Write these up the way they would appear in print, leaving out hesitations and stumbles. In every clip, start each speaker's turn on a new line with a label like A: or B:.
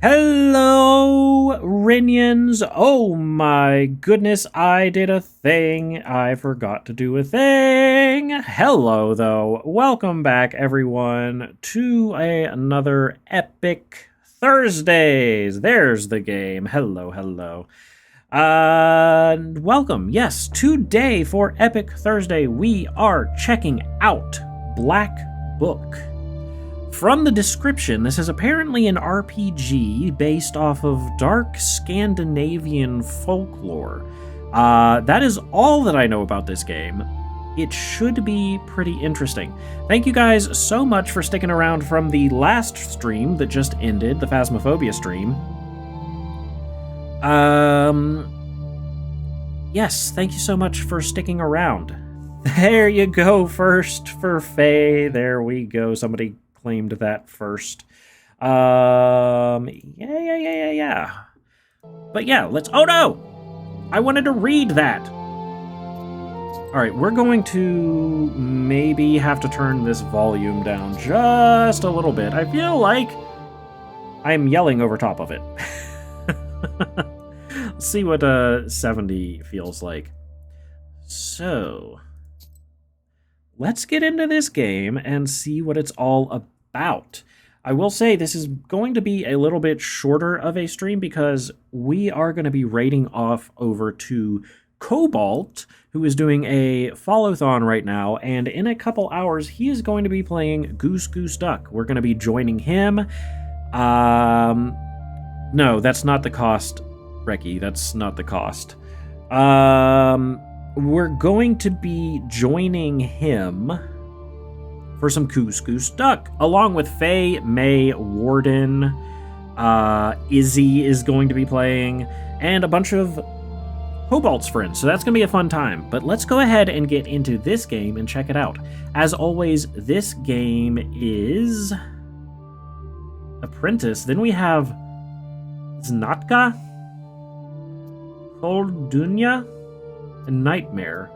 A: Hello, Rinions! Oh my goodness, I did a thing. I forgot to do a thing. Hello, though. Welcome back, everyone, to another epic Thursdays. There's the game. Hello, hello. Welcome. Yes, today for Epic Thursday, we are checking out Black Book. From the description, this is apparently an RPG based off of dark Scandinavian folklore. That is all that I know about this game. It should be pretty interesting. Thank you guys so much for sticking around from the last stream that just ended, the Phasmophobia stream. Yes, thank you so much for sticking around. There you go, first for Faye. There we go. Somebody claimed that first. Yeah. But yeah, let's... Oh no! I wanted to read that! Alright, we're going to maybe have to turn this volume down just a little bit. I feel like I'm yelling over top of it. Let's see what 70 feels like. So... let's get into this game and see what it's all about. I will say this is going to be a little bit shorter of a stream because we are going to be raiding off over to Cobalt, who is doing a follow-thon right now, and in a couple hours he is going to be playing Goose Goose Duck. We're going to be joining him. No, that's not the cost, Reki. That's not the cost. We're going to be joining him for some Goose Goose Duck, along with Faye, May, Warden, Izzy is going to be playing, and a bunch of Cobalt's friends, so that's going to be a fun time. But let's go ahead and get into this game and check it out. As always, this game is Apprentice. Then we have Znatka, Koldunya, and Nightmare.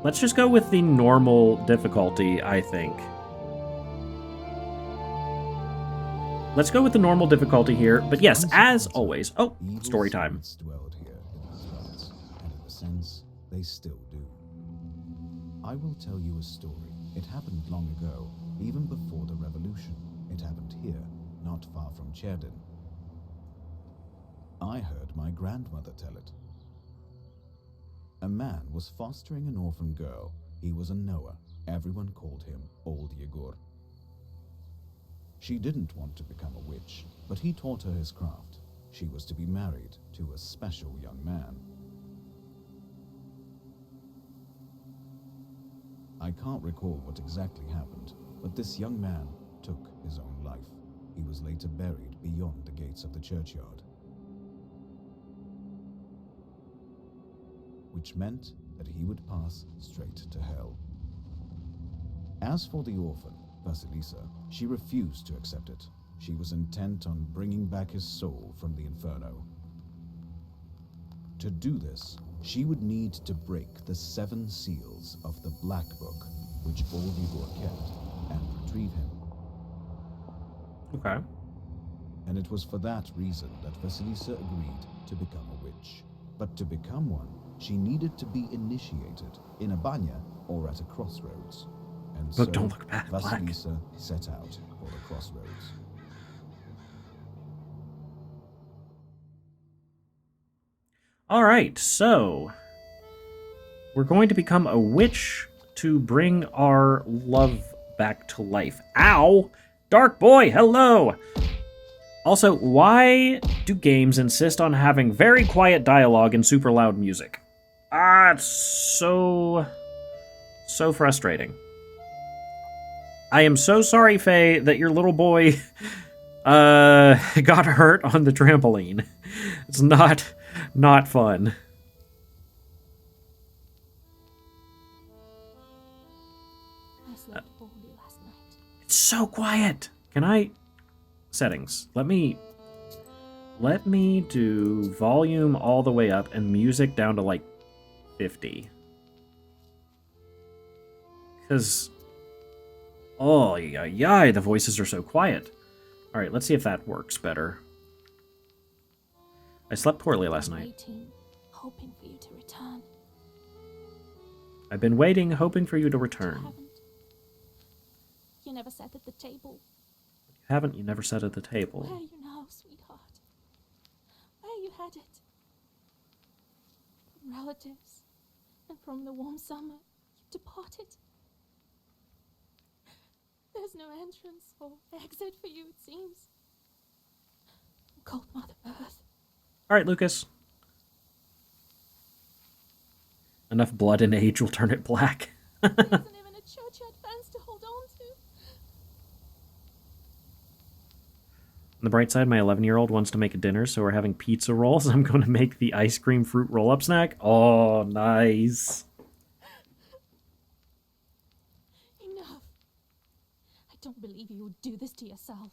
A: Let's just go with the normal difficulty, I think. Let's go with the normal difficulty here. But yes, as always... Oh, story time.
B: Dwelled here in these lands, and in a sense, they still do. I will tell you a story. It happened long ago, even before the revolution. It happened here, not far from Cherdin. I heard my grandmother tell it. A man was fostering an orphan girl. He was a Noah. Everyone called him Old Yegur. She didn't want to become a witch, but he taught her his craft. She was to be married to a special young man. I can't recall what exactly happened, but this young man took his own life. He was later buried beyond the gates of the churchyard, which meant that he would pass straight to hell. As for the orphan, Vasilisa, she refused to accept it. She was intent on bringing back his soul from the inferno. To do this, she would need to break the 7 seals of the Black Book, which Old Igor kept, and retrieve him.
A: Okay.
B: And it was for that reason that Vasilisa agreed to become a witch. But to become one, she needed to be initiated in a banya or at a crossroads. And
A: Look,
B: so
A: don't look back,
B: Vasilisa set out for the crossroads.
A: All right, so we're going to become a witch to bring our love back to life. Ow! Dark boy, hello! Also, why do games insist on having very quiet dialogue and super loud music? It's so frustrating. I am so sorry, Faye, that your little boy got hurt on the trampoline. It's not fun.
C: I slept poorly last night.
A: It's so quiet. Can I... Settings. Let me do volume all the way up and music down to like 50. Because, oh, yeah, the voices are so quiet. Alright, let's see if that works better. I slept poorly last
C: I'm
A: night.
C: waiting, hoping for you to return.
A: I've been waiting, hoping for you to
C: You
A: return.
C: haven't. You never sat at the table.
A: You haven't, you never sat at the
C: Where
A: table.
C: are you now, sweetheart? Where are you headed? From relatives and from the warm summer, you departed. There's no entrance or exit for you, it seems. Cold Mother Earth.
A: Alright, Lucas. Enough blood and age will turn it black.
C: There isn't even a churchyard fence to hold on to.
A: On the bright side, my 11-year-old wants to make a dinner, so we're having pizza rolls. I'm going to make the ice cream fruit roll-up snack. Oh, nice.
C: Enough. I don't believe you would do this to yourself.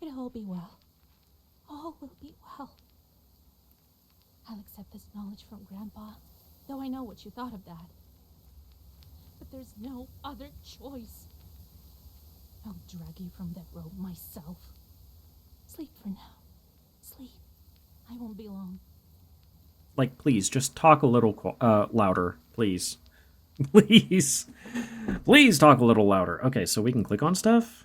C: It'll all be well. All will be well. I'll accept this knowledge from Grandpa, though I know what you thought of that. But there's no other choice. I'll drag you from that road myself. Sleep for now. Sleep. I won't be long.
A: Like, please, just talk a little louder, please. Please. Please talk a little louder. Okay, so we can click on stuff.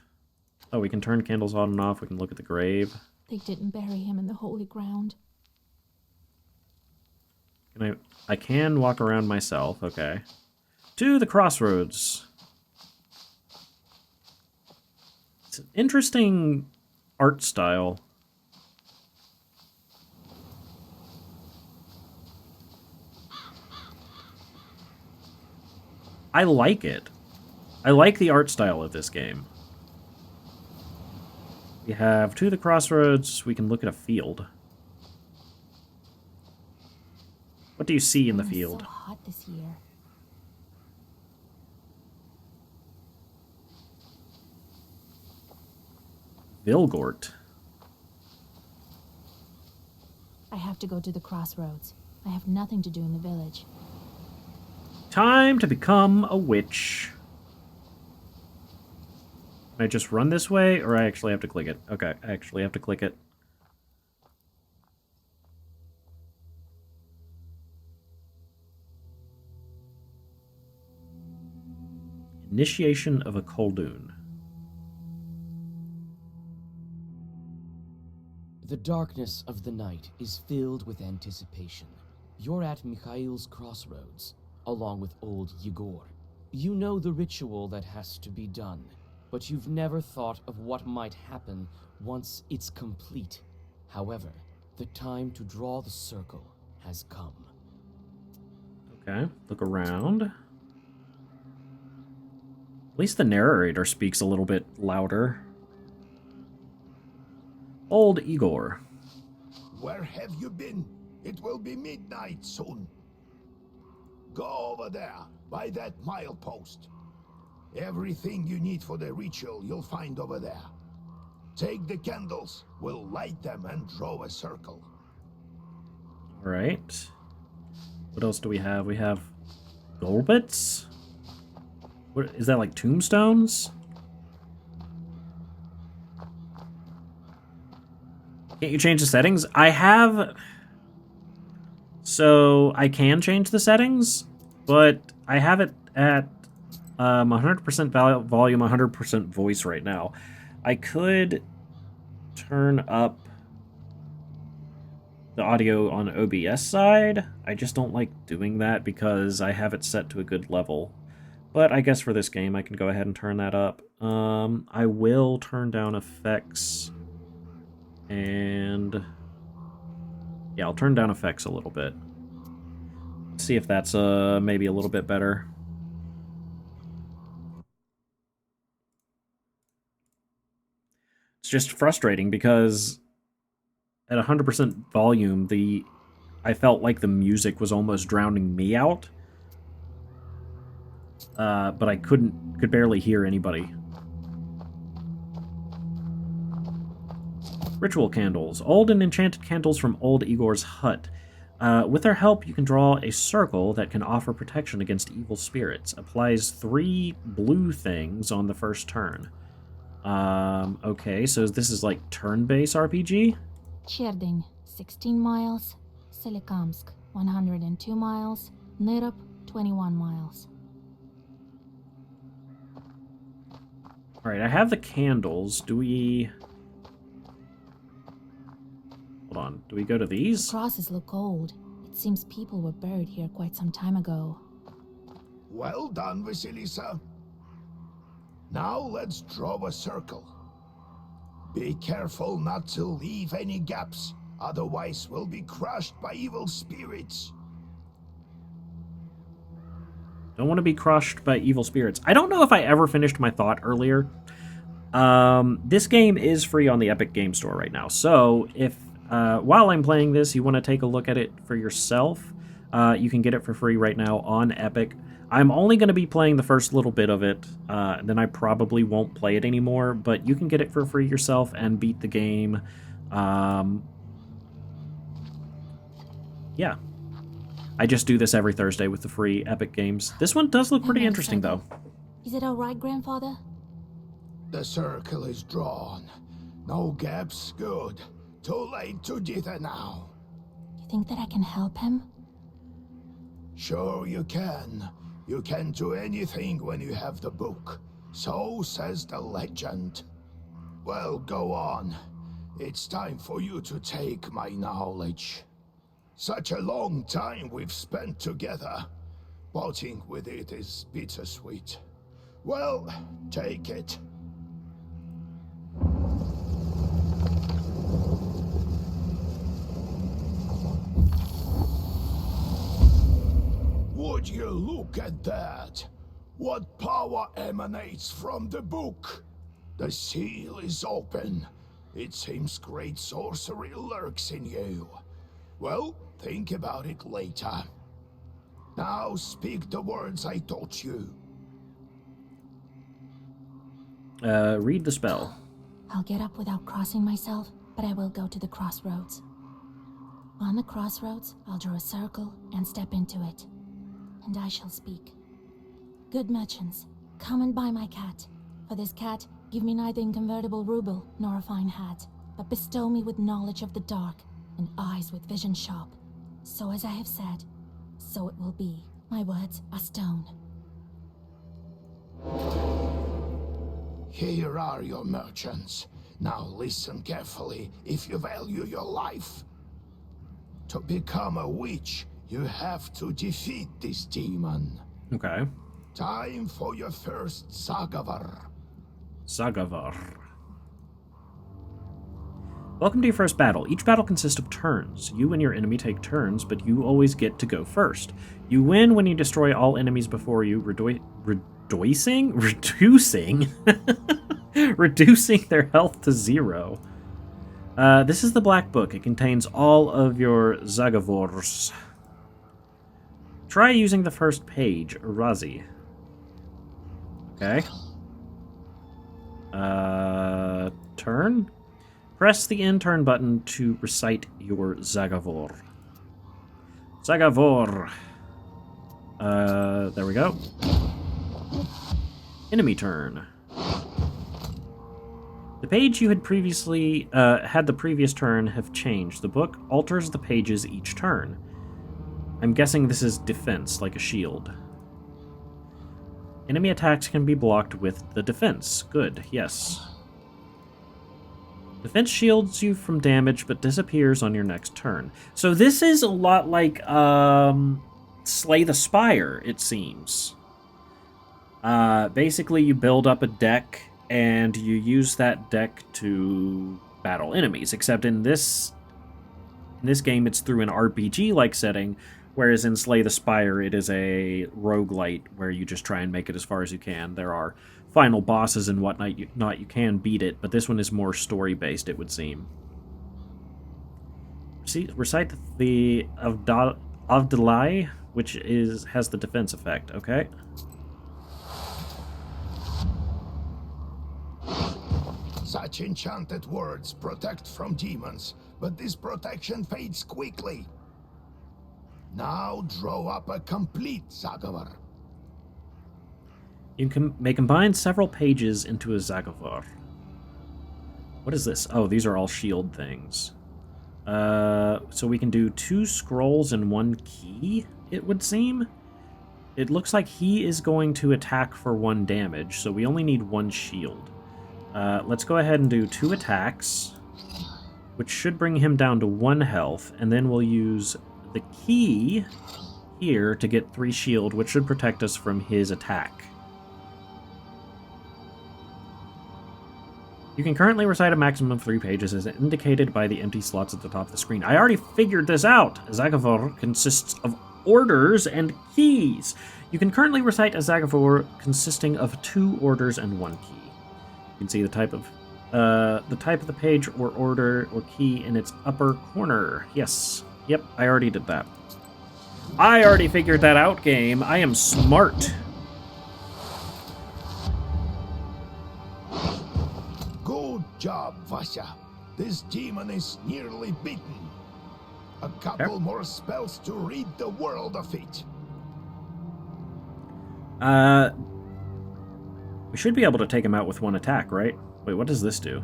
A: Oh, we can turn candles on and off. We can look at the grave.
C: They didn't bury him in the holy ground.
A: I can walk around myself. Okay. To the crossroads. It's an interesting art style. I like it. I like the art style of this game. We have to the crossroads. We can look at a field. What do you see in the field?
C: So hot this year.
A: Vilgort.
C: I have to go to the crossroads. I have nothing to do in the village.
A: Time to become a witch. Can I just run this way, or I actually have to click it? Okay, I actually have to click it. Initiation of a Koldoon.
D: The darkness of the night is filled with anticipation. You're at Mikhail's crossroads, along with old Yegor. You know the ritual that has to be done, but you've never thought of what might happen once it's complete. However, the time to draw the circle has come.
A: Okay, look around. At least the narrator speaks a little bit louder. Old Igor.
E: Where have you been? It will be midnight soon. Go over there, by that milepost. Everything you need for the ritual you'll find over there. Take the candles, we'll light them and draw a circle.
A: Alright. What else do we have? We have gold bits? What is that, like tombstones? Can't you change the settings? I have... So, I can change the settings, but I have it at 100% volume, 100% voice right now. I could turn up the audio on OBS side. I just don't like doing that because I have it set to a good level. But I guess for this game, I can go ahead and turn that up. I will turn down effects. And yeah, I'll turn down effects a little bit. See if that's maybe a little bit better. It's just frustrating because at 100% volume, I felt like the music was almost drowning me out. But I could barely hear anybody. Ritual candles. Old and enchanted candles from old Igor's hut. With their help, you can draw a circle that can offer protection against evil spirits. Applies 3 blue things on the first turn. Okay, so this is like turn-based RPG?
C: Cherding, 16 miles. Solikamsk, 102 miles. Nirop, 21 miles.
A: Alright, I have the candles. Do we... Hold on. Do we go to
C: The
A: these?
C: crosses look old. It seems people were buried here quite some time ago.
E: Well done, Vasilisa. Now let's draw a circle. Be careful not to leave any gaps, otherwise we'll be crushed by evil spirits.
A: Don't want to be crushed by evil spirits. I don't know if I ever finished my thought earlier. This game is free on the Epic Game Store right now, so if while I'm playing this, you want to take a look at it for yourself, you can get it for free right now on Epic. I'm only going to be playing the first little bit of it, then I probably won't play it anymore, but you can get it for free yourself and beat the game. Yeah. I just do this every Thursday with the free Epic games. This one does look pretty interesting, though.
C: Is it alright, Grandfather?
E: The circle is drawn. No gaps, good. Too late to dither now.
C: You think that I can help him?
E: Sure you can. You can do anything when you have the book. So says the legend. Well, go on. It's time for you to take my knowledge. Such a long time we've spent together. Parting with it is bittersweet. Well, take it. Would you look at that? What power emanates from the book? The seal is open. It seems great sorcery lurks in you. Well, think about it later. Now speak the words I taught you.
A: Read the spell.
C: I'll get up without crossing myself, but I will go to the crossroads. On the crossroads, I'll draw a circle and step into it. And I shall speak. Good merchants, come and buy my cat. For this cat, give me neither inconvertible ruble nor a fine hat, but bestow me with knowledge of the dark and eyes with vision sharp. So as I have said, so it will be. My words are stone.
E: Here are your merchants. Now listen carefully if you value your life. To become a witch, you have to defeat this demon.
A: Okay.
E: Time for your first Sagavar.
A: Sagavar. Welcome to your first battle. Each battle consists of turns. You and your enemy take turns, but you always get to go first. You win when you destroy all enemies before you, reducing their health to 0. This is the Black Book. It contains all of your Zagavors. Try using the first page, Razi. Okay. Turn? Press the end turn button to recite your Zagavor. Zagavor. There we go. Enemy turn. The page you had previously had the previous turn have changed. The book alters the pages each turn. I'm guessing this is defense, like a shield. Enemy attacks can be blocked with the defense. Good, yes. Defense shields you from damage, but disappears on your next turn. So this is a lot like Slay the Spire, it seems. Basically, you build up a deck, and you use that deck to battle enemies. Except in this game, it's through an RPG-like setting, whereas in Slay the Spire, it is a roguelite where you just try and make it as far as you can. There are final bosses and whatnot. You can beat it, but this one is more story-based, it would seem. Recite the Avdalai, which has the defense effect. Okay.
E: Such enchanted words protect from demons, but this protection fades quickly. Now draw up a complete Zagavar.
A: You may combine several pages into a Zagavar. What is this? Oh, these are all shield things. So we can do 2 scrolls and 1 key, it would seem. It looks like he is going to attack for 1 damage, so we only need 1 shield. Let's go ahead and do 2 attacks, which should bring him down to 1 health, and then we'll use the key here to get 3 shield, which should protect us from his attack. You can currently recite a maximum of 3 pages as indicated by the empty slots at the top of the screen. I already figured this out! A Zagavar consists of orders and keys. You can currently recite a Zagavar consisting of 2 orders and 1 key. You can see the type of the page or order or key in its upper corner. Yes. Yep, I already did that. I already figured that out, game. I am smart.
E: Good job, Vasha. This demon is nearly beaten. A couple more spells to rid the world of it.
A: We should be able to take him out with 1 attack, right? Wait, what does this do?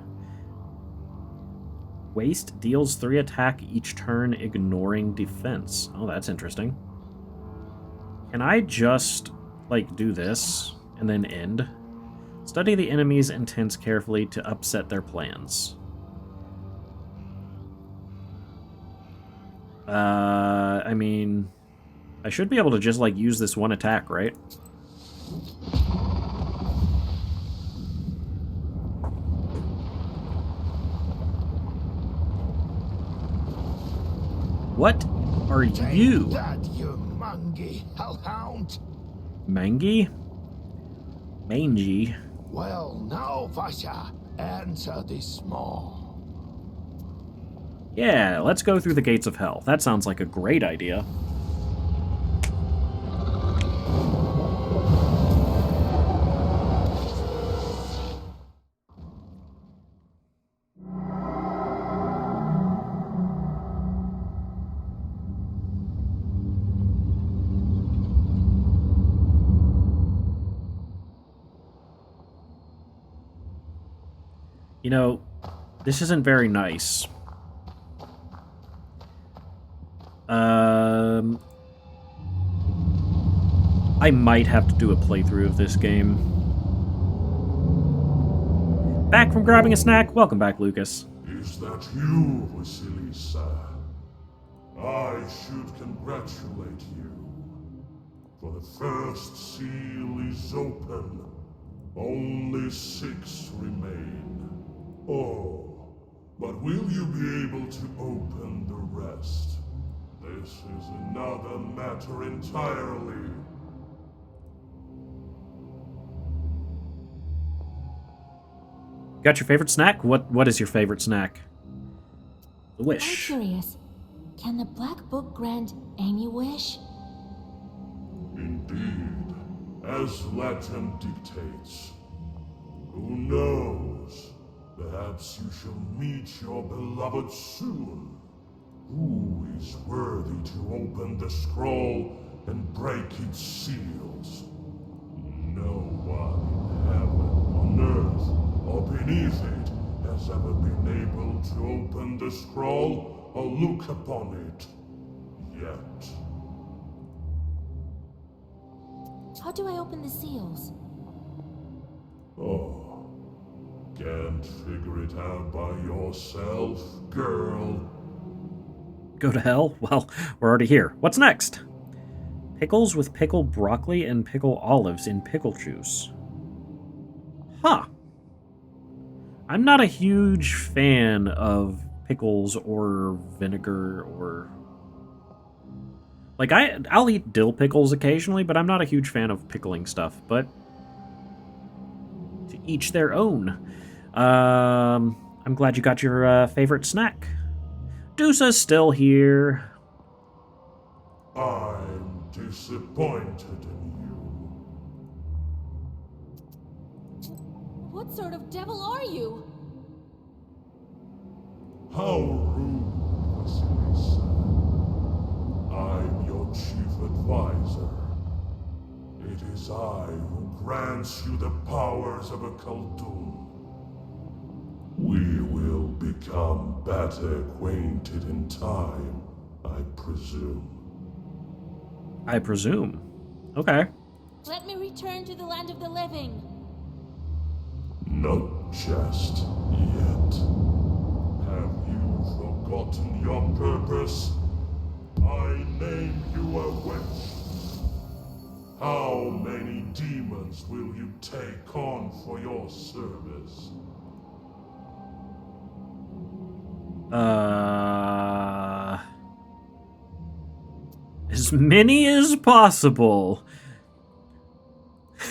A: Waste deals 3 attack each turn, ignoring defense. Oh, that's interesting. Can I just, like, do this and then end? Study the enemy's intents carefully to upset their plans. I mean, I should be able to just, like, use this 1 attack, right? What are you?
E: Take that, you mangy hellhound.
A: Mangy? Mangy?
E: Well, now, Vasha, answer this maw.
A: Yeah, let's go through the gates of hell. That sounds like a great idea. You know, this isn't very nice. I might have to do a playthrough of this game. Back from grabbing a snack? Welcome back, Lucas.
F: Is that you, Vasilisa? I should congratulate you. For the first seal is open. Only 6 remain. Oh, but will you be able to open the rest? This is another matter entirely.
A: Got your favorite snack? What is your favorite snack? The wish.
C: I'm curious. Can the Black Book grant any wish?
F: Indeed, as Latin dictates. Who knows? Perhaps you shall meet your beloved soon. Who is worthy to open the scroll and break its seals? No one in heaven, on earth, or beneath it has ever been able to open the scroll or look upon it. Yet.
C: How do I open the seals?
F: Oh. Can't figure it out by yourself, girl.
A: Go to hell? Well, we're already here. What's next? Pickles with pickled broccoli and pickled olives in pickle juice. Huh. I'm not a huge fan of pickles or vinegar or... Like, I'll eat dill pickles occasionally, but I'm not a huge fan of pickling stuff, but... to each their own. I'm glad you got your favorite snack. Dusa's still here.
F: I'm disappointed in you.
C: What sort of devil are you?
F: How rude, Vasilisa. I'm your wiser. It is I who grants you the powers of a Khaldun. We will become better acquainted in time, I presume.
A: I presume. Okay.
C: Let me return to the land of the living.
F: Not just yet. Have you forgotten your purpose? I named you a witch. How many demons will you take on for your service?
A: As many as possible.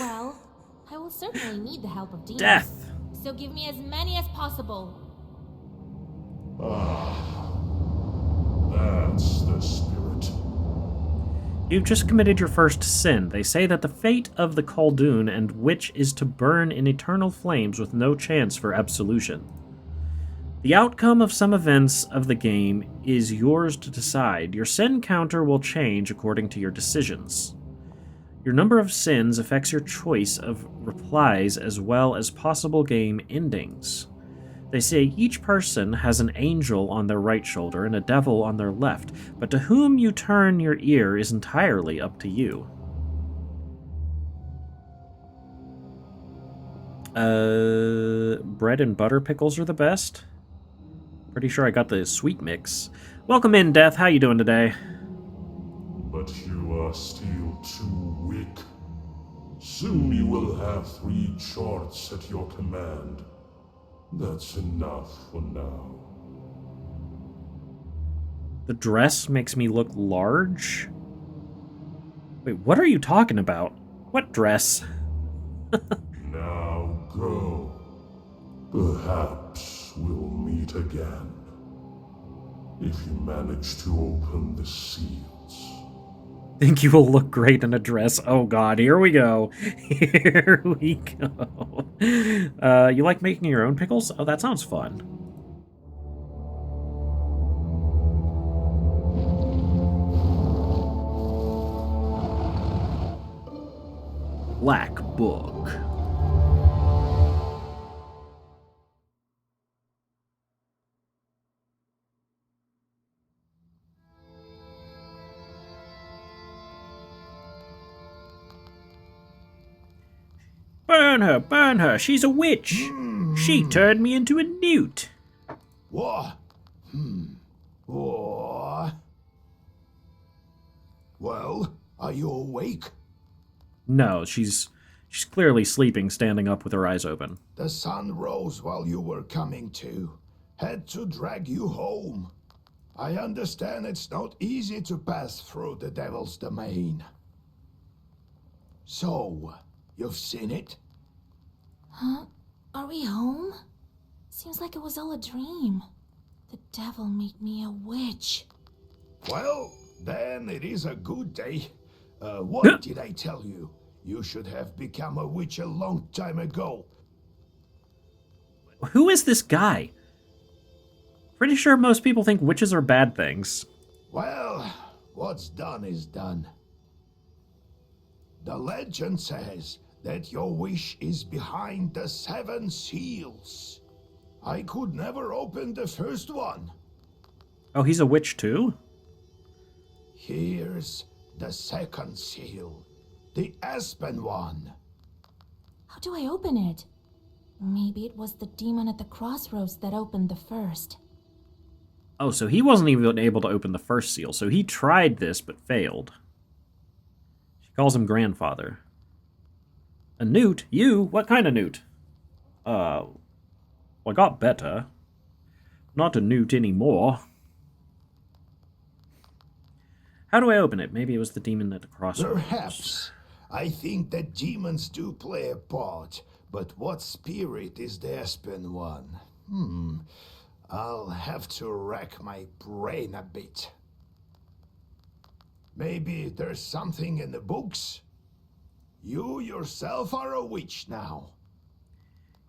C: Well, I will certainly need the help of demons.
A: Death.
C: So give me as many as possible.
F: That's the spirit.
A: You've just committed your first sin. They say that the fate of the Khaldun and witch is to burn in eternal flames with no chance for absolution. The outcome of some events of the game is yours to decide. Your sin counter will change according to your decisions. Your number of sins affects your choice of replies as well as possible game endings. They say each person has an angel on their right shoulder and a devil on their left, but to whom you turn your ear is entirely up to you. Bread and butter pickles are the best. Pretty sure I got the sweet mix. Welcome in, Death. How you doing today?
F: But you are still too weak. Soon you will have 3 charts at your command. That's enough for now.
A: The dress makes me look large? Wait, what are you talking about? What dress?
F: Now go. Perhaps we'll meet again. If you manage to open the seals.
A: Think you will look great in a dress. Oh god, here we go. Here we go. You like making your own pickles? Oh, that sounds fun. Black Book. Burn her, she's a witch. She turned me into a newt.
E: What? What? Well, are you awake?
A: No, she's clearly sleeping, standing up with her eyes open.
E: The sun rose while you were coming to. Had to drag you home. I understand it's not easy to pass through the devil's domain. So, you've seen it?
C: Huh? Are we home? Seems like it was all a dream. The devil made me a witch.
E: Well, then it is a good day. What did I tell you? You should have become a witch a long time ago.
A: Who is this guy? Pretty sure most people think witches are bad things.
E: Well, what's done is done. The legend says that your wish is behind the 7 seals. I could never open the first one.
A: Oh, he's a witch too?
E: Here's the 2nd seal, the Aspen one.
C: How do I open it? Maybe it was the demon at the crossroads that opened the first.
A: Oh, so he wasn't even able to open the first seal, so he tried this but failed. She calls him grandfather. A newt? You? What kind of newt? Well, I got better. Not a newt anymore. How do I open it? Maybe it was the demon at the crossroads.
E: Perhaps. I think that demons do play a part, but what spirit is the Aspen one? I'll have to rack my brain a bit. Maybe there's something in the books? You yourself are a witch now.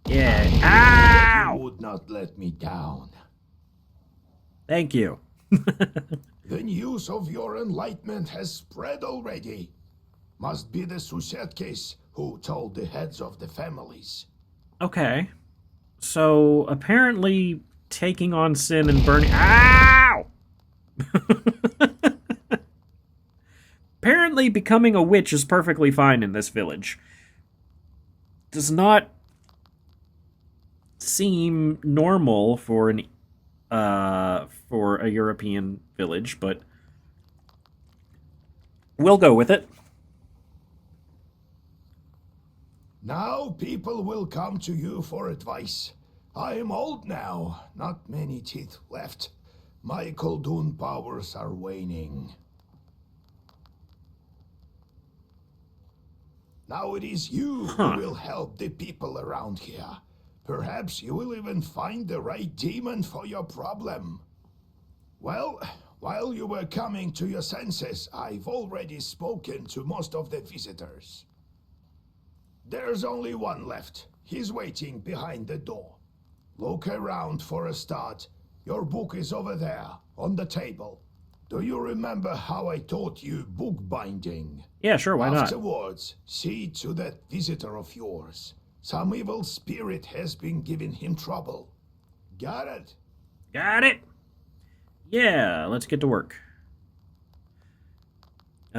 A: Yeah. Ow!
E: You would not let me down.
A: Thank you.
E: The news of your enlightenment has spread already. Must be the Susetkes who told the heads of the families.
A: Okay. So apparently taking on sin and burning. Ow! Apparently becoming a witch is perfectly fine in this village. Does not seem normal for a European village, but we'll go with it.
E: Now people will come to you for advice. I am old now, not many teeth left. My Koldun powers are waning. Now it is you who will help the people around here. Perhaps you will even find the right demon for your problem. Well, while you were coming to your senses, I've already spoken to most of the visitors. There's only one left. He's waiting behind the door. Look around for a start. Your book is over there, on the table. Do you remember how I taught you bookbinding?
A: Yeah, sure, why not?
E: Afterwards, see to that visitor of yours. Some evil spirit has been giving him trouble. Got it?
A: Got it. Yeah, let's get to work.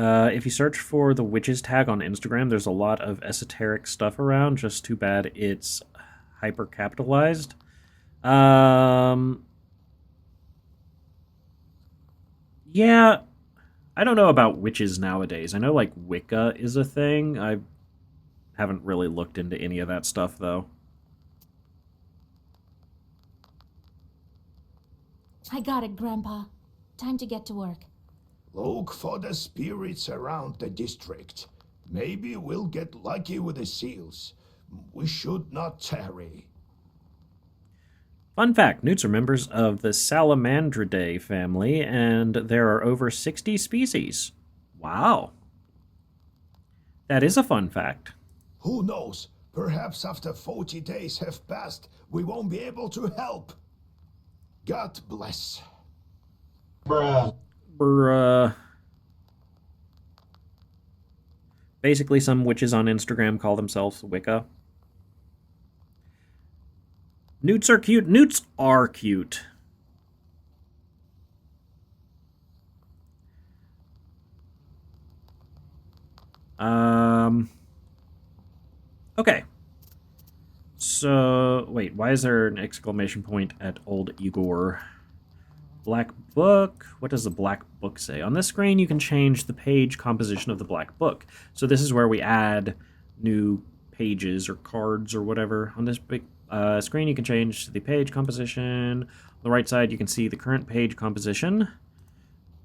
A: If you search for the witches tag on Instagram, there's a lot of esoteric stuff around. Just too bad it's hyper capitalized. Yeah, I don't know about witches nowadays. I know like Wicca is a thing. I haven't really looked into any of that stuff though.
C: I got it, Grandpa. Time to get to work.
E: Look for the spirits around the district. Maybe we'll get lucky with the seals. We should not tarry.
A: Fun fact, newts are members of the Salamandridae family, and there are over 60 species. Wow. That is a fun fact.
E: Who knows? Perhaps after 40 days have passed, we won't be able to help. God bless.
A: Basically, some witches on Instagram call themselves Wicca. Newts are cute. Newts are cute. Okay. So, wait, why is there an exclamation point at old Igor? Black book. What does the black book say? On this screen, you can change the page composition of the black book. So this is where we add new pages or cards or whatever. On this big screen, you can change the page composition. On the right side, you can see the current page composition.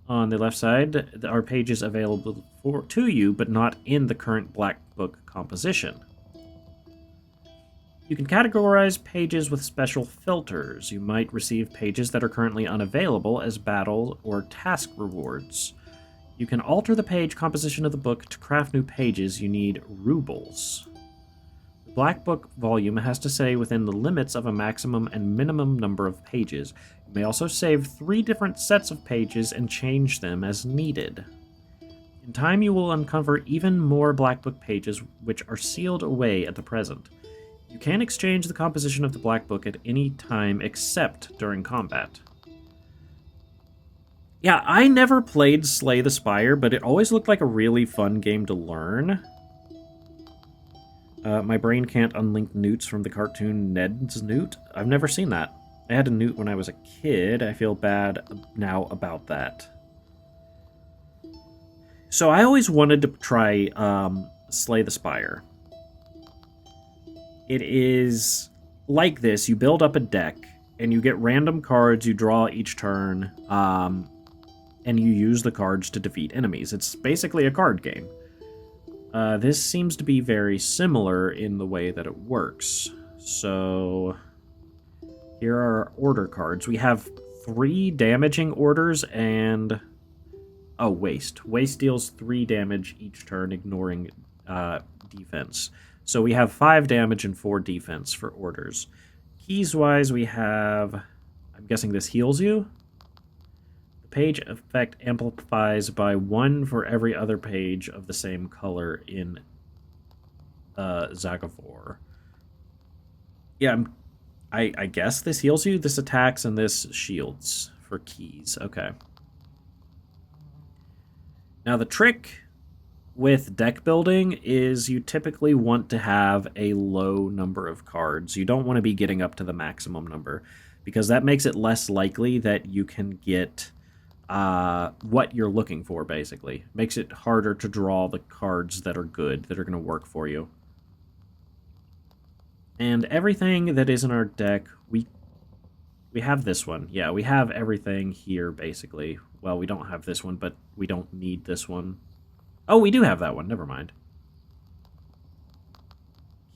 A: On the left side, there are pages available to you, but not in the current black book composition. You can categorize pages with special filters. You might receive pages that are currently unavailable as battle or task rewards. You can alter the page composition of the book to craft new pages. You need rubles. The Black Book volume has to stay within the limits of a maximum and minimum number of pages. You may also save 3 different sets of pages and change them as needed. In time, you will uncover even more Black Book pages which are sealed away at the present. You can exchange the composition of the Black Book at any time except during combat. Yeah, I never played Slay the Spire, but it always looked like a really fun game to learn. My brain can't unlink newts from the cartoon Ned's Newt. I've never seen that. I had a newt when I was a kid. I feel bad now about that. So I always wanted to try Slay the Spire. It is like this. You build up a deck, and you get random cards you draw each turn, and you use the cards to defeat enemies. It's basically a card game. This seems to be very similar in the way that it works. So, here are our order cards. We have 3 damaging orders and... Oh, Waste. Waste deals 3 damage each turn, ignoring defense. So we have 5 damage and 4 defense for orders. Keys-wise, we have... I'm guessing this heals you? The page effect amplifies by 1 for every other page of the same color in Zagavor. Yeah, I guess this heals you, this attacks, and this shields for keys. Okay. Now the trick with deck building is you typically want to have a low number of cards. You don't want to be getting up to the maximum number, because that makes it less likely that you can get what you're looking for, basically. Makes it harder to draw the cards that are good, that are going to work for you. And everything that is in our deck, we have this one. Yeah, we have everything here, basically. Well, we don't have this one, but we don't need this one. Oh, we do have that one. Never mind.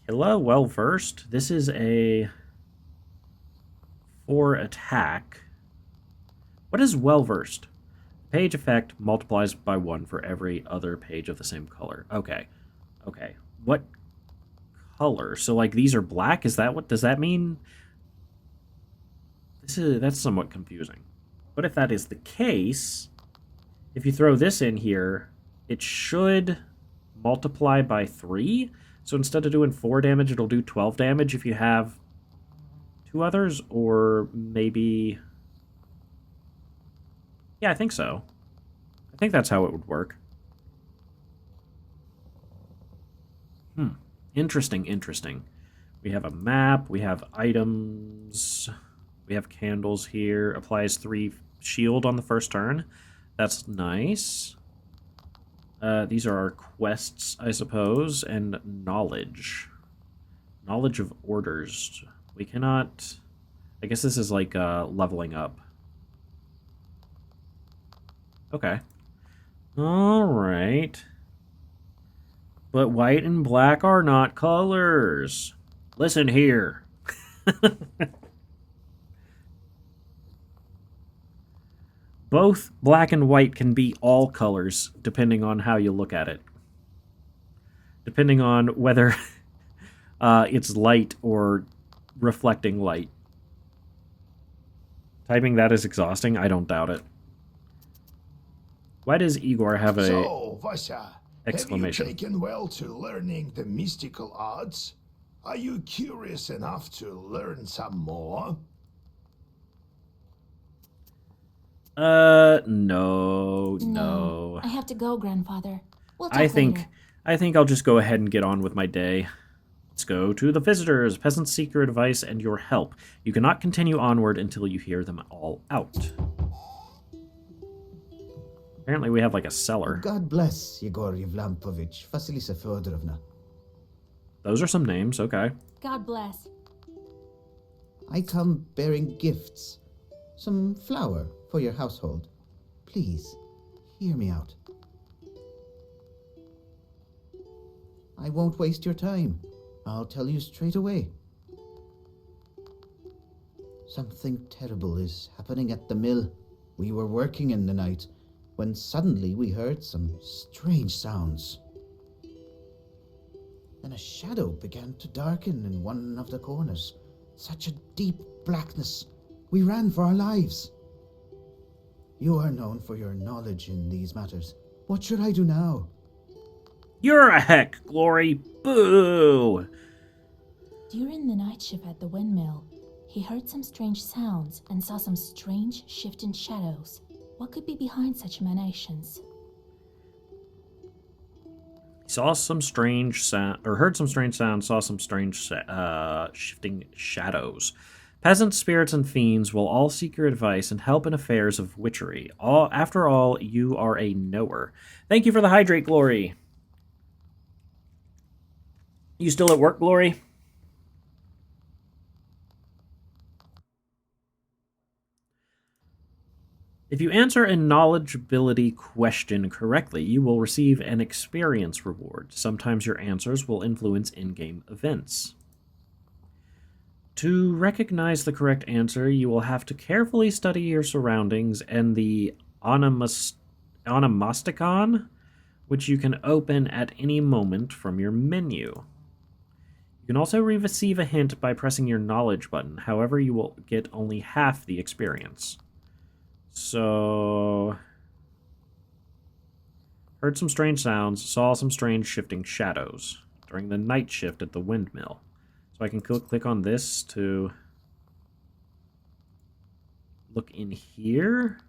A: Killa, well versed. This is a 4 attack. What is well versed? Page effect multiplies by 1 for every other page of the same color. Okay. Okay. What color? So, like, these are black? Is that what does that mean? That's somewhat confusing. But if that is the case, if you throw this in here, it should multiply by 3. So instead of doing 4 damage, it'll do 12 damage if you have 2 others, or maybe... Yeah, I think so. I think that's how it would work. Interesting, interesting. We have a map, we have items, we have candles here. Applies 3 shield on the first turn. That's nice. These are our quests, I suppose, and knowledge. Knowledge of orders. We cannot... I guess this is like leveling up. Okay. Alright. But white and black are not colors. Listen here. Both black and white can be all colors, depending on how you look at it. Depending on whether it's light or reflecting light. Typing that is exhausting? I don't doubt it. Why does Igor have a
E: So, Vasha,
A: exclamation?
E: have you taken well to learning the mystical arts? Are you curious enough to learn some more?
A: No.
C: I have to go, Grandfather. We'll talk
A: I think
C: later.
A: I'll just go ahead and get on with my day. Let's go to the visitors. Peasants seek your advice and your help. You cannot continue onward until you hear them all out. Apparently we have like a cellar.
G: God bless Yegor Yevlampovich, Vasilisa Feodorovna.
A: Those are some names, okay.
C: God bless.
G: I come bearing gifts. Some flour for your household. Please, hear me out. I won't waste your time. I'll tell you straight away. Something terrible is happening at the mill. We were working in the night when suddenly we heard some strange sounds. Then a shadow began to darken in one of the corners. Such a deep blackness. We ran for our lives. You are known for your knowledge in these matters. What should I do now?
A: You're a heck, Glory. Boo!
C: During the night shift at the windmill, he heard some strange sounds and saw some strange shifting shadows. What could be behind such emanations?
A: Saw some strange sound, or heard some strange sounds, saw some strange shifting shadows. Peasants, spirits, and fiends will all seek your advice and help in affairs of witchery. After all, you are a knower. Thank you for the hydrate, Glory. You still at work, Glory? If you answer a knowledgeability question correctly, you will receive an experience reward. Sometimes your answers will influence in-game events. To recognize the correct answer, you will have to carefully study your surroundings and the onomasticon, which you can open at any moment from your menu. You can also receive a hint by pressing your knowledge button. However, you will get only half the experience. So... Heard some strange sounds, saw some strange shifting shadows during the night shift at the windmill. So I can click on this to look in here.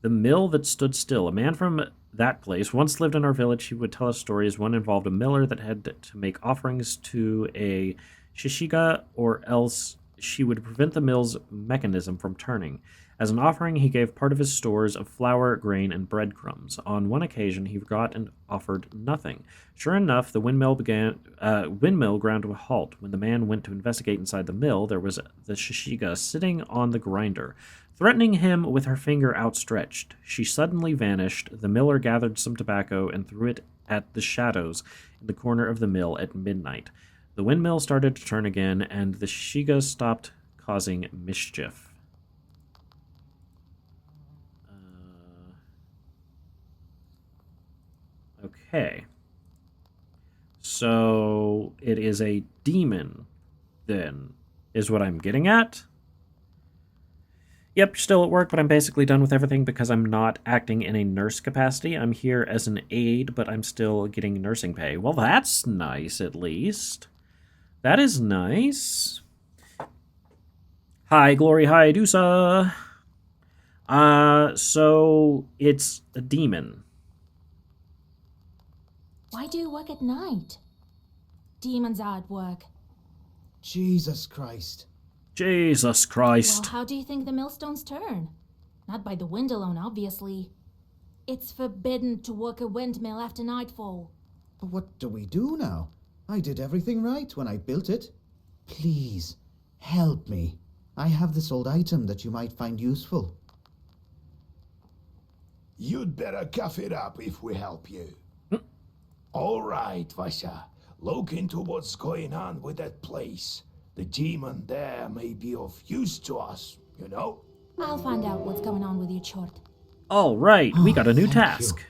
A: The mill that stood still. A man from that place once lived in our village. He would tell us stories. One involved a miller that had to make offerings to a shishiga, or else she would prevent the mill's mechanism from turning. As an offering, he gave part of his stores of flour, grain, and breadcrumbs. On one occasion, he forgot and offered nothing. Sure enough, the windmill ground to a halt. When the man went to investigate inside the mill, there was the shishiga sitting on the grinder, threatening him with her finger outstretched. She suddenly vanished. The miller gathered some tobacco and threw it at the shadows in the corner of the mill at midnight. The windmill started to turn again, and the shishiga stopped causing mischief. Okay. So it is a demon, then, is what I'm getting at. Yep, still at work, but I'm basically done with everything because I'm not acting in a nurse capacity. I'm here as an aide, but I'm still getting nursing pay. Well, that's nice, at least. That is nice. Hi, Glory, hi, Dusa. So it's a demon.
C: Why do you work at night? Demons are at work.
G: Jesus Christ.
A: Jesus Christ.
C: Well, how do you think the millstones turn? Not by the wind alone, obviously. It's forbidden to work a windmill after nightfall.
G: But what do we do now? I did everything right when I built it. Please, help me. I have this old item that you might find useful.
E: You'd better cough it up if we help you. All right, Vasha. Look into what's going on with that place. The demon there may be of use to us, you know?
C: I'll find out what's going on with you, Chort.
A: All right, we got a new
G: Thank
A: task.
G: you.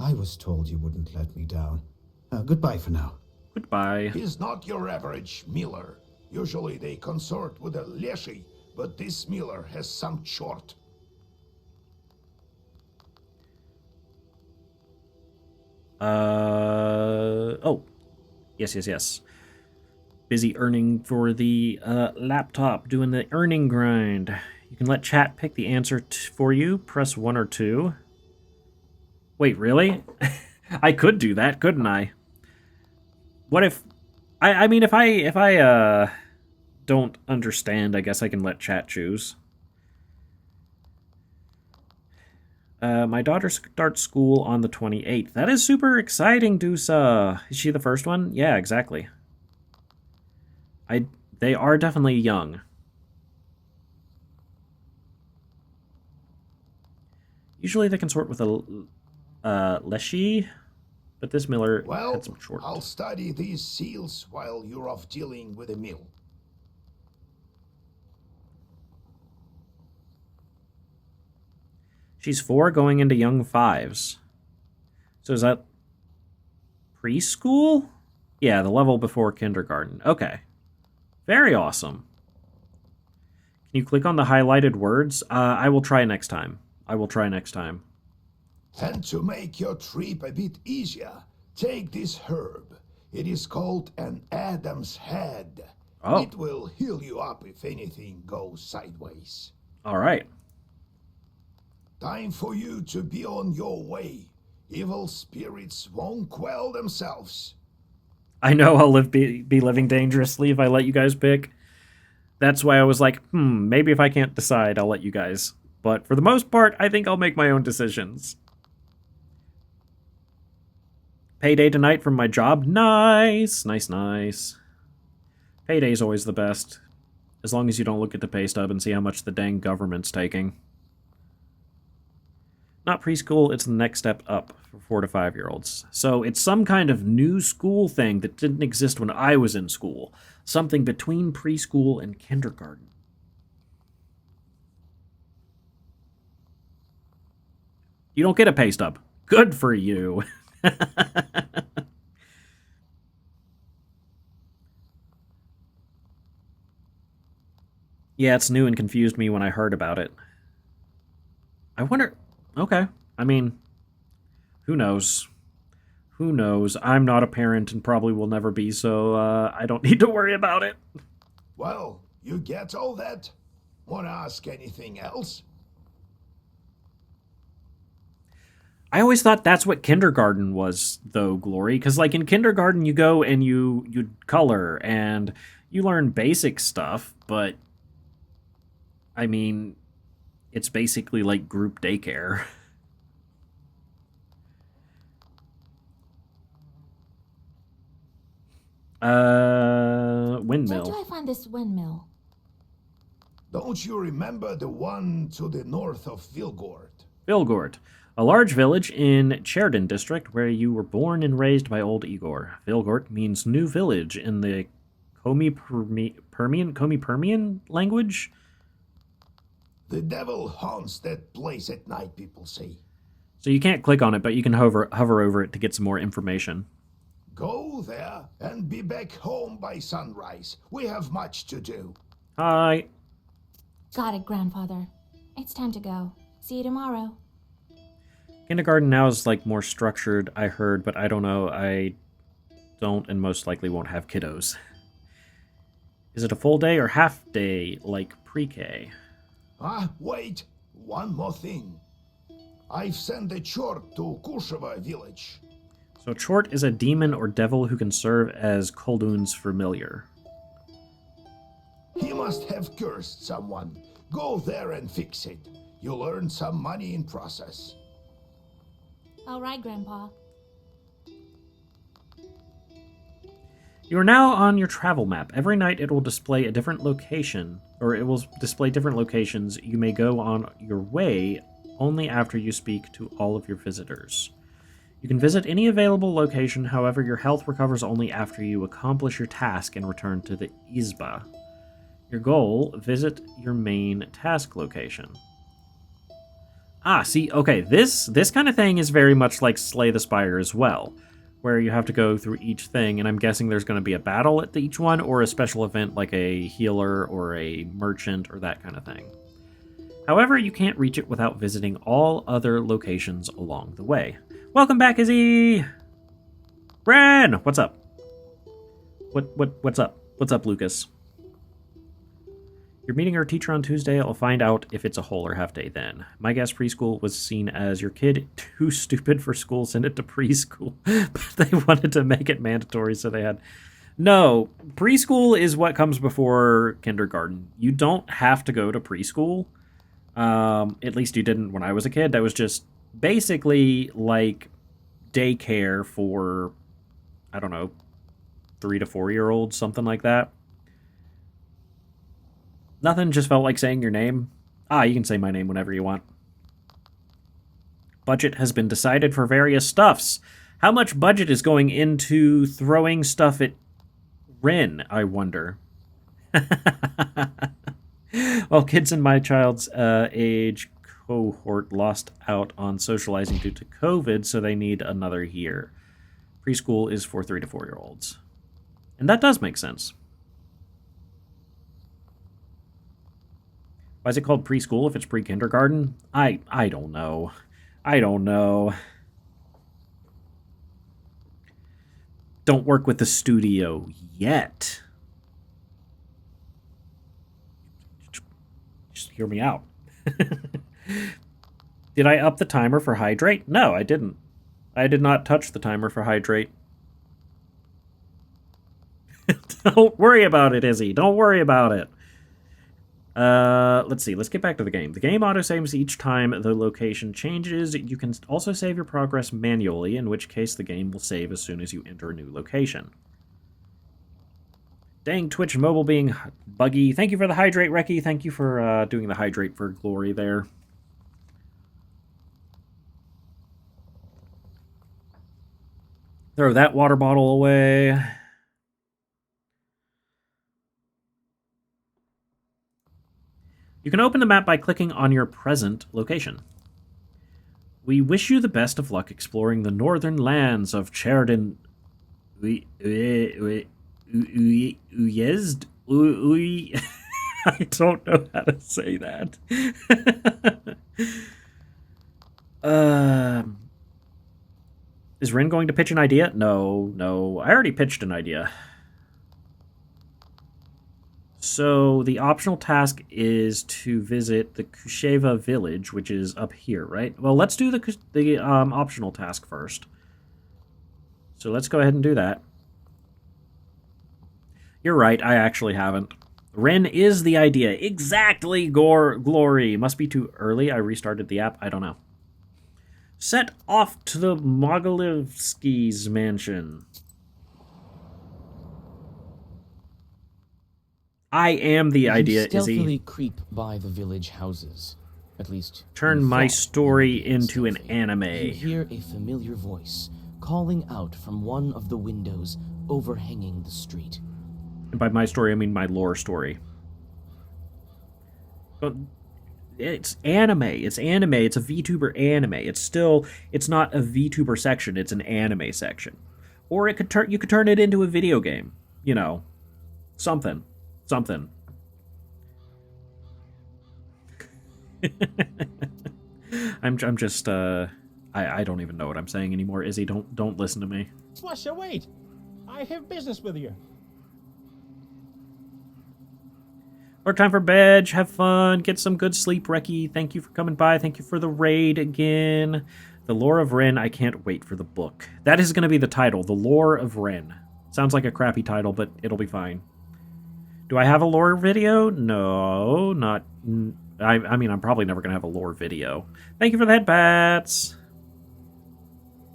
G: I was told you wouldn't let me down. Goodbye for now.
A: Goodbye.
E: He's not your average miller. Usually they consort with a leshi, but this miller has some chort.
A: Oh. Yes. Busy earning for the laptop, doing the earning grind. You can let chat pick the answer for you. Press 1 or 2. Wait, really? I could do that, couldn't I? What if... I mean, if I don't understand, I guess I can let chat choose. My daughter starts school on the 28th. That is super exciting, Dusa. Is she the first one? Yeah, exactly. They are definitely young. Usually they can sort with a leshi, but this miller had some short.
E: I'll study these seals while you're off dealing with the mill.
A: She's 4 going into young 5s. So is that preschool? Yeah, the level before kindergarten. Okay. Very awesome. Can you click on the highlighted words? I will try next time.
E: And to make your trip a bit easier, take this herb. It is called an Adam's Head.
A: Oh.
E: It will heal you up if anything goes sideways.
A: All right.
E: Time for you to be on your way. Evil spirits won't quell themselves.
A: I know I'll be living dangerously if I let you guys pick. That's why I was like, maybe if I can't decide, I'll let you guys. But for the most part, I think I'll make my own decisions. Payday tonight from my job. Nice. Payday's always the best. As long as you don't look at the pay stub and see how much the dang government's taking. Not preschool, it's the next step up for 4 to 5-year-olds. So it's some kind of new school thing that didn't exist when I was in school. Something between preschool and kindergarten. You don't get a pay stub. Good for you. Yeah, it's new and confused me when I heard about it. I wonder... Okay. I mean, who knows? Who knows? I'm not a parent and probably will never be, so I don't need to worry about it.
E: Well, you get all that? Wanna ask anything else?
A: I always thought that's what kindergarten was, though, Glory. Because, like, in kindergarten, you go and you color and you learn basic stuff, but, I mean, it's basically like group daycare.
C: Where
A: Windmill.
C: do I find this windmill?
E: Don't you remember the one to the north of Vilgord?
A: Vilgord, a large village in Cherden district where you were born and raised by old Igor. Vilgord means new village in the Komi-Permian language.
E: The devil haunts that place at night, people say.
A: So you can't click on it, but you can hover over it to get some more information.
E: Go there and be back home by sunrise. We have much to do.
A: Hi.
C: Got it, Grandfather. It's time to go. See you tomorrow.
A: Kindergarten now is like more structured, I heard, but I don't know. I don't and most likely won't have kiddos. Is it a full day or half day like pre-K?
E: Wait. One more thing. I've sent a chort to Kusheva village.
A: So Chort is a demon or devil who can serve as Koldun's familiar.
E: He must have cursed someone. Go there and fix it. You'll earn some money in process.
C: All right, Grandpa.
A: You are now on your travel map. Every night it will display a different location, or it will display different locations you may go on your way only after you speak to all of your visitors. You can visit any available location, however, your health recovers only after you accomplish your task and return to the Izba. Your goal, visit your main task location. See, okay, this kind of thing is very much like Slay the Spire as well, where you have to go through each thing, and I'm guessing there's going to be a battle at each one, or a special event like a healer or a merchant or that kind of thing. However, you can't reach it without visiting all other locations along the way. Welcome back, Izzy! Ren! What's up? What's up? What's up, Lucas? You're meeting our teacher on Tuesday. I'll find out if it's a whole or half day then. My guess preschool was seen as your kid too stupid for school, send it to preschool. But they wanted to make it mandatory, so they had... No, preschool is what comes before kindergarten. You don't have to go to preschool. At least you didn't when I was a kid. That was just basically like daycare for, I don't know, 3 to 4 year olds, something like that. Nothing just felt like saying your name. You can say my name whenever you want. Budget has been decided for various stuffs. How much budget is going into throwing stuff at Rin, I wonder? Well, kids in my child's age cohort lost out on socializing due to COVID, so they need another year. Preschool is for 3 to 4 year olds. And that does make sense. Why is it called preschool if it's pre-kindergarten? I don't know. I don't know. Don't work with the studio yet. Just hear me out. Did I up the timer for hydrate? No, I didn't. I did not touch the timer for hydrate. Don't worry about it, Izzy. Don't worry about it. Let's see. Let's get back to the game. The game autosaves each time the location changes. You can also save your progress manually, in which case the game will save as soon as you enter a new location. Dang, Twitch mobile being buggy. Thank you for the hydrate, Reki. Thank you for doing the hydrate for Glory there. Throw that water bottle away. You can open the map by clicking on your present location. We wish you the best of luck exploring the northern lands of Cherden. Uyezd? I don't know how to say that. Is Rin going to pitch an idea? No. I already pitched an idea. So the optional task is to visit the Kusheva village, which is up here, right? Well, let's do the optional task first. So let's go ahead and do that. You're right, I actually haven't. Ren is the idea. Exactly, Glory. Must be too early. I restarted the app. I don't know. Set off to the Mogilevsky's mansion. I am the idea,
D: you
A: Izzy.
D: stealthily creep by the village houses. At least,
A: Turn
D: you
A: my
D: thought
A: story
D: you were being
A: into an
D: stealthy.
A: anime.
D: You hear a familiar voice calling out from one of the windows overhanging the street.
A: And by my story, I mean my lore story. But it's anime. It's anime. It's a VTuber anime. It's not a VTuber section. It's an anime section. Or you could turn it into a video game. You know, something. I'm just I don't even know what I'm saying anymore. Izzy, don't listen to me.
H: Slusha, wait! I have business with you.
A: Work time for bed. Have fun. Get some good sleep, Reki. Thank you for coming by. Thank you for the raid again. The Lore of Ren. I can't wait for the book. That is going to be the title. The Lore of Ren. Sounds like a crappy title, but it'll be fine. Do I have a lore video? No, not... I mean, I'm probably never going to have a lore video. Thank you for the head bats.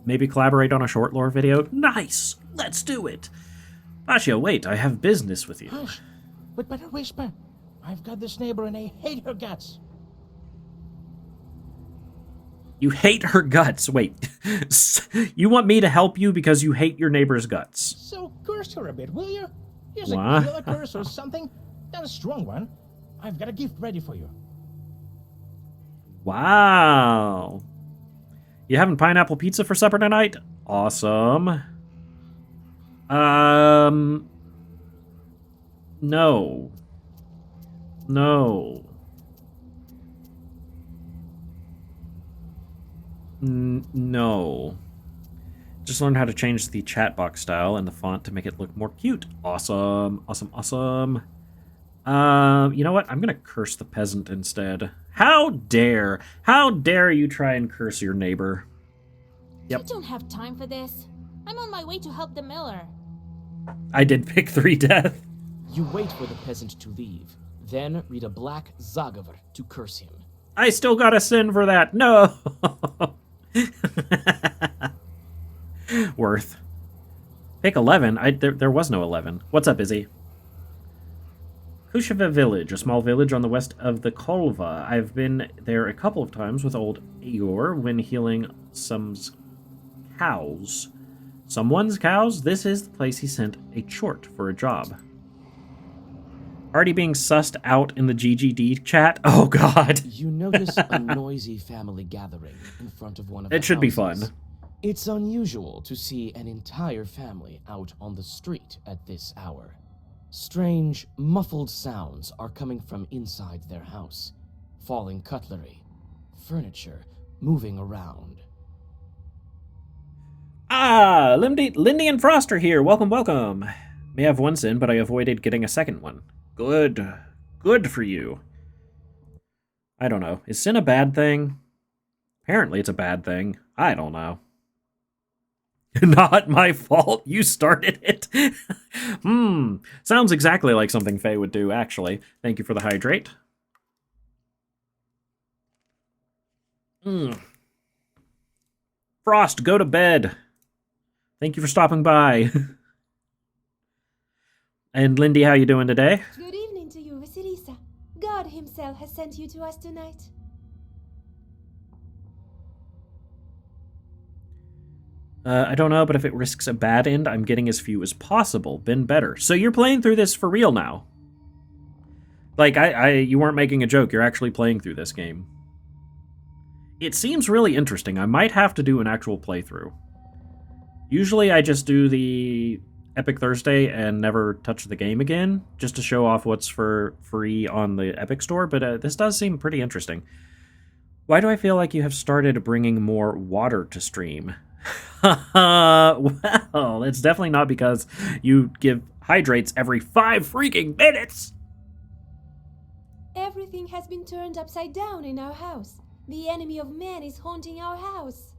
A: Maybe collaborate on a short lore video? Nice! Let's do it! Basha, wait, I have business with you.
H: Hush! We'd better whisper. I've got this neighbor and I hate her guts.
A: You hate her guts. Wait. You want me to help you because you hate your neighbor's guts?
H: So curse her a bit, will you? Use a
A: What?
H: killer curse or something. Not a strong one. I've got a gift ready for you.
A: Wow. You having pineapple pizza for supper tonight? Awesome. No. No. No. Just learned how to change the chat box style and the font to make it look more cute. Awesome. Awesome. You know what? I'm gonna curse the peasant instead. How dare you try and curse your neighbor? Yep.
C: You don't have time for this. I'm on my way to help the miller.
A: I did pick 3 death.
D: You wait for the peasant to leave, then read a black Zagavar to curse him.
A: I still got a sin for that. No. Worth. Pick 11. There was no 11. What's up, Izzy? Kusheva village, a small village on the west of the Kolva. I've been there a couple of times with old Igor when healing someone's cows. Someone's cows? This is the place he sent a chort for a job. Already being sussed out in the GGD chat? Oh, God.
D: You notice a noisy family gathering in front of one of the
A: It should be
D: houses.
A: fun.
D: It's unusual to see an entire family out on the street at this hour. Strange, muffled sounds are coming from inside their house. Falling cutlery, furniture moving around.
A: Ah, Lindy and Frost are here. Welcome, welcome. May have one sin, but I avoided getting a second one. Good. Good for you. I don't know. Is sin a bad thing? Apparently it's a bad thing. I don't know. Not my fault. You started it. Sounds exactly like something Faye would do, actually. Thank you for the hydrate. Frost, go to bed. Thank you for stopping by. And Lindy, how you doing today?
I: Good evening to you, Vasilisa. God himself has sent you to us tonight.
A: I don't know, but if it risks a bad end, I'm getting as few as possible. Been better. So you're playing through this for real now. Like, you weren't making a joke. You're actually playing through this game. It seems really interesting. I might have to do an actual playthrough. Usually I just do the Epic Thursday and never touch the game again, just to show off what's for free on the Epic Store, but this does seem pretty interesting. Why do I feel like you have started bringing more water to stream? Well, it's definitely not because you give hydrates every 5 freaking minutes.
I: Everything has been turned upside down in our house. The enemy of man is haunting our house.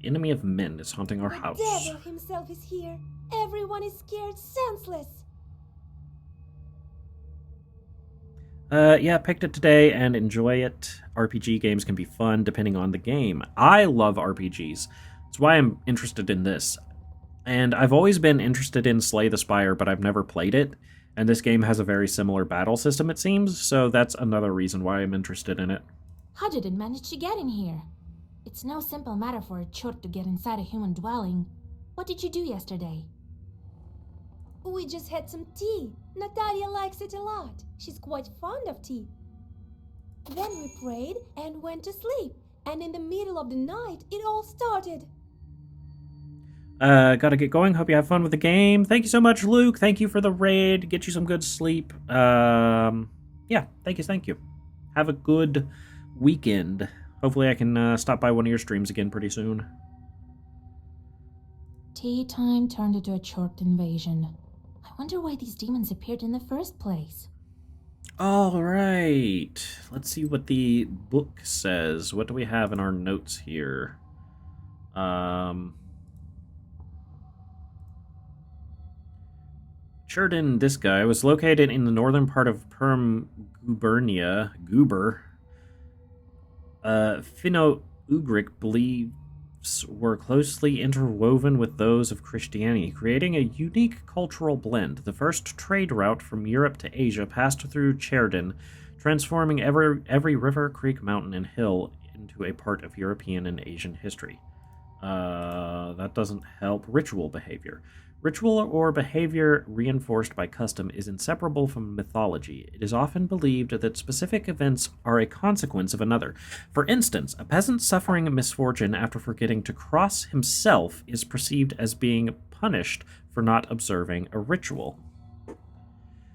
A: The enemy of men is haunting our
I: The
A: house.
I: devil himself is here. Everyone is scared senseless.
A: Yeah, picked it today and enjoy it. RPG games can be fun depending on the game. I love RPGs. That's why I'm interested in this. And I've always been interested in Slay the Spire, but I've never played it. And this game has a very similar battle system, it seems, so that's another reason why I'm interested in it.
C: How did it manage to get in here? It's no simple matter for a chort to get inside a human dwelling. What did you do yesterday?
I: We just had some tea. Natalia likes it a lot. She's quite fond of tea. Then we prayed and went to sleep. And in the middle of the night, it all started.
A: Gotta get going. Hope you have fun with the game. Thank you so much, Luke. Thank you for the raid. Get you some good sleep. Yeah, thank you. Have a good weekend. Hopefully I can stop by one of your streams again pretty soon.
C: Tea time turned into a chort invasion. I wonder why these demons appeared in the first place.
A: All right. Let's see what the book says. What do we have in our notes here? Churden, this guy, was located in the northern part of Perm Gubernia. Finno-Ugric beliefs were closely interwoven with those of Christianity, creating a unique cultural blend. The first trade route from Europe to Asia passed through Cherdon, transforming every river, creek, mountain, and hill into a part of European and Asian history. That doesn't help. Ritual behavior. Ritual or behavior reinforced by custom is inseparable from mythology. It is often believed that specific events are a consequence of another. For instance, a peasant suffering a misfortune after forgetting to cross himself is perceived as being punished for not observing a ritual.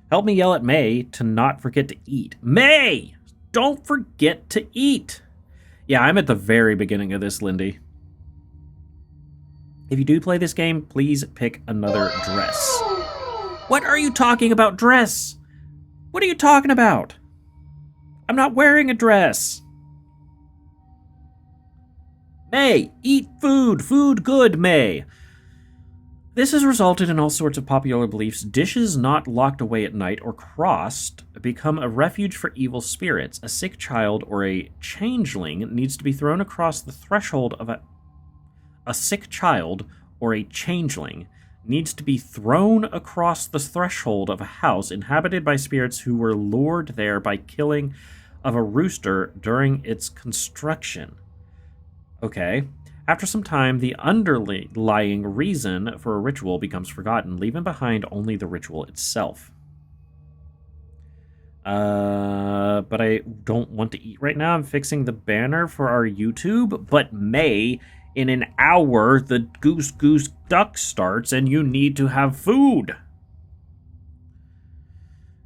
A: Help me yell at May to not forget to eat. May! Don't forget to eat! Yeah, I'm at the very beginning of this, Lindy. If you do play this game, please pick another dress. What are you talking about, dress? What are you talking about? I'm not wearing a dress. May, eat food. Food good, May. This has resulted in all sorts of popular beliefs. Dishes not locked away at night or crossed become a refuge for evil spirits. A sick child or a changeling needs to be thrown across the threshold of a sick child or a changeling needs to be thrown across the threshold of a house inhabited by spirits who were lured there by killing of a rooster during its construction. Okay. After some time, the underlying reason for a ritual becomes forgotten, leaving behind only the ritual itself. But I don't want to eat right now. I'm fixing the banner for our YouTube, but May, in an hour, the Goose Goose Duck starts and you need to have food.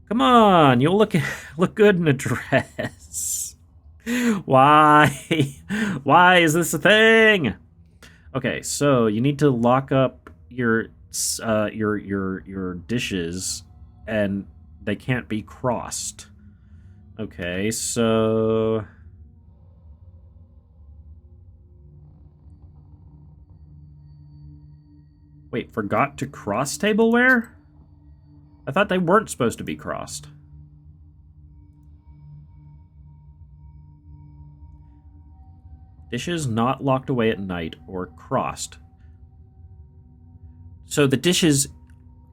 A: Come on, you'll look good in a dress. Why? Why is this a thing? Okay, so you need to lock up your dishes and they can't be crossed. Okay, so wait, forgot to cross tableware? I thought they weren't supposed to be crossed. Dishes not locked away at night or crossed. So the dishes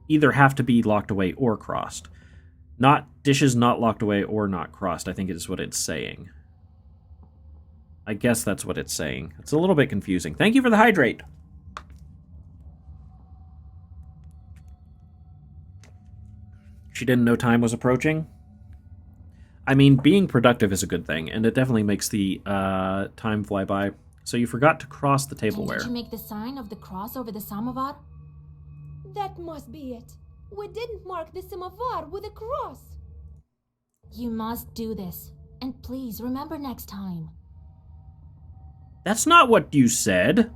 A: either have to be locked away or crossed. Not dishes not locked away or not crossed, I think is what it's saying. I guess that's what it's saying. It's a little bit confusing. Thank you for the hydrate. She didn't know time was approaching. I mean, being productive is a good thing, and it definitely makes the time fly by. So you forgot to cross the tableware.
C: Did you make the sign of the cross over the samovar?
I: That must be it. We didn't mark the samovar with a cross.
C: You must do this. And please, remember next time.
A: That's not what you said.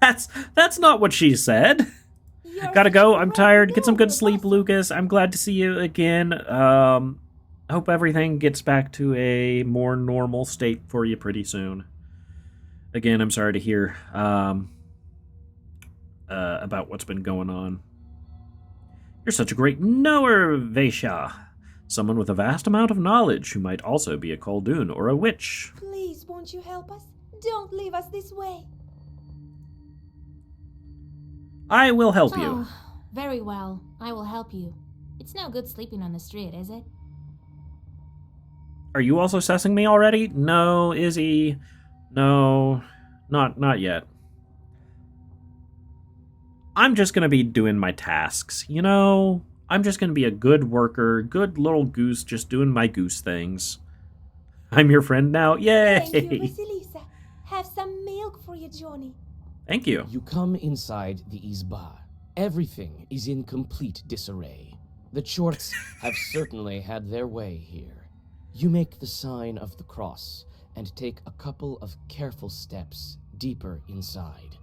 A: That's not what she said.
I: You're
A: Gotta
I: such
A: go.
I: a
A: I'm
I: great
A: tired. Get some good
I: noble
A: sleep,
I: person.
A: Lucas. I'm glad to see you again. Hope everything gets back to a more normal state for you pretty soon. Again, I'm sorry to hear about what's been going on. You're such a great knower, Vesha. Someone with a vast amount of knowledge who might also be a Khaldun or a witch.
I: Please, won't you help us? Don't leave us this way.
A: I will help you.
C: Oh, very well. I will help you. It's no good sleeping on the street, is it?
A: Are you also sussing me already? No, Izzy. No, not yet. I'm just gonna be doing my tasks, you know? I'm just gonna be a good worker, good little goose, just doing my goose things. I'm your friend now. Yay!
I: Thank you, Vasilisa. Have some milk for you, Johnny.
A: Thank you.
D: You come inside the Izba. Everything is in complete disarray. The Chorts have certainly had their way here. You make the sign of the cross and take a couple of careful steps deeper inside.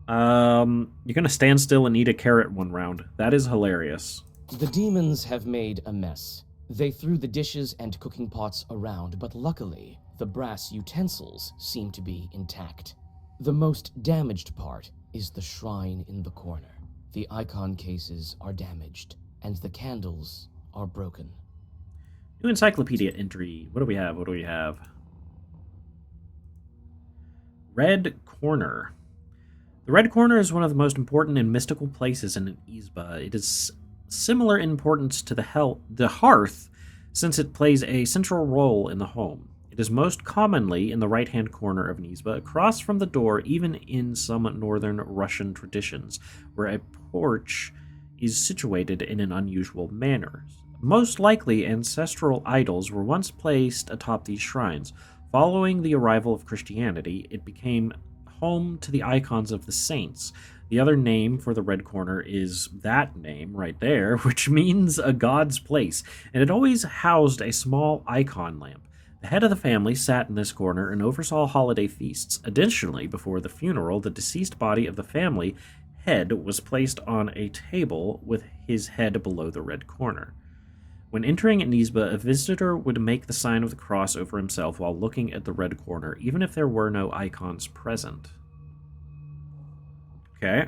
A: You're gonna stand still and eat a carrot one round. That is hilarious.
D: The demons have made a mess. They threw the dishes and cooking pots around, but luckily, the brass utensils seem to be intact. The most damaged part is the shrine in the corner. The icon cases are damaged, and the candles are broken.
A: New encyclopedia entry. What do we have? What do we have? Red Corner. The Red Corner is one of the most important and mystical places in an Izba. It is similar importance to the hearth, since it plays a central role in the home. It is most commonly in the right-hand corner of an Izba, across from the door, even in some northern Russian traditions, where a porch is situated in an unusual manner. Most likely, ancestral idols were once placed atop these shrines. Following the arrival of Christianity, it became home to the icons of the saints. The other name for the Red Corner is that name right there, which means a god's place, and it always housed a small icon lamp. The head of the family sat in this corner and oversaw holiday feasts. Additionally, before the funeral, the deceased body of the family head was placed on a table with his head below the Red Corner. When entering an Izba, a visitor would make the sign of the cross over himself while looking at the Red Corner, even if there were no icons present. Okay.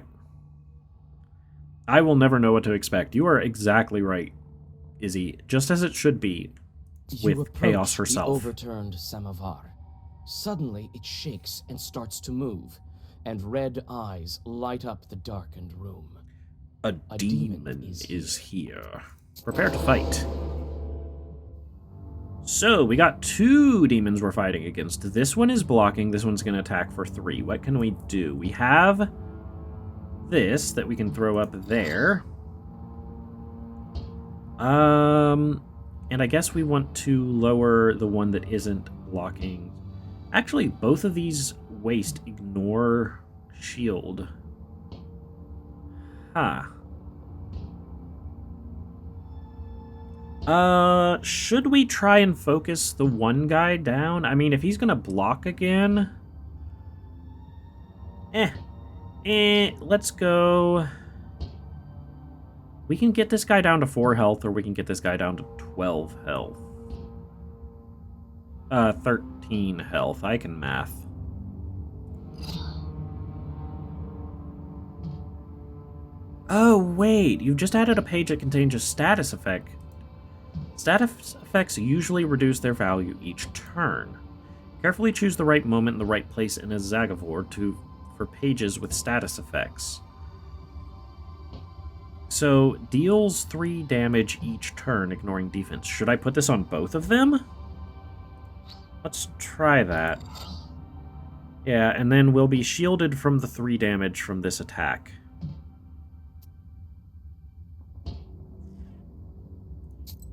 A: I will never know what to expect. You are exactly right, Izzy. Just as it should be
D: You
A: with
D: approach
A: Chaos
D: the
A: herself.
D: overturned samovar. Suddenly, it shakes and starts to move, and red eyes light up the darkened room.
A: A demon is here. Prepare to fight. So, we got 2 demons we're fighting against. This one is blocking, this one's going to attack for 3. What can we do? We have this that we can throw up there. And I guess we want to lower the one that isn't blocking. Actually, both of these waste ignore shield. Huh. Should we try and focus the one guy down? I mean, if he's gonna block again... let's go... We can get this guy down to 4 health, or we can get this guy down to 12 health. 13 health. I can math. Oh, wait. You've just added a page that contains a status effect. Status effects usually reduce their value each turn. Carefully choose the right moment and the right place in a Zagavor for pages with status effects. So, deals 3 damage each turn, ignoring defense. Should I put this on both of them? Let's try that. Yeah, and then we'll be shielded from the 3 damage from this attack.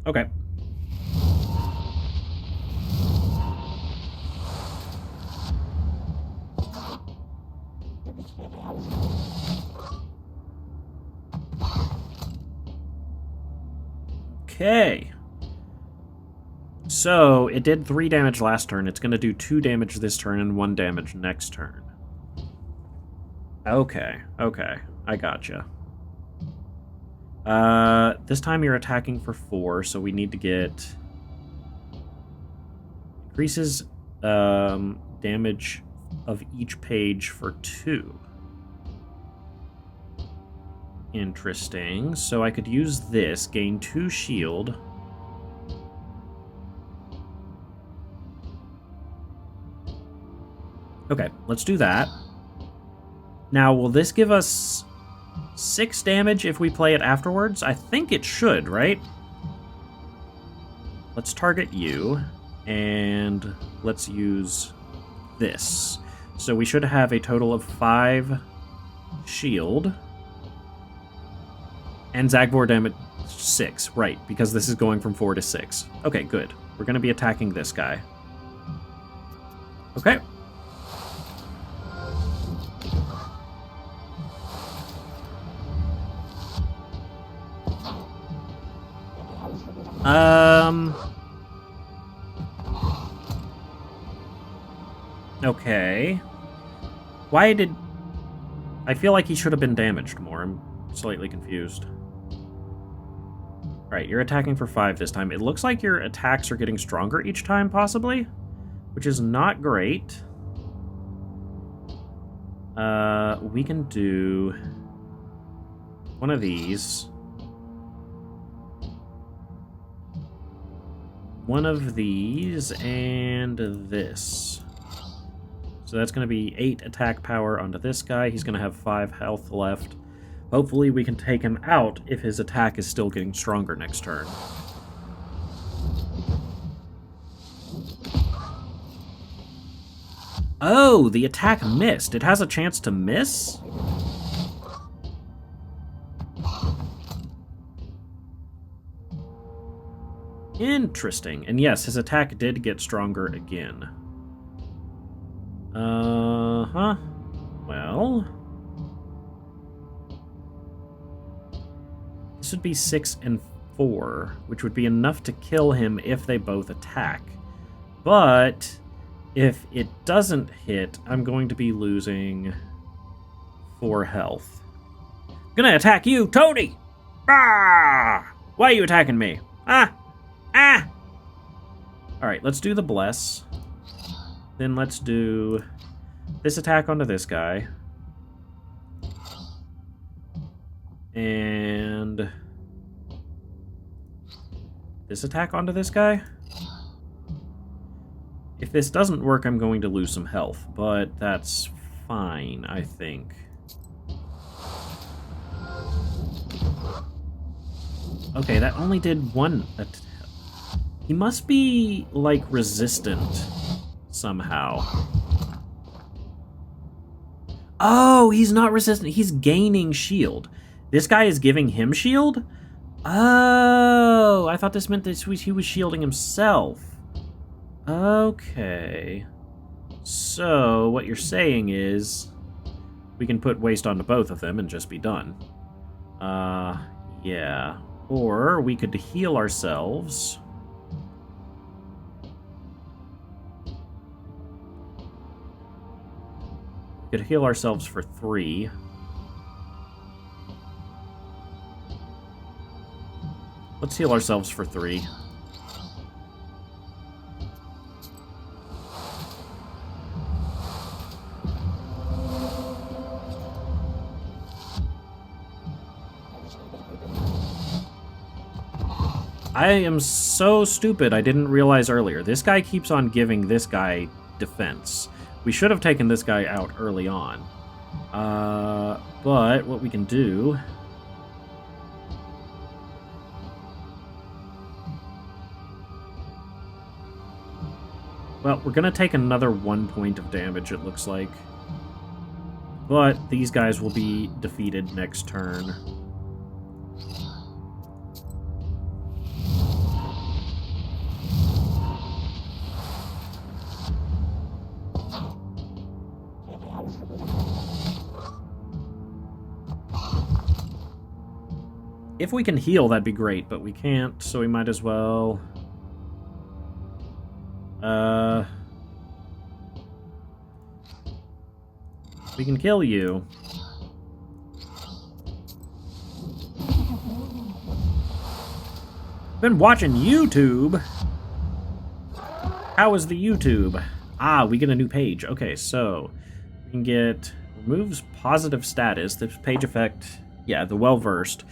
A: Okay. Okay. So, it did 3 damage last turn. It's going to do 2 damage this turn and 1 damage next turn. Okay. I gotcha. This time you're attacking for 4, so we need to get... Increases damage of each page for 2. Interesting. So I could use this, gain 2 shield. Okay, let's do that. Now, will this give us 6 damage if we play it afterwards? I think it should, right? Let's target you, and let's use this. So we should have a total of 5 shield. And Zagvor damage 6, right, because this is going from 4 to 6. Okay, good. We're going to be attacking this guy. Okay. Okay. Why did... I feel like he should have been damaged more. I'm slightly confused. Alright, you're attacking for 5 this time. It looks like your attacks are getting stronger each time, possibly, which is not great. We can do one of these. One of these, and this. So that's going to be 8 attack power onto this guy. He's going to have 5 health left. Hopefully we can take him out if his attack is still getting stronger next turn. Oh, the attack missed. It has a chance to miss? Interesting. And yes, his attack did get stronger again. Uh-huh. Well... This would be 6 and 4, which would be enough to kill him if they both attack. But if it doesn't hit, I'm going to be losing 4 health. I'm gonna attack you, Tony! Ah! Why are you attacking me? Ah! Ah! Alright, let's do the bless. Then let's do this attack onto this guy. And this attack onto this guy. If this doesn't work, I'm going to lose some health, but that's fine, I think. Okay, that only did 1 attack. He must be, like, resistant somehow. Oh, he's not resistant. He's gaining shield. This guy is giving him shield? Oh, I thought this meant that he was shielding himself. Okay. So, what you're saying is we can put waste onto both of them and just be done. Yeah. Or we could heal ourselves. We could heal ourselves for 3. Let's heal ourselves for 3. I am so stupid I didn't realize earlier. This guy keeps on giving this guy defense. We should have taken this guy out early on. But what we can do... Well, we're going to take another 1 point of damage, it looks like. But these guys will be defeated next turn. If we can heal, that'd be great, but we can't, so we might as well... We can kill you. Been watching YouTube. How is the YouTube? Ah, we get a new page. Okay, so we can get removes positive status. This page effect, yeah, the well-versed.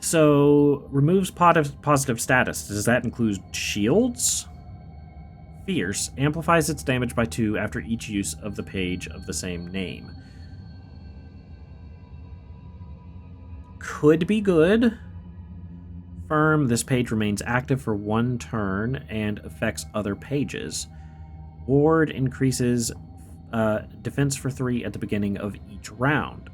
A: So removes positive status. Does that include shields? Fierce amplifies its damage by 2 after each use of the page of the same name. Could be good. Firm, this page remains active for 1 turn and affects other pages. Ward increases defense for 3 at the beginning of each round.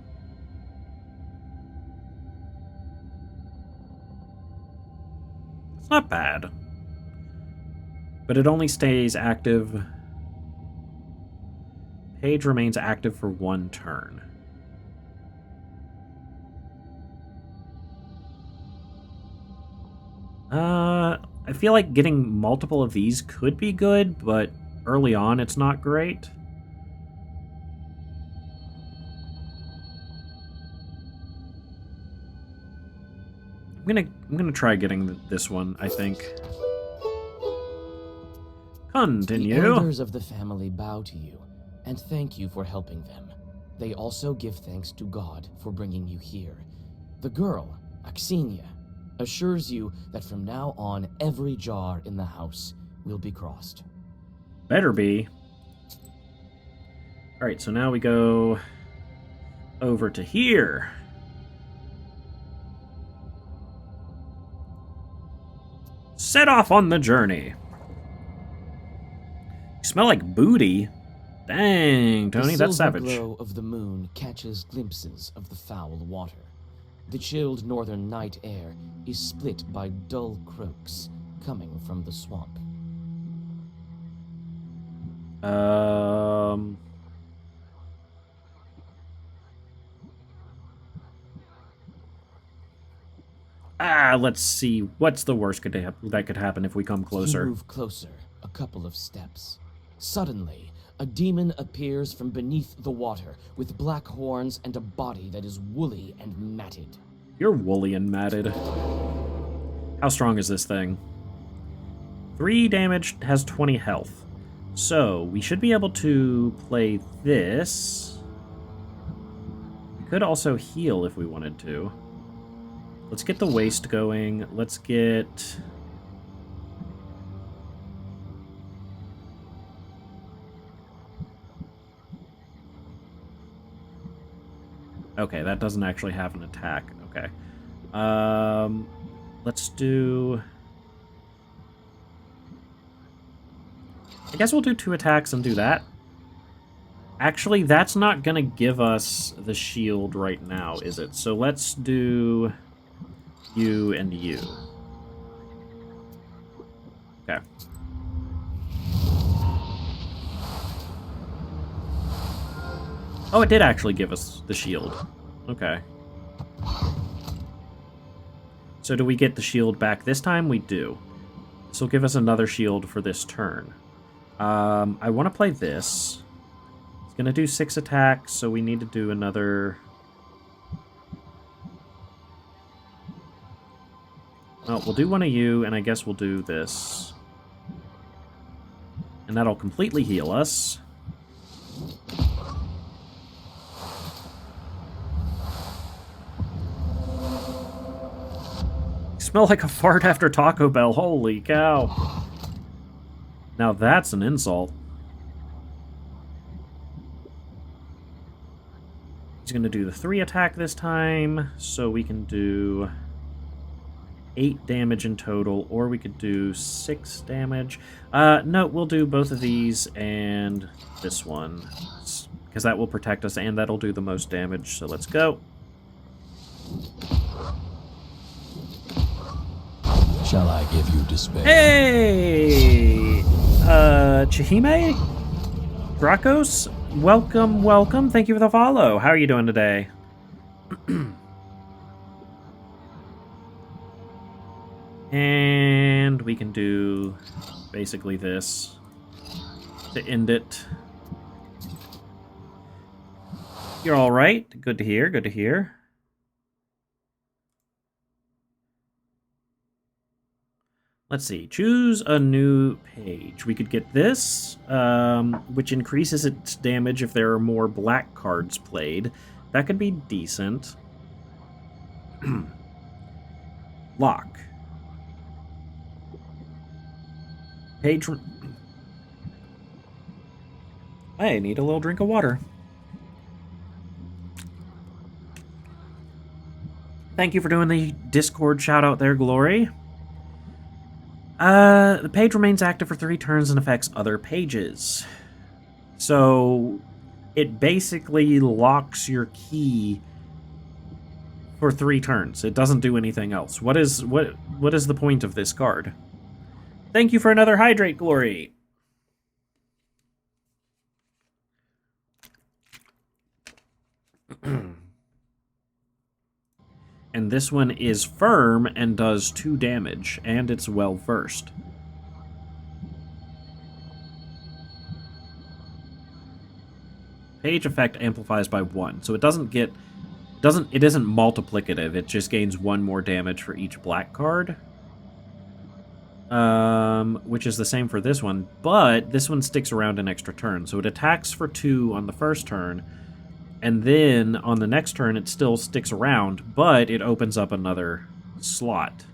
A: It's not bad. But it only stays active. Page remains active for 1 turn. I feel like getting multiple of these could be good, but early on it's not great. I'm gonna try getting this one, I think. Continue.
D: The elders of the family bow to you and thank you for helping them. They also give thanks to God for bringing you here. The girl, Axinia, assures you that from now on, every jar in the house will be crossed.
A: Better be. Alright, so now we go over to here. Set off on the journey. You smell like booty. Dang, Tony, that's savage.
D: The silver glow of the moon catches glimpses of the foul water. The chilled northern night air is split by dull croaks coming from the swamp.
A: Let's see. What's the worst that could happen if we come closer?
D: You move closer, a couple of steps. Suddenly, a demon appears from beneath the water with black horns and a body that is woolly and matted.
A: You're woolly and matted. How strong is this thing? 3 damage, has 20 health. So, we should be able to play this. We could also heal if we wanted to. Let's get the waste going. Let's get... Okay, that doesn't actually have an attack. Okay. Let's do... I guess we'll do 2 attacks and do that. Actually, that's not gonna give us the shield right now, is it? So let's do you and you. Okay. Oh, it did actually give us the shield. Okay. So do we get the shield back this time? We do. This will give us another shield for this turn. I want to play this. It's going to do 6 attacks, so we need to do another... Well, we'll do one of you, and I guess we'll do this. And that'll completely heal us. You smell like a fart after Taco Bell. Holy cow. Now that's an insult. He's going to do the 3 attack this time, so we can do 8 damage in total, or we could do 6 damage. No, we'll do both of these and this one, because that will protect us and that'll do the most damage, so let's go.
B: Shall I give you despair?
A: Hey! Chihime? Dracos? Welcome, welcome. Thank you for the follow. How are you doing today? And we can do basically this to end it. You're all right. Good to hear. Good to hear. Let's see. Choose a new page. We could get this, which increases its damage if there are more black cards played. That could be decent. Lock. Page... I need a little drink of water. Thank you for doing the Discord shout-out there, Glory. The page remains active for 3 turns and affects other pages. So, it basically locks your key for 3 turns. It doesn't do anything else. What is the point of this card? Thank you for another hydrate, Glory. And this one is firm and does 2 damage, and it's well versed. Page effect amplifies by 1, so it isn't multiplicative, it just gains 1 more damage for each black card. Which is the same for this one, but this one sticks around an extra turn, so it attacks for 2 on the first turn, and then on the next turn it still sticks around, but it opens up another slot.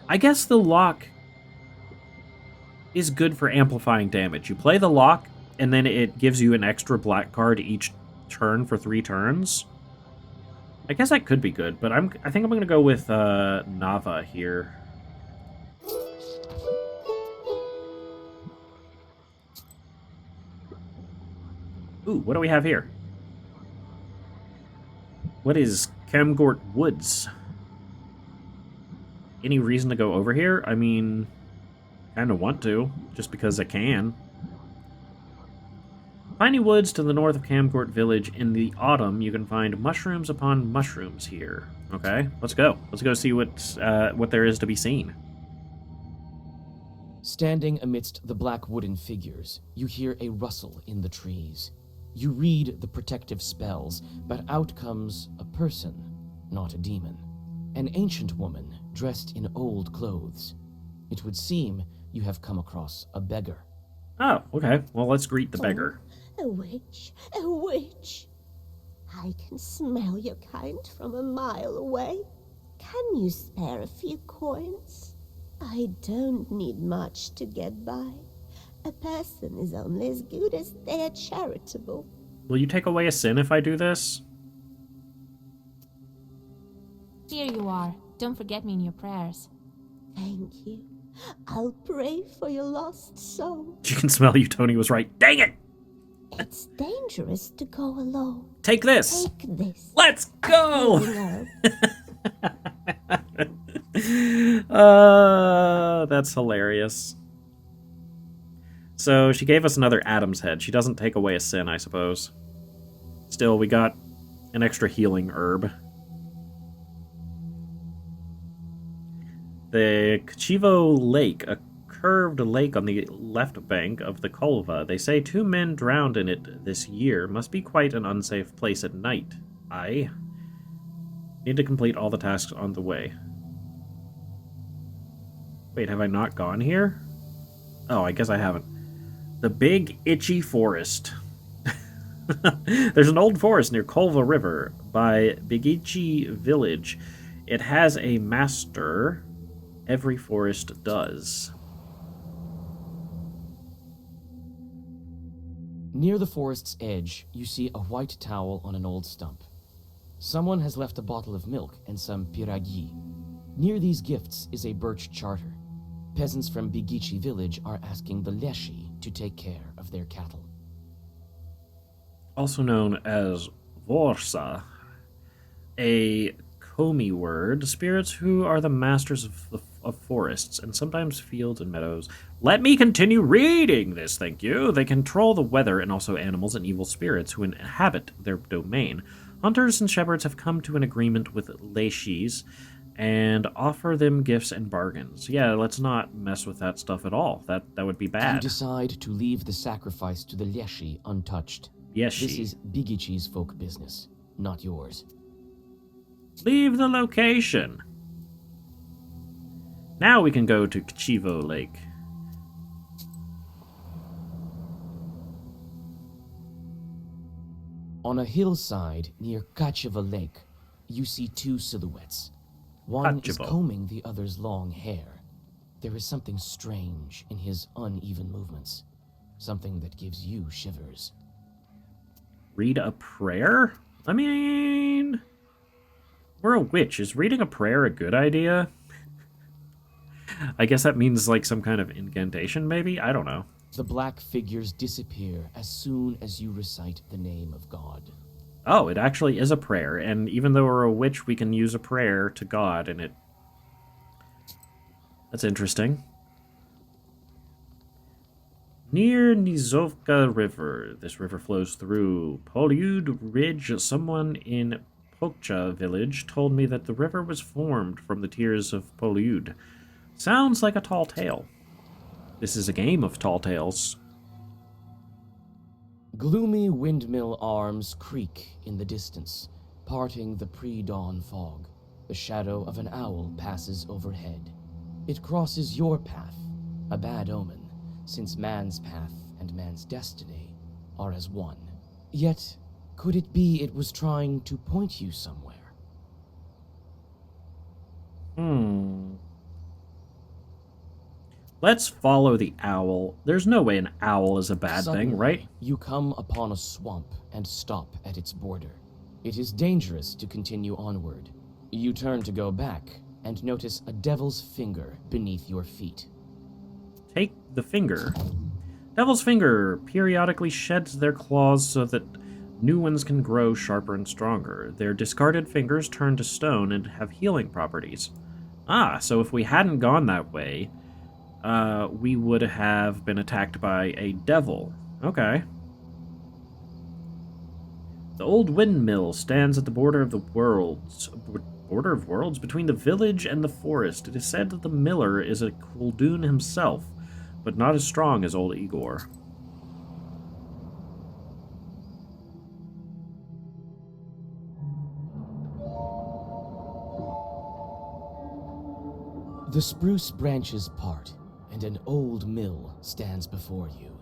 A: I guess the lock is good for amplifying damage. You play the lock, and then it gives you an extra black card each turn for 3 turns. I guess that could be good, but I think I'm going to go with Nava here. Ooh, what do we have here? What is Camgort Woods? Any reason to go over here? I mean, kind of want to, just because I can. Piney Woods to the north of Camgort Village. In the autumn, you can find mushrooms upon mushrooms here. Okay, let's go. Let's go see what there is to be seen.
D: Standing amidst the black wooden figures, you hear a rustle in the trees. You read the protective spells, but out comes a person, not a demon. An ancient woman dressed in old clothes. It would seem you have come across a beggar.
A: Oh, okay. Well, let's greet the beggar.
J: A witch, a witch. I can smell your kind from a mile away. Can you spare a few coins? I don't need much to get by. A person is only as good as they are charitable.
A: Will you take away a sin if I do this?
C: Here you are. Don't forget me in your prayers.
J: Thank you. I'll pray for your lost soul.
A: You can smell you, Tony was right. Dang it!
J: It's dangerous to go alone.
A: Take this!
J: Take this.
A: Let's go! That's hilarious. So she gave us another Adam's head. She doesn't take away a sin, I suppose. Still, we got an extra healing herb. The Kachivo Lake, a curved lake on the left bank of the Kolva. They say 2 men drowned in it this year. Must be quite an unsafe place at night. I need to complete all the tasks on the way. Wait, have I not gone here? Oh, I guess I haven't. The Big Itchy Forest. There's an old forest near Kolva River by Big Itchy Village. It has a master. Every forest does.
D: Near the forest's edge, you see a white towel on an old stump. Someone has left a bottle of milk and some piragi. Near these gifts is a birch charter. Peasants from Bigichi village are asking the Leshi to take care of their cattle.
A: Also known as Vorsa, a Komi word, spirits who are the masters of forests and sometimes fields and meadows. Let me continue reading this, thank you. They control the weather and also animals and evil spirits who inhabit their domain. Hunters and shepherds have come to an agreement with Leshis and offer them gifts and bargains. Yeah, let's not mess with that stuff at all. That would be
D: You
A: bad.
D: decide to leave the sacrifice to the Lyeshi untouched.
A: Yes,
D: This is Bigichi's folk business, not yours.
A: Leave the location. Now we can go to Kachivo Lake.
D: On a hillside near Kachiva Lake, you see two silhouettes. One is
A: Kachivo.
D: combing the other's long hair. There is something strange in his uneven movements. Something that gives you shivers.
A: Read a prayer? I mean, we're a witch. Is reading a prayer a good idea? I guess that means like some kind of incantation, maybe? I don't know.
D: The black figures disappear as soon as you recite the name of God.
A: Oh, it actually is a prayer, and even though we're a witch, we can use a prayer to God, and it... That's interesting. Near Nizovka River. This river flows through Polyud Ridge. Someone in Pokcha village told me that the river was formed from the tears of Polyud. Sounds like a tall tale. This is a game of tall tales.
D: Gloomy windmill arms creak in the distance, parting the pre-dawn fog. The shadow of an owl passes overhead. It crosses your path, a bad omen, since man's path and man's destiny are as one. Yet, could it be it was trying to point you somewhere?
A: Let's follow the owl. There's no way an owl is a bad
D: Suddenly,
A: thing, right?
D: You come upon a swamp and stop at its border. It is dangerous to continue onward. You turn to go back and notice a devil's finger beneath your feet.
A: Take the finger. Devil's finger periodically sheds their claws so that new ones can grow sharper and stronger. Their discarded fingers turn to stone and have healing properties. Ah, so if we hadn't gone that way, we would have been attacked by a devil. Okay. The old windmill stands at the border of the worlds. Border of worlds? Between the village and the forest. It is said that the miller is a Kuldoon himself, but not as strong as old Igor.
D: The spruce branches part, and an old mill stands before you.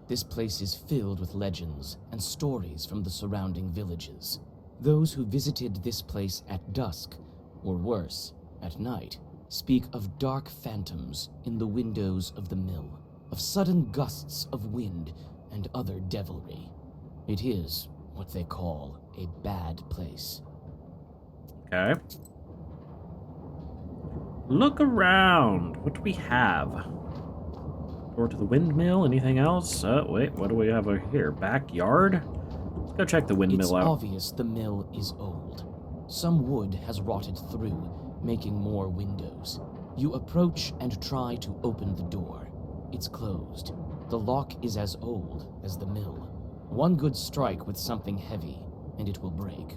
D: This place is filled with legends and stories from the surrounding villages. Those who visited this place at dusk, or worse, at night, speak of dark phantoms in the windows of the mill, of sudden gusts of wind and other devilry. It is what they call a bad place.
A: Okay. Look around. What do we have? Door to the windmill. Anything else? Wait, what do we have over here? Backyard? Let's go check the windmill
D: It's
A: out.
D: obvious the mill is old. Some wood has rotted through, making more windows. You approach and try to open the door. It's closed. The lock is as old as the mill. One good strike with something heavy, and it will break.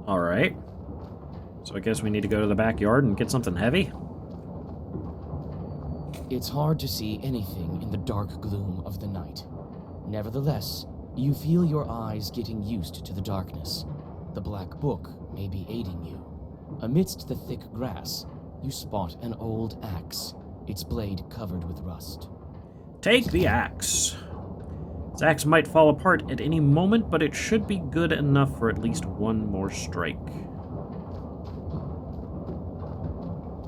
A: Alright. So I guess we need to go to the backyard and get something heavy?
D: It's hard to see anything in the dark gloom of the night. Nevertheless, you feel your eyes getting used to the darkness. The black book may be aiding you. Amidst the thick grass, you spot an old axe, its blade covered with rust.
A: Take the axe. This axe might fall apart at any moment, but it should be good enough for at least one more strike.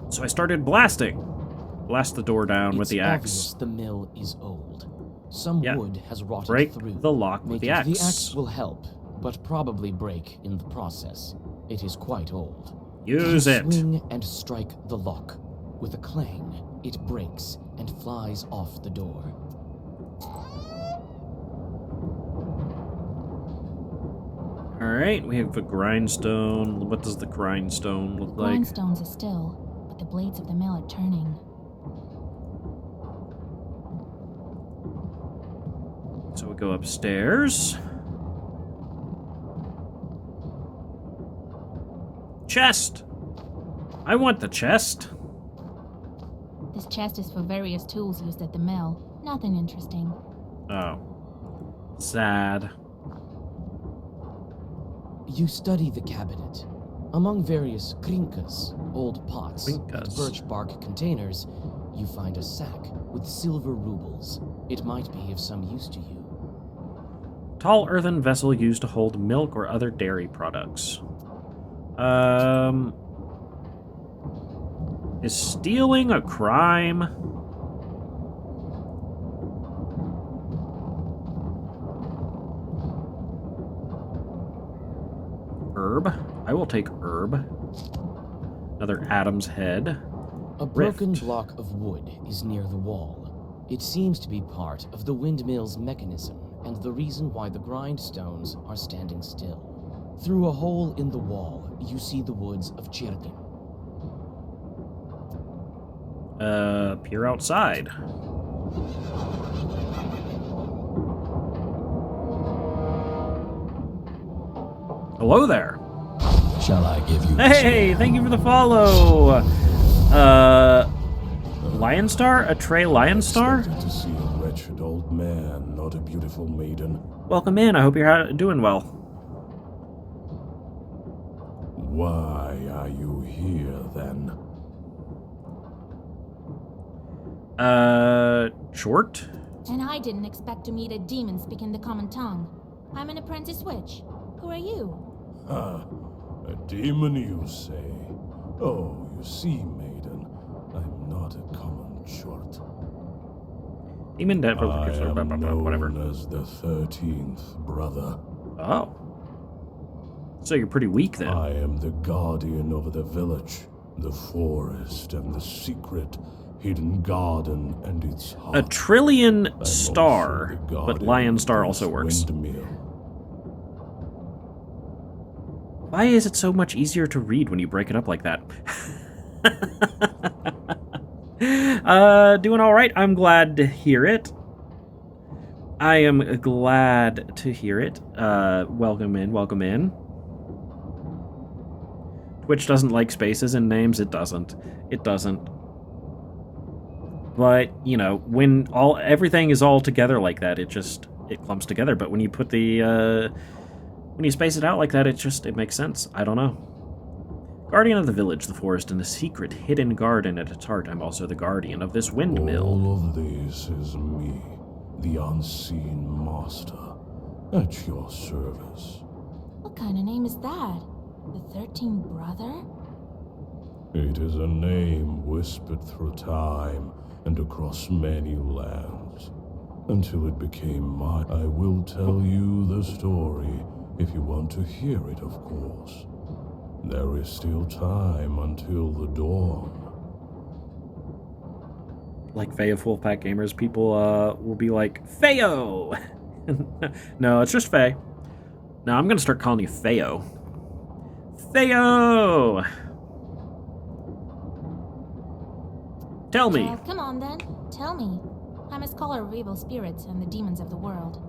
A: So I started blasting. Blast the door down with the
D: It's
A: axe.
D: obvious the mill is old. Some
A: Yeah.
D: wood has rotted
A: Break
D: through.
A: the lock with the
D: Making
A: axe.
D: The axe will help, but probably break in the process. It is quite old.
A: Use
D: you
A: it.
D: Swing and strike the lock. With a clang, it breaks and flies off the door.
A: Alright, we have a grindstone. What does the grindstone look like?
C: Grindstones are still, but the blades of the mill are turning.
A: So we go upstairs. Chest! I want the chest.
C: This chest is for various tools used at the mill. Nothing interesting.
A: Oh. Sad.
D: You study the cabinet. Among various krinkas, old pots, and
A: Krinkas.
D: birch bark containers, you find a sack with silver rubles. It might be of some use to you.
A: Tall earthen vessel used to hold milk or other dairy products. Is stealing a crime? Herb. I will take herb. Another Adam's head.
D: A broken
A: Rift.
D: block of wood is near the wall. It seems to be part of the windmill's mechanism and the reason why the grindstones are standing still. Through a hole in the wall, you see the woods of Chirkin.
A: Peer outside. Hello there.
E: Shall I give you
A: Hey, thank you for the follow. Lion Star? A Trey Lion Star?
F: Expected to see a wretched old man, not a beautiful maiden.
A: Welcome in. I hope you're doing well.
F: Why are you here, then?
A: Short?
C: And I didn't expect to meet a demon speaking the common tongue. I'm an apprentice witch. Who are you?
F: Ah, a demon, you say? Oh, you see, maiden, I'm not a common short.
A: Demon dead.
F: I am
A: Whatever.
F: known as the 13th brother.
A: Oh. So you're pretty weak then.
F: I am the guardian over the village, the forest, and the secret hidden garden and its heart.
A: A trillion
F: I'm
A: star,
F: also the
A: but
F: guardian
A: Lion
F: of
A: Star
F: this
A: also works.
F: Windmill.
A: Why is it so much easier to read when you break it up like that? Doing all right. I'm glad to hear it. I am glad to hear it. Welcome in, welcome in. Twitch doesn't like spaces in names. It doesn't. It doesn't. But, you know, when everything is all together like that, it clumps together. But when you put when you space it out like that, it makes sense. I don't know. Guardian of the village, the forest, and the secret hidden garden at its heart. I'm also the guardian of this windmill.
F: All of this is me, the unseen master, at your service.
C: What kind of name is that? The 13th brother?
F: It is a name whispered through time and across many lands, until it became mine. I will tell you the story, if you want to hear it, of course. There is still time until the dawn.
A: Like Faye of Wolfpack Gamers, people will be like, Fayo! No, it's just Faye. No, I'm gonna start calling you Fayo. Fayo! Tell me.
C: Well, come on then. Tell me. I'm a scholar of evil spirits and the demons of the world.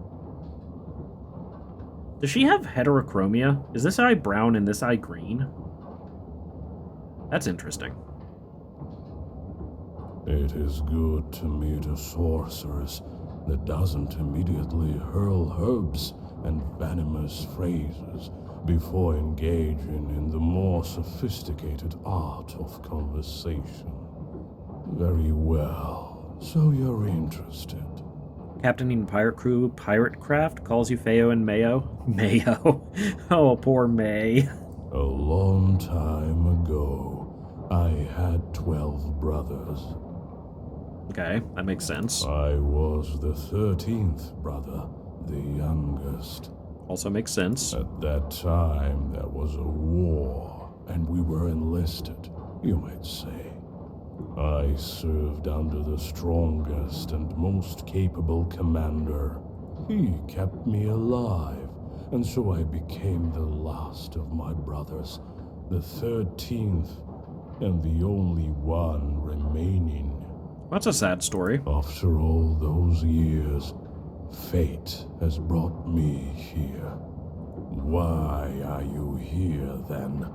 A: Does she have heterochromia? Is this eye brown and this eye green? That's interesting.
F: It is good to meet a sorceress that doesn't immediately hurl herbs and venomous phrases before engaging in the more sophisticated art of conversation. Very well, so you're interested.
A: Captaining pirate crew, pirate craft, calls you Fayo and Mayo. Mayo. Oh, poor May.
F: A long time ago, I had 12 brothers.
A: Okay, that makes sense.
F: I was the 13th brother, the youngest.
A: Also makes sense.
F: At that time, there was a war, and we were enlisted, you might say. I served under the strongest and most capable commander. He kept me alive, and so I became the last of my brothers, the 13th, and the only one remaining.
A: That's a sad story.
F: After all those years, fate has brought me here. Why are you here, then?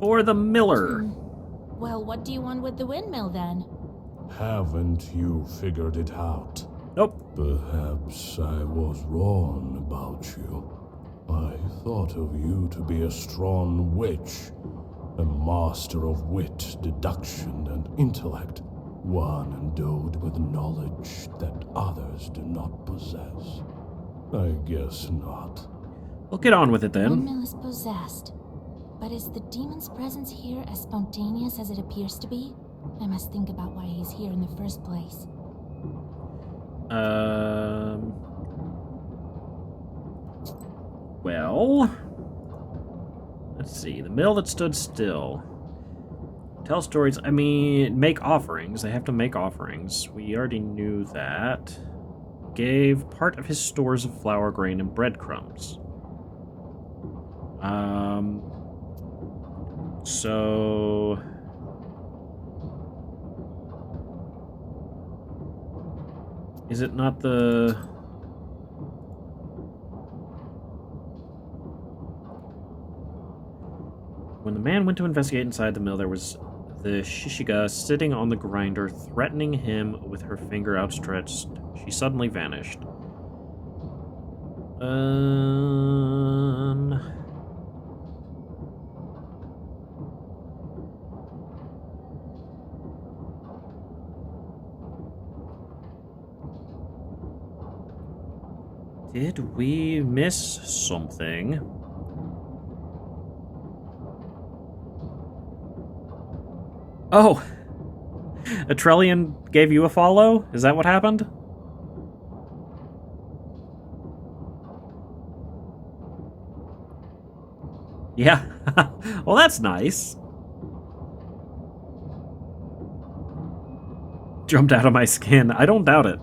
A: For the miller.
C: Well, what do you want with the windmill then?
F: Haven't you figured it out?
A: Nope.
F: Perhaps I was wrong about you. I thought of you to be a strong witch, a master of wit, deduction, and intellect, one endowed with knowledge that others do not possess. I guess not.
A: We'll get on with it then.
C: Windmill is possessed. But is the demon's presence here as spontaneous as it appears to be? I must think about why he's here in the first place.
A: Well, let's see. The mill that stood still. Tell stories. I mean, make offerings. They have to make offerings. We already knew that. Gave part of his stores of flour, grain, and breadcrumbs. So... Is it not the... When the man went to investigate inside the mill, there was the Shishiga sitting on the grinder, threatening him with her finger outstretched. She suddenly vanished. Did we miss something? Oh! Atrelian gave you a follow? Is that what happened? Yeah. Well, that's nice. Jumped out of my skin. I don't doubt it.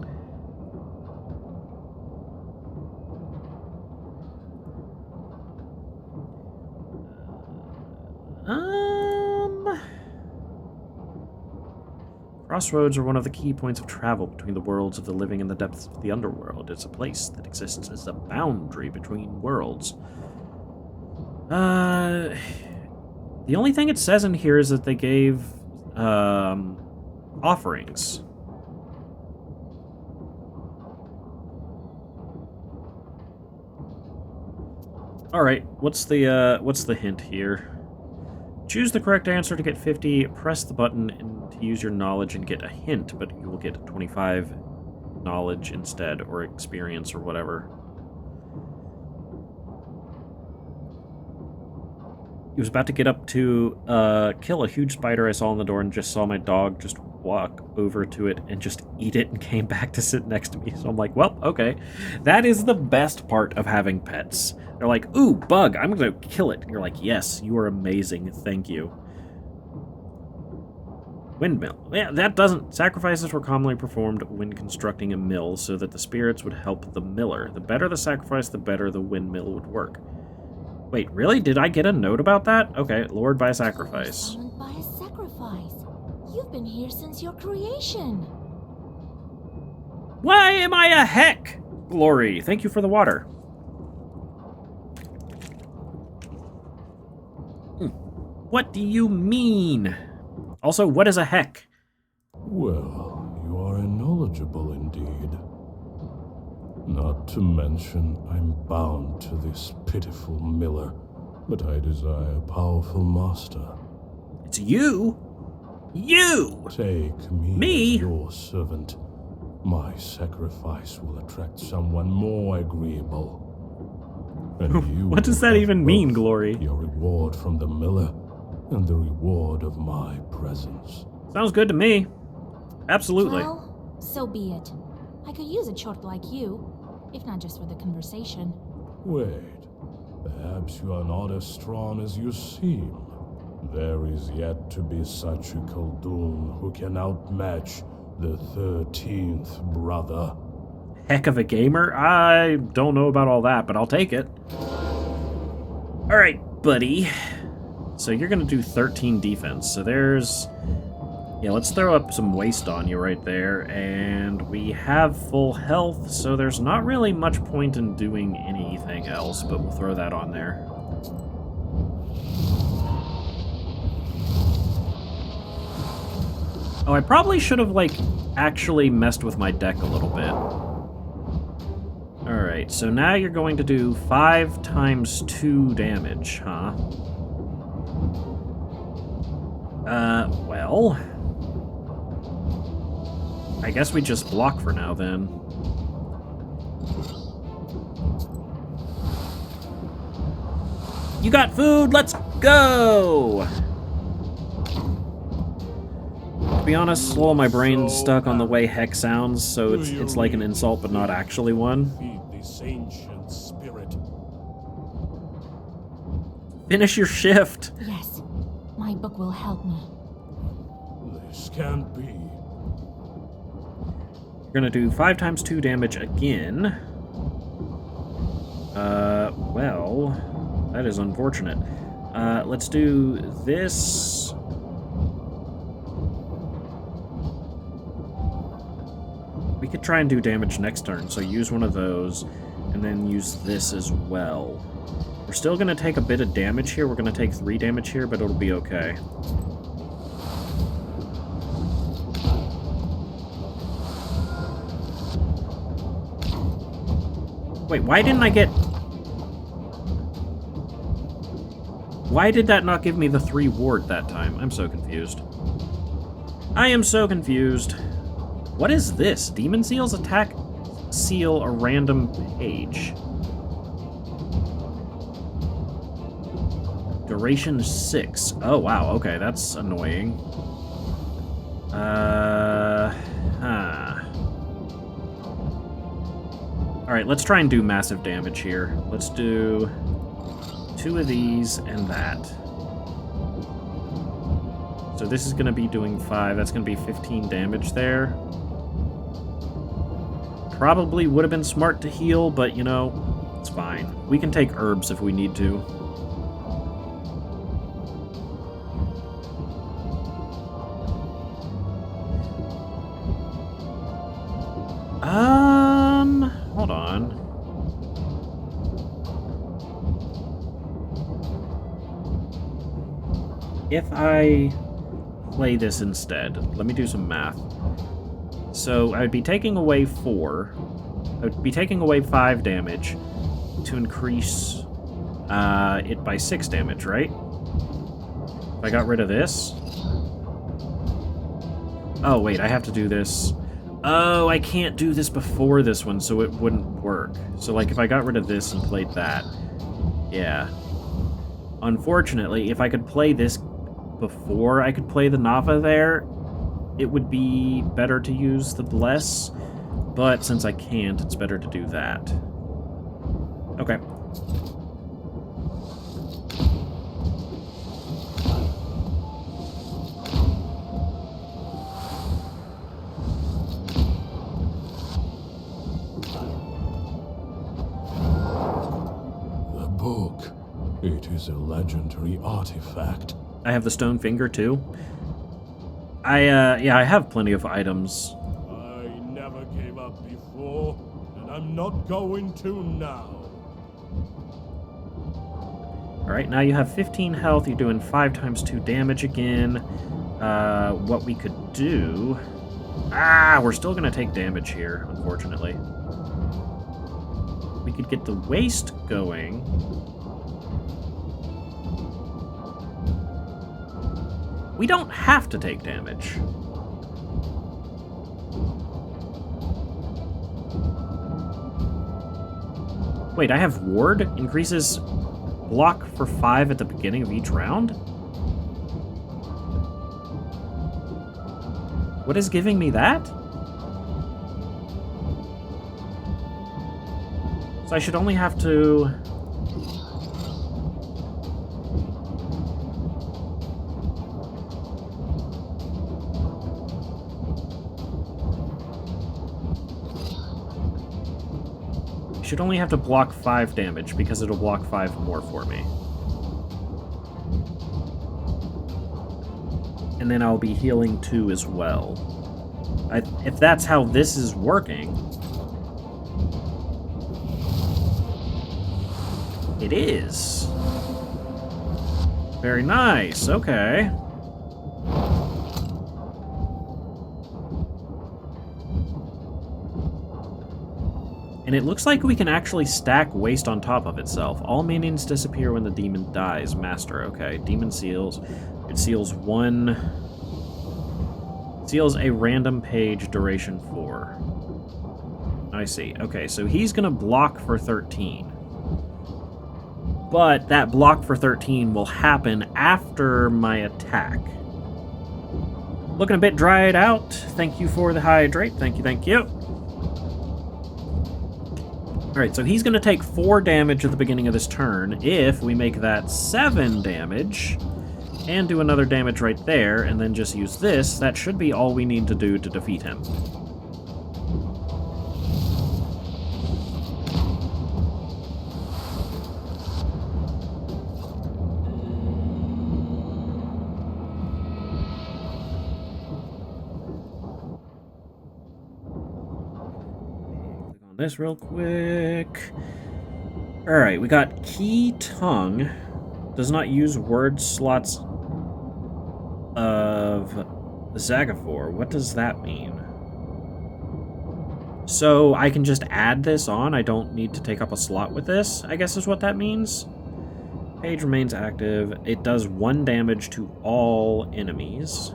A: Crossroads are one of the key points of travel between the worlds of the living and the depths of the underworld. It's a place that exists as a boundary between worlds. The only thing it says in here is that they gave, offerings. Alright, what's the hint here? Choose the correct answer to get 50, press the button and to use your knowledge and get a hint, but you will get 25 knowledge instead, or experience, or whatever. He was about to get up to kill a huge spider I saw on the door and just saw my dog just walk over to it and just eat it and came back to sit next to me. So I'm like, well, okay. That is the best part of having pets. They're like, ooh, bug, I'm going to kill it. And you're like, yes, you are amazing. Thank you. Windmill. Yeah, that doesn't... Sacrifices were commonly performed when constructing a mill so that the spirits would help the miller. The better the sacrifice, the better the windmill would work. Wait, really? Did I get a note about that? Okay, lured by a sacrifice.
C: Summoned by a sacrifice. You've been here since your creation.
A: Why am I a heck? Glory, thank you for the water. What do you mean? Also, what is a heck?
F: Well, you are knowledgeable indeed. Not to mention, I'm bound to this pitiful miller, but I desire a powerful master.
A: It's you? You!
F: Take me as your servant. My sacrifice will attract someone more agreeable. And you
A: what does that even mean, Glory?
F: Your reward from the miller and the reward of my presence.
A: Sounds good to me. Absolutely.
C: Well, so be it. I could use a chort like you, if not just for the conversation.
F: Wait, perhaps you are not as strong as you seem. There is yet to be such a Khaldun who can outmatch the 13th brother.
A: Heck of a gamer? I don't know about all that, but I'll take it. Alright, buddy. So you're going to do 13 defense. So there's... Yeah, let's throw up some waste on you right there. And we have full health, so there's not really much point in doing anything else, but we'll throw that on there. Oh, I probably should have, like, actually messed with my deck a little bit. Alright, so now you're going to do 5 times 2 damage, huh? Well... I guess we just block for now, then. You got food, let's go! To be honest, all my brain's stuck on the way heck sounds, so it's like an insult, but not actually one.
F: Feed this ancient spirit.
A: Finish your shift!
C: Yes, my book will help me.
F: This can't be.
A: We're gonna do 5 times 2 damage again. Well, that is unfortunate. Let's do this. We could try and do damage next turn, so use one of those, and then use this as well. We're still gonna take a bit of damage here. We're gonna take 3 damage here, but it'll be okay. Wait, why didn't I get... Why did that not give me the 3 ward that time? I'm so confused. I am so confused. What is this? Demon Seals attack seal a random page. Duration 6. Oh, wow. Okay, that's annoying. Alright, let's try and do massive damage here. Let's do 2 of these and that. So this is going to be doing 5. That's going to be 15 damage there. Probably would have been smart to heal, but, you know, it's fine. We can take herbs if we need to. Hold on. If I play this instead, let me do some math. So I would be taking away 4. I would be taking away 5 damage to increase it by 6 damage, right? If I got rid of this. Oh, wait, I have to do this. Oh, I can't do this before this one, so it wouldn't work. So, like, if I got rid of this and played that, yeah. Unfortunately, if I could play this before I could play the Nava there, it would be better to use the Bless, but since I can't, it's better to do that. Okay.
F: It is a legendary artifact.
A: I have the stone finger too. Yeah, I have plenty of items.
F: I never gave up before, and I'm not going to now.
A: Alright, now you have 15 health, you're doing 5 times 2 damage again. What we could do... we're still gonna take damage here, unfortunately. We could get the waste going. We don't have to take damage. Wait, I have ward? Increases block for 5 at the beginning of each round? What is giving me that? So I should only have to... should only have to block 5 damage because it'll block 5 more for me. And then I'll be healing 2 as well. If that's how this is working... It is. Very nice, okay. And it looks like we can actually stack waste on top of itself. All minions disappear when the demon dies. Master, okay. Demon seals. It seals one... Seals a random page, duration 4. I see. Okay, so he's gonna block for 13. But that block for 13 will happen after my attack. Looking a bit dried out. Thank you for the hydrate. Thank you, thank you. Alright, so he's going to take 4 damage at the beginning of this turn. If we make that 7 damage, and do another damage right there, and then just use this, that should be all we need to do to defeat him. This real quick. Alright, we got Key Tongue. Does not use word slots of Zagafor. What does that mean? So I can just add this on? I don't need to take up a slot with this, I guess is what that means. Page remains active. It does 1 damage to all enemies.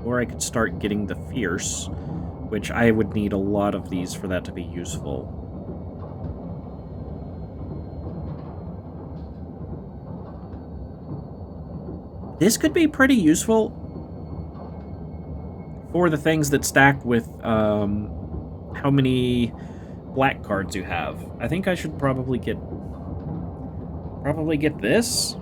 A: Or I could start getting the Fierce, which I would need a lot of these for that to be useful. This could be pretty useful for the things that stack with how many black cards you have. I think I should probably get this.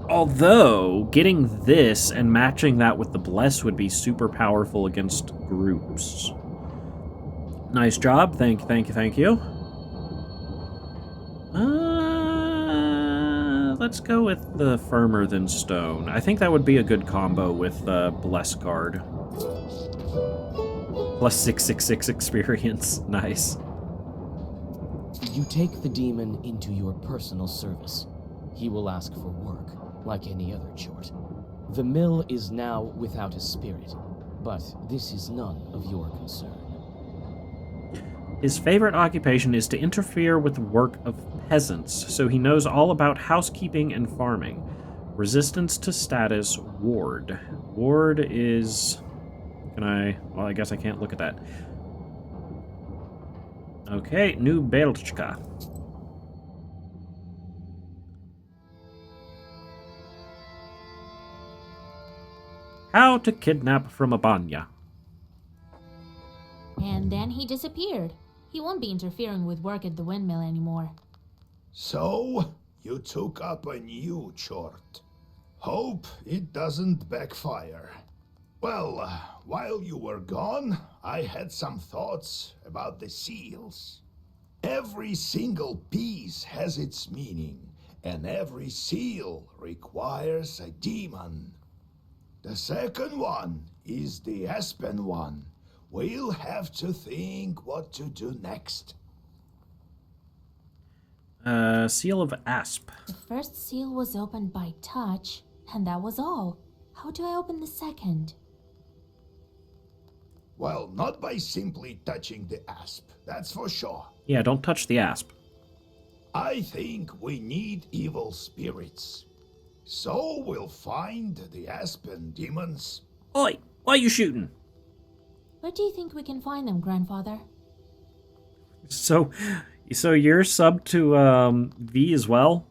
A: Although, getting this and matching that with the Bless would be super powerful against groups. Nice job. Thank you. Let's go with the Firmer Than Stone. I think that would be a good combo with the Bless card. Plus 666 experience. Nice.
D: You take the demon into your personal service. He will ask for work, like any other chort. The mill is now without a spirit, but this is none of your concern.
A: His favorite occupation is to interfere with the work of peasants, so he knows all about housekeeping and farming. Resistance to status, ward. Ward is... Well, I guess I can't look at that. Okay, New Belchka. How to kidnap from a banya.
C: And then he disappeared. He won't be interfering with work at the windmill anymore.
E: So, you took up a new chort. Hope it doesn't backfire. Well, while you were gone, I had some thoughts about the seals. Every single piece has its meaning, and every seal requires a demon. The second one is the Aspen one. We'll have to think what to do next.
A: Seal of Asp.
C: The first seal was opened by touch, and that was all. How do I open the second?
E: Well, not by simply touching the asp, that's for sure.
A: Yeah, don't touch the asp.
E: I think we need evil spirits. So we'll find the Aspen demons.
A: Oi, why are you shooting?
C: Where do you think we can find them, Grandfather?
A: So you're sub to V as well?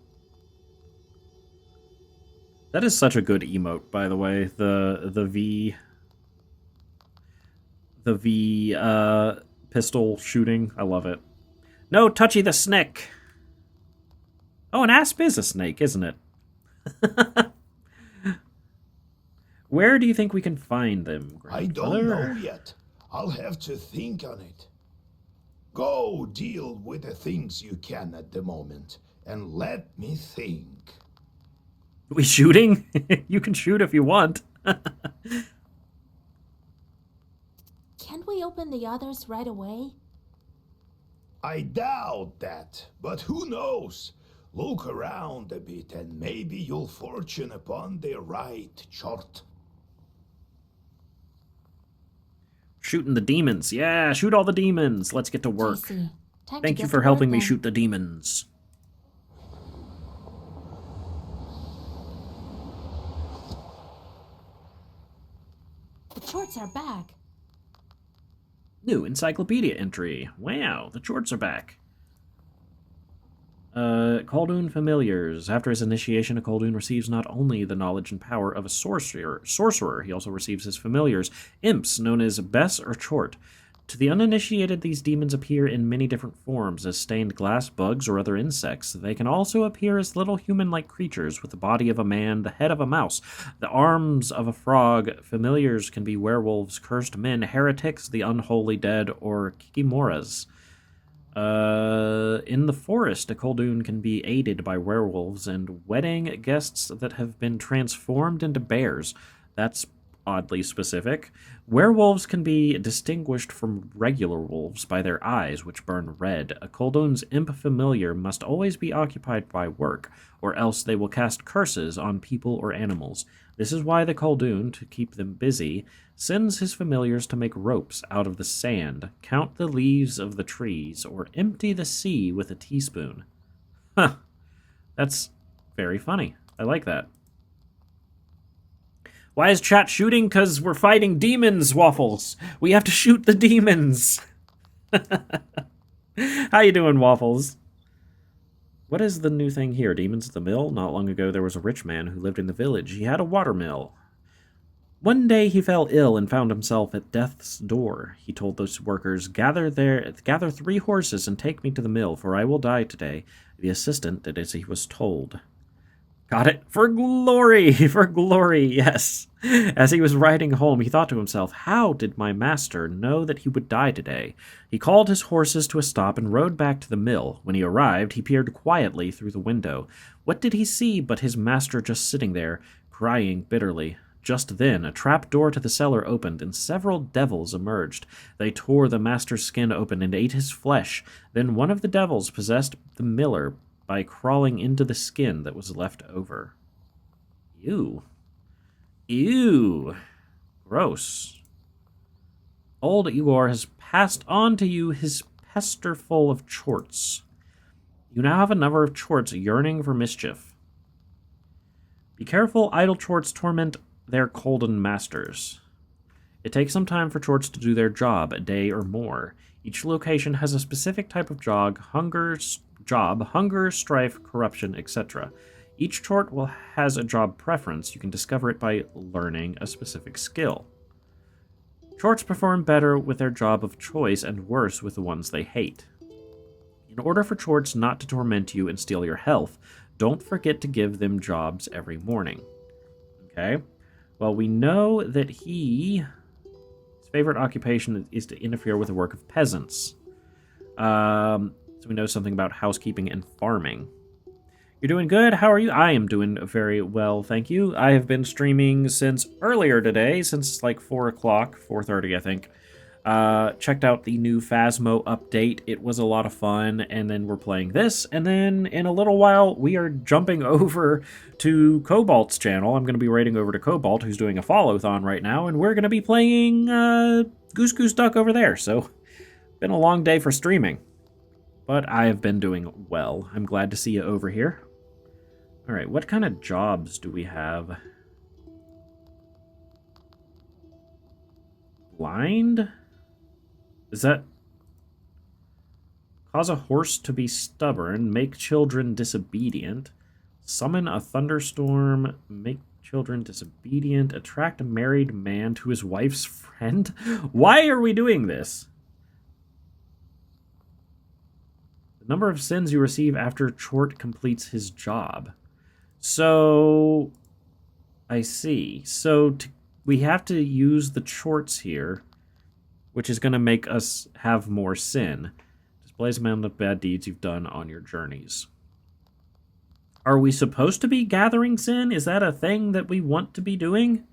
A: That is such a good emote, by the way. The V pistol shooting. I love it. No, Touchy the Snick. Oh, an asp is a snake, isn't it? Where do you think we can find them,
E: I don't know yet. I'll have to think on it. Go deal with the things you can at the moment, and let me think.
A: We shooting? You can shoot if you want.
C: Can't we open the others right away?
E: I doubt that, but who knows? Look around a bit and maybe you'll fortune upon the right chort.
A: Shooting the demons. Yeah, shoot all the demons. Let's get to work.
C: JC, time to
A: Thank you
C: get
A: for
C: to
A: helping
C: work
A: me
C: then.
A: shoot the demons.
C: The shorts are back.
A: New encyclopedia entry. Wow, the shorts are back. Khaldun familiars. After his initiation, a Khaldun receives not only the knowledge and power of a sorcerer, he also receives his familiars, imps, known as Bess or Chort. To the uninitiated, these demons appear in many different forms, as stained glass, bugs, or other insects. They can also appear as little human-like creatures with the body of a man, the head of a mouse, the arms of a frog. Familiars can be werewolves, cursed men, heretics, the unholy dead, or kikimoras. In the forest, a Khaldun can be aided by werewolves and wedding guests that have been transformed into bears. That's oddly specific. Werewolves can be distinguished from regular wolves by their eyes, which burn red. A Khaldun's imp familiar must always be occupied by work, or else they will cast curses on people or animals. This is why the Khaldun, to keep them busy, sends his familiars to make ropes out of the sand, count the leaves of the trees, or empty the sea with a teaspoon. Huh. That's very funny. I like that. Why is chat shooting? 'Cause we're fighting demons, Waffles. We have to shoot the demons. How you doing, Waffles? What is the new thing here? Demons at the mill? Not long ago, there was a rich man who lived in the village. He had a water mill. One day he fell ill and found himself at death's door. He told those workers, gather 3 horses and take me to the mill, for I will die today. The assistant did as he was told. Got it. For glory! For glory, yes. As he was riding home, he thought to himself, how did my master know that he would die today? He called his horses to a stop and rode back to the mill. When he arrived, he peered quietly through the window. What did he see but his master just sitting there, crying bitterly? Just then, a trap door to the cellar opened, and several devils emerged. They tore the master's skin open and ate his flesh. Then one of the devils possessed the miller by crawling into the skin that was left over. Ew. Ew. Gross. Old Igor has passed on to you his pester full of chorts. You now have a number of chorts yearning for mischief. Be careful, idle chorts torment their Khaldun masters. It takes some time for chorts to do their job, a day or more. Each location has a specific type of job, hunger, strife, corruption, etc. Each chort has a job preference. You can discover it by learning a specific skill. Chorts perform better with their job of choice and worse with the ones they hate. In order for chorts not to torment you and steal your health, don't forget to give them jobs every morning. Okay? Well, we know that his favorite occupation is to interfere with the work of peasants. So we know something about housekeeping and farming. You're doing good? How are you? I am doing very well, thank you. I have been streaming since earlier today, since like 4 o'clock, 4:30 I think. Checked out the new Phasmo update. It was a lot of fun, and then we're playing this, and then in a little while we are jumping over to Cobalt's channel. I'm going to be raiding over to Cobalt, who's doing a follow-thon right now, and we're going to be playing Goose Goose Duck over there, so been a long day for streaming. But I have been doing well. I'm glad to see you over here. Alright, what kind of jobs do we have? Blind? Is that... Cause a horse to be stubborn, make children disobedient, summon a thunderstorm, make children disobedient, attract a married man to his wife's friend? Why are we doing this? The number of sins you receive after Chort completes his job. So, I see. So, we have to use the Chorts here, which is going to make us have more sin. Displays the amount of bad deeds you've done on your journeys. Are we supposed to be gathering sin? Is that a thing that we want to be doing?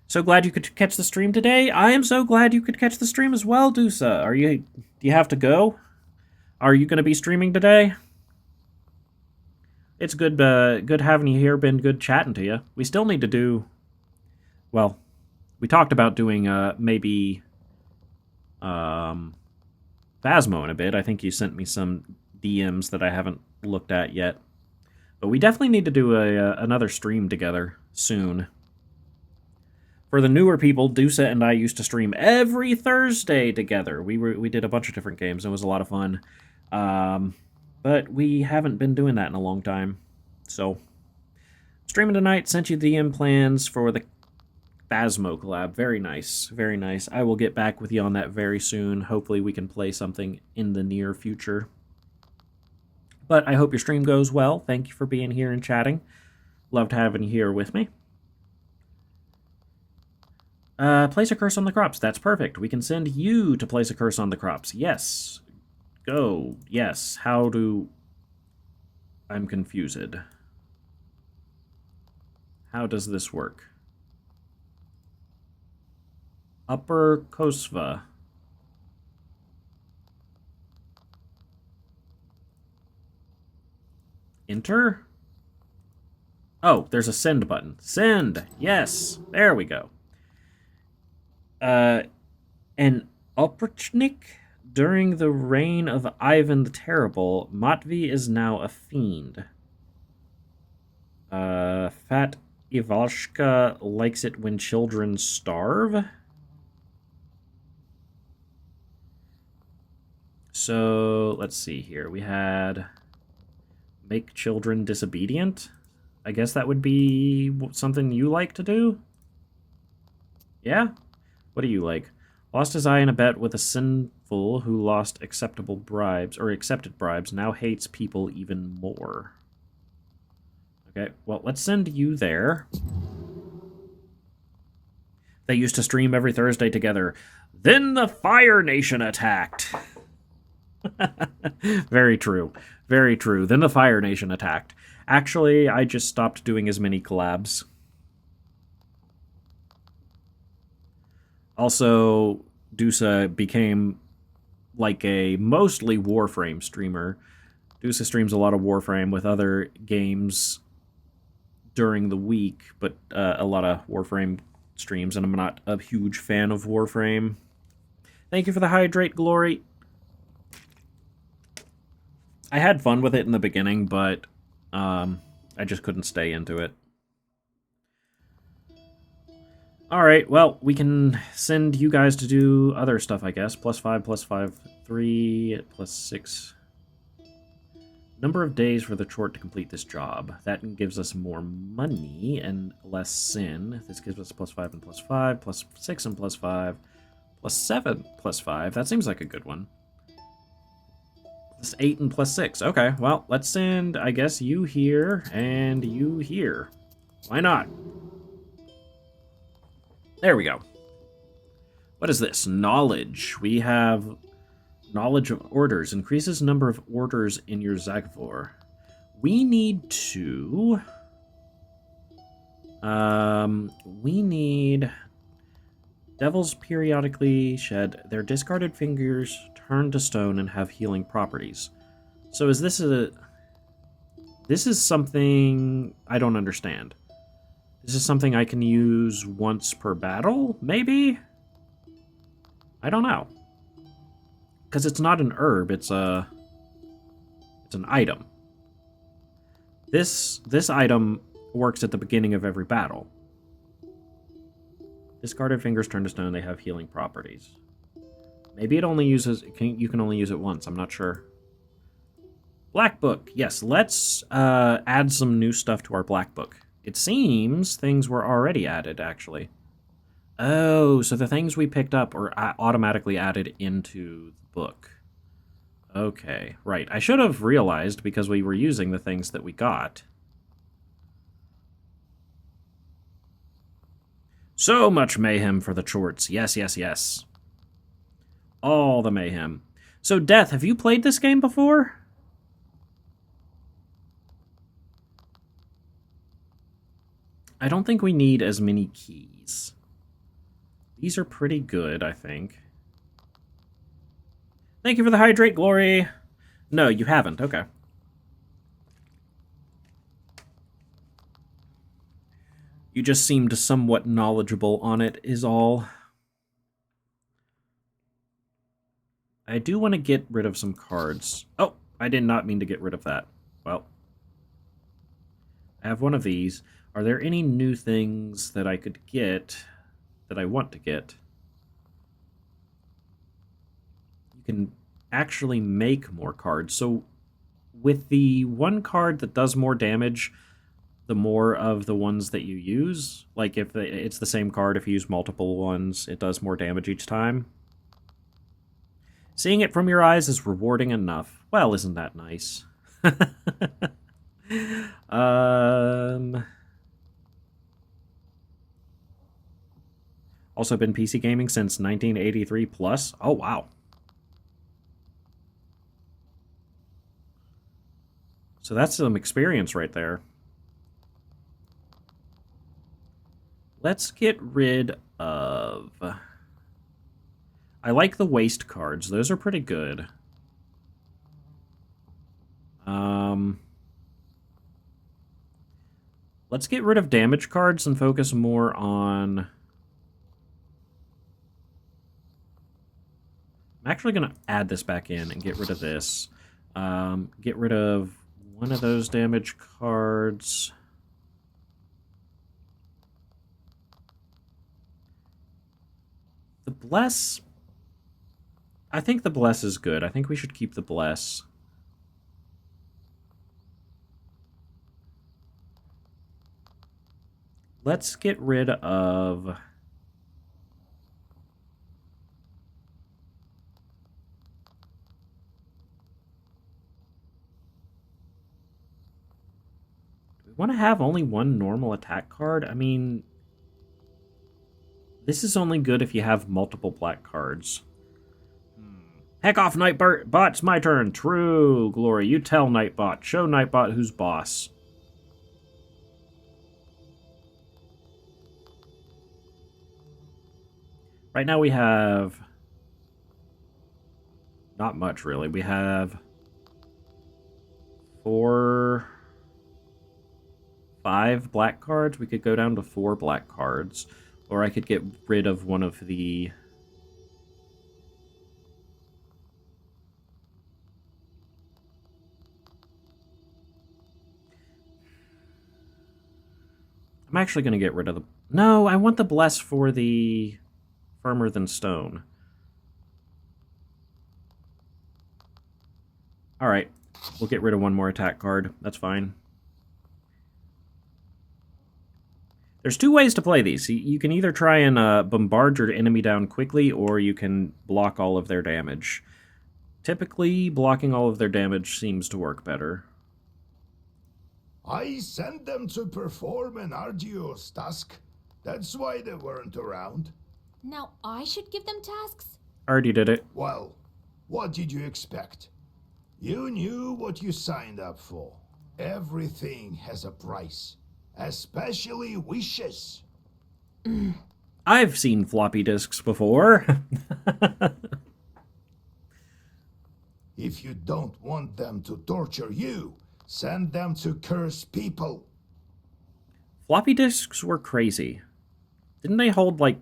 A: So glad you could catch the stream today. I am so glad you could catch the stream as well, Dusa. Do you have to go? Are you going to be streaming today? It's good having you here. Been good chatting to you. We still need to do well, we talked about doing maybe Phasmo in a bit. I think you sent me some DMs that I haven't looked at yet. But we definitely need to do another stream together soon. For the newer people, Dusa and I used to stream every Thursday together. We did a bunch of different games. It was a lot of fun. But we haven't been doing that in a long time. So, streaming tonight, sent you DM plans for the Phasmo collab. Very nice. Very nice. I will get back with you on that very soon. Hopefully we can play something in the near future. But I hope your stream goes well. Thank you for being here and chatting. Loved having you here with me. Place a curse on the crops. That's perfect. We can send you to place a curse on the crops. Yes. Go. Yes. How do... I'm confused. How does this work? Upper Kosva. Enter? Oh, there's a send button. Send! Yes! There we go. An Oprchnik? During the reign of Ivan the Terrible, Matvey is now a fiend. Fat Ivalshka likes it when children starve? So, let's see here. We had... Make children disobedient? I guess that would be something you like to do? Yeah? What do you like? Lost his eye in a bet with a sinful who lost acceptable bribes, or accepted bribes, now hates people even more. Okay, well, let's send you there. They used to stream every Thursday together. Then the Fire Nation attacked. Very true. Very true. Then the Fire Nation attacked. Actually, I just stopped doing as many collabs. Also, Dusa became like a mostly Warframe streamer. Dusa streams a lot of Warframe with other games during the week, but a lot of Warframe streams, and I'm not a huge fan of Warframe. Thank you for the hydrate, Glory. I had fun with it in the beginning, but I just couldn't stay into it. Alright, well, we can send you guys to do other stuff, I guess. +5, 3, +6. Number of days for the chort to complete this job. That gives us more money and less sin. This gives us +5 and +5, +6 and +5, +7, +5. That seems like a good one. +8 and +6. Okay, well, let's send, I guess, you here and you here. Why not? There we go. What is this? Knowledge. We have knowledge of orders. Increases number of orders in your Zagvor. We need to... we need... Devils periodically shed their discarded fingers, turn to stone, and have healing properties. So is this a... This is something I don't understand. This is something I can use once per battle, maybe? I don't know. Because it's not an herb, it's an item. This item works at the beginning of every battle. Discarded fingers turn to stone, they have healing properties. Maybe it only uses... you can only use it once, I'm not sure. Black Book. Yes, let's add some new stuff to our Black Book. It seems things were already added, actually. Oh, so the things we picked up are automatically added into the book. Okay, right. I should have realized because we were using the things that we got. So much mayhem for the chorts. Yes, yes, yes. All the mayhem. So, Death, have you played this game before? I don't think we need as many keys. These are pretty good, I think. Thank you for the hydrate, Glory. No, you haven't. Okay. You just seemed somewhat knowledgeable on it, is all. I do want to get rid of some cards. Oh, I did not mean to get rid of that. Well, I have one of these. Are there any new things that I could get that I want to get? You can actually make more cards. So with the one card that does more damage, the more of the ones that you use, like if it's the same card, if you use multiple ones, it does more damage each time. Seeing it from your eyes is rewarding enough. Well, isn't that nice? Also been PC gaming since 1983 plus. Oh, wow. So that's some experience right there. Let's get rid of... I like the waste cards. Those are pretty good. Let's get rid of damage cards and focus more on... I'm actually going to add this back in and get rid of this. Get rid of one of those damage cards. The Bless... I think the Bless is good. I think we should keep the Bless. Let's get rid of... Do we want to have only one normal attack card? I mean... This is only good if you have multiple black cards. Heck off, Nightbot. It's my turn. True glory. You tell Nightbot. Show Nightbot who's boss. Right now we have... Not much, really. We have... 5 black cards. We could go down to 4 black cards. Or I could get rid of one of the... I'm actually going to get rid of the... No, I want the Bless for the Firmer Than Stone. Alright, we'll get rid of one more attack card. That's fine. There's 2 ways to play these. You can either try and bombard your enemy down quickly, or you can block all of their damage. Typically, blocking all of their damage seems to work better.
E: I sent them to perform an arduous task. That's why they weren't around.
C: Now I should give them tasks?
A: Already did it.
E: Well, what did you expect? You knew what you signed up for. Everything has a price. Especially wishes.
A: I've seen floppy disks before.
E: If you don't want them to torture you, send them to curse people.
A: Floppy disks were crazy. Didn't they hold, like,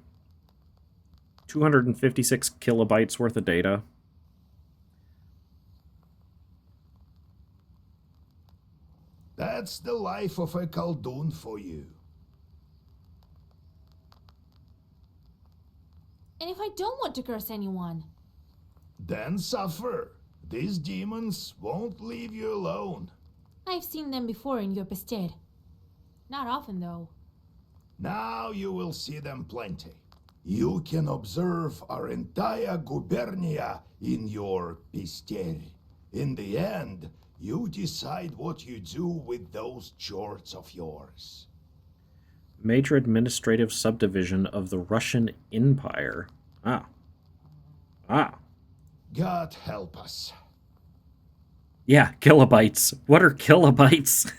A: 256 kilobytes worth of data?
E: That's the life of a Khaldun for you.
C: And if I don't want to curse anyone?
E: Then suffer. These demons won't leave you alone.
C: I've seen them before in Yopested. Not often, though.
E: Now you will see them plenty. You can observe our entire gubernia in your pister. In the end, you decide what you do with those jorts of yours.
A: Major administrative subdivision of the Russian Empire. Ah.
E: God help us.
A: Yeah, kilobytes. What are kilobytes?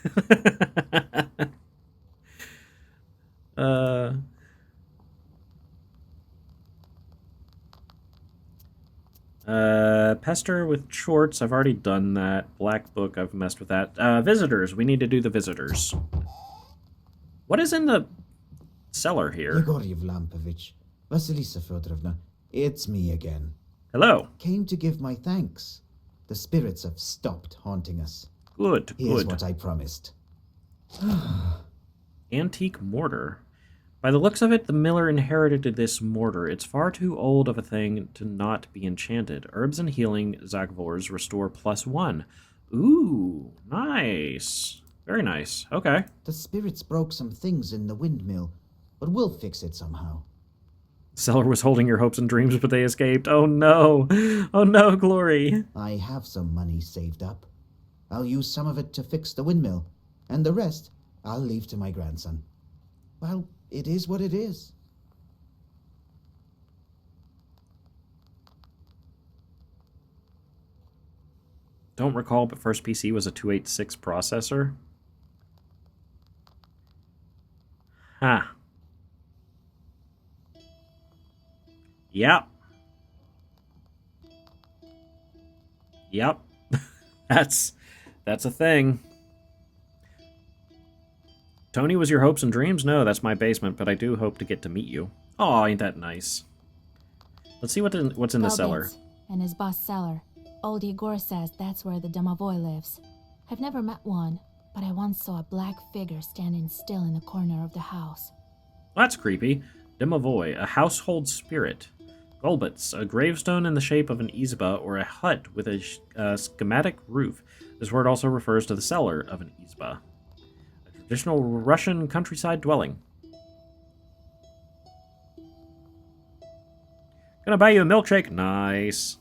A: Pester with shorts, I've already done that. Black Book, I've messed with that. Visitors, we need to do the visitors. What is in the cellar here.
G: Yegor Yevlampovich, Vasilisa Fyodorovna, it's me again.
A: Hello.
G: Came to give my thanks. The spirits have stopped haunting us.
A: Good,
G: Here's
A: good.
G: what I promised.
A: Antique mortar. By the looks of it, the miller inherited this mortar. It's far too old of a thing to not be enchanted. Herbs and healing Zagvors restore +1. Ooh, nice. Very nice. Okay.
G: The spirits broke some things in the windmill, but we'll fix it somehow.
A: Seller was holding your hopes and dreams, but they escaped. Oh no. Oh no, Glory.
G: I have some money saved up. I'll use some of it to fix the windmill, and the rest I'll leave to my grandson. Well, it is what it is.
A: Don't recall, but first PC was a 286 processor. Huh. Yep. Yep. That's a thing. Tony was your hopes and dreams? No, that's my basement, but I do hope to get to meet you. Aw, ain't that nice. Let's see what's in the cellar.
C: Velbitz and his boss cellar. Old Igor says that's where the domovoi lives. I've never met one, but I once saw a black figure standing still in the corner of the house.
A: That's creepy. Domovoi, a household spirit. Golbitz, a gravestone in the shape of an izba or a hut with a schematic roof. This word also refers to the cellar of an izba. A traditional Russian countryside dwelling. Gonna buy you a milkshake. Nice.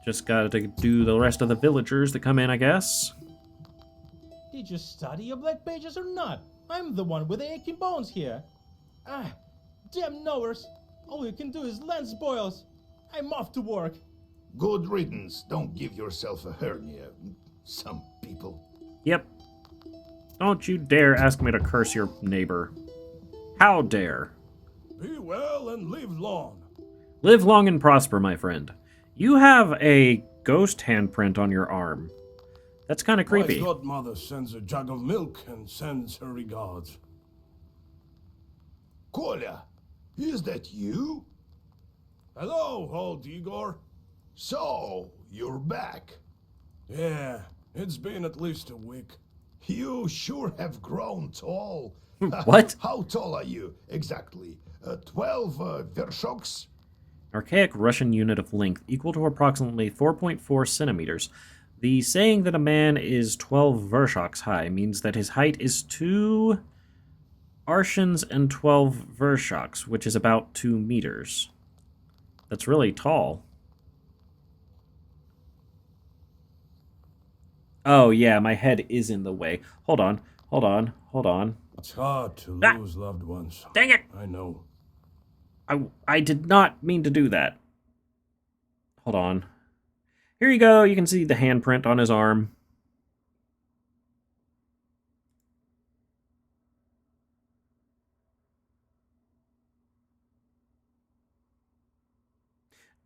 A: Just gotta do the rest of the villagers that come in, I guess.
H: Did you study your black pages or not? I'm the one with the aching bones here. Ah, damn knowers. All you can do is land spoils. I'm off to work.
E: Good riddance. Don't give yourself a hernia. Some people.
A: Yep. Don't you dare ask me to curse your neighbor. How dare?
F: Be well and live long.
A: Live long and prosper, my friend. You have a ghost handprint on your arm. That's kind of creepy.
F: My godmother sends a jug of milk and sends her regards.
E: Kolya, is that you?
F: Hello, old Igor.
E: So, you're back.
F: Yeah, it's been at least a week.
E: You sure have grown tall.
A: What?
E: How tall are you, exactly? 12 vershoks?
A: Archaic Russian unit of length equal to approximately 4.4 centimeters. The saying that a man is 12 vershoks high means that his height is 2 arshins and 12 vershoks, which is about 2 meters. That's really tall. Oh, yeah, my head is in the way. Hold on.
F: It's hard to lose loved ones.
A: Dang it!
F: I know.
A: I did not mean to do that. Hold on. Here you go. You can see the handprint on his arm.